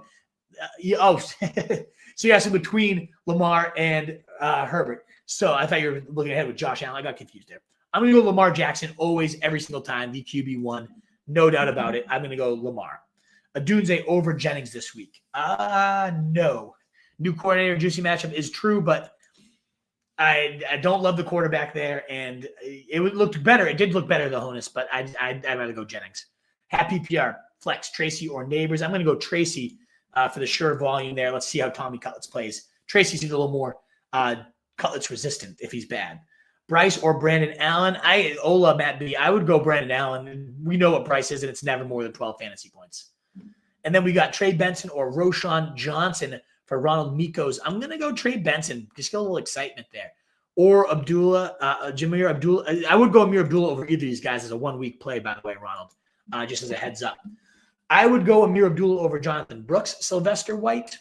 you asked him between Lamar and Herbert. So I thought you were looking ahead with Josh Allen. I got confused there. I'm going to go Lamar Jackson always, every single time, the QB1. No doubt about it. I'm going to go Lamar. Adunze over Jennings this week. No. New coordinator, juicy matchup is true, but I don't love the quarterback there, and it looked better. It did look better, the Honus, but I'd rather go Jennings. Happy PR, flex, Tracy or Neighbors. I'm going to go Tracy for the sure volume there. Let's see how Tommy Cutlets plays. Tracy's a little more Cutlets resistant if he's bad. Bryce or Brandon Allen. Matt B. I would go Brandon Allen. We know what Bryce is, and it's never more than 12 fantasy points. And then we got Trey Benson or Roshan Johnson for Ronald Mikos. I'm going to go Trey Benson. Just get a little excitement there. Or Abdullah, Jameer Abdullah. I would go Ameer Abdullah over either of these guys as a 1 week play, by the way, Ronald, just as a heads up. I would go Ameer Abdullah over Jonathan Brooks, Sylvester White.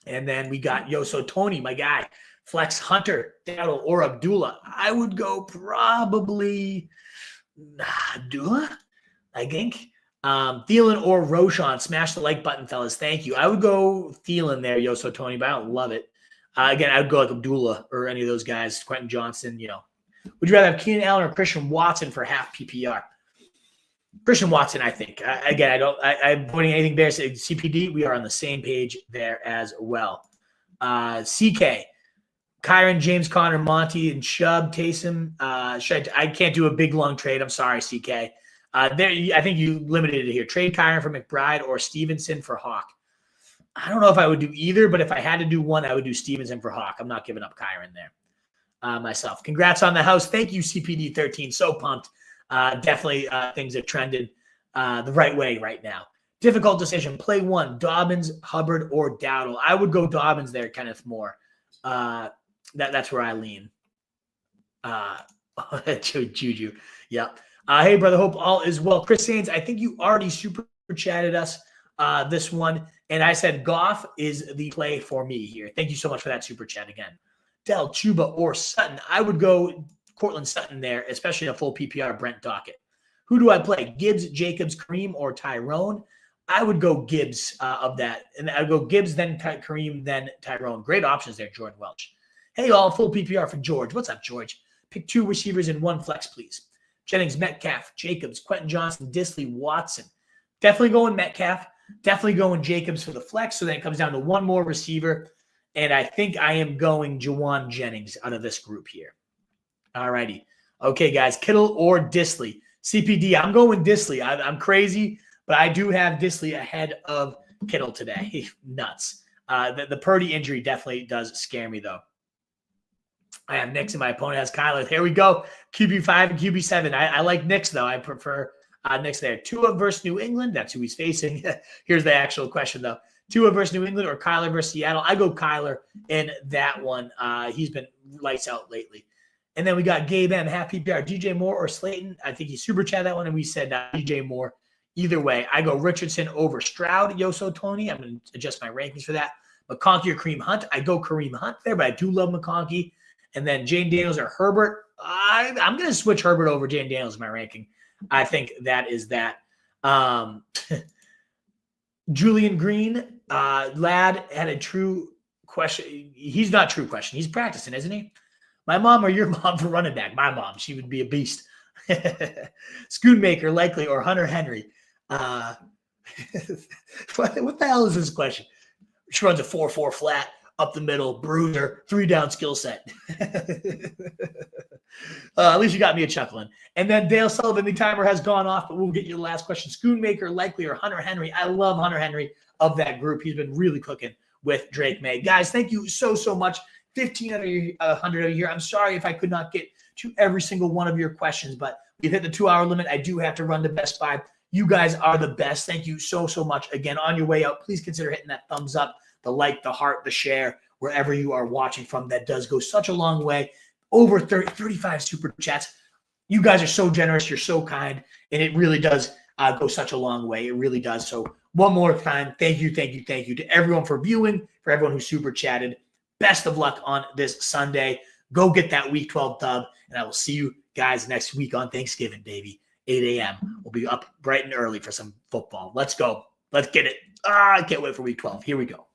And then we got Yoso Tony, my guy. Flex Hunter, Dowdle, or Abdullah. I would go probably Abdullah, I think. Thielen or Roshan. Smash the like button, fellas. Thank you. I would go Thielen there, Yoso Tony, but I don't love it. Again, I would go like Abdullah or any of those guys, Quentin Johnson, Would you rather have Keenan Allen or Christian Watson for half PPR? Christian Watson, I think. I'm pointing anything there. CPD, we are on the same page there as well. CK. Kyron, James Conner, Monty, and Chubb, Taysom. I can't do a big, long trade. I'm sorry, CK. I think you limited it here. Trade Kyron for McBride or Stevenson for Hawk. I don't know if I would do either, but if I had to do one, I would do Stevenson for Hawk. I'm not giving up Kyron there myself. Congrats on the house. Thank you, CPD13. So pumped. Definitely things are trending the right way right now. Difficult decision. Play one, Dobbins, Hubbard, or Dowdle. I would go Dobbins there, Kenneth Moore. That's where I lean. Juju. Yep. Hey, brother. Hope all is well. Chris Sains, I think you already super chatted us this one. And I said Goff is the play for me here. Thank you so much for that super chat again. Dell, Chuba, or Sutton. I would go Cortland Sutton there, especially a full PPR Brent Dockett. Who do I play? Gibbs, Jacobs, Kareem, or Tyrone? I would go Gibbs of that. And I'd go Gibbs, then Kareem, then Tyrone. Great options there, Jordan Welch. Hey, all, full PPR for George. What's up, George? Pick 2 receivers in 1 flex, please. Jennings, Metcalf, Jacobs, Quentin Johnson, Disley, Watson. Definitely going Metcalf. Definitely going Jacobs for the flex. So then it comes down to 1 more receiver. And I think I am going Jauan Jennings out of this group here. All righty. Okay, guys. Kittle or Disley? CPD, I'm going Disley. I'm crazy, but I do have Disley ahead of Kittle today. Nuts. The Purdy injury definitely does scare me, though. I have Knicks and my opponent has Kyler. Here we go. QB5 and QB7. I like Knicks, though. I prefer Knicks there. Tua versus New England. That's who he's facing. Here's the actual question, though. Tua versus New England or Kyler versus Seattle? I go Kyler in that one. He's been lights out lately. And then we got Gabe M. Half PPR. DJ Moore or Slayton? I think he super chatted that one, and we said DJ Moore. Either way, I go Richardson over Stroud, Yoso Tony. I'm going to adjust my rankings for that. McConkey or Kareem Hunt? I go Kareem Hunt there, but I do love McConkey. And then Jane Daniels or Herbert. I'm going to switch Herbert over Jane Daniels in my ranking. I think that is that. Julian Green, Ladd had a true question. He's not true question. He's practicing, isn't he? My mom or your mom for running back? My mom. She would be a beast. Schoonmaker, likely, or Hunter Henry. What the hell is this question? She runs a 4-4 flat up the middle, bruiser, 3-down skill set. At least you got me a chuckling. And then Dale Sullivan, the timer has gone off, but we'll get you the last question. Schoonmaker, Likely, or Hunter Henry? I love Hunter Henry of that group. He's been really cooking with Drake May. Guys, thank you so much. 1,500 a year. I'm sorry if I could not get to every single one of your questions, but we've hit the 2-hour limit. I do have to run to Best Buy. You guys are the best. Thank you so much. Again, on your way out, please consider hitting that thumbs up, the like, the heart, the share, wherever you are watching from. That does go such a long way. Over 35 super chats. You guys are so generous. You're so kind. And it really does go such a long way. It really does. So one more time, thank you to everyone for viewing, for everyone who super chatted. Best of luck on this Sunday. Go get that Week 12 dub, and I will see you guys next week on Thanksgiving, baby. 8 a.m. We'll be up bright and early for some football. Let's go. Let's get it. I can't wait for Week 12. Here we go.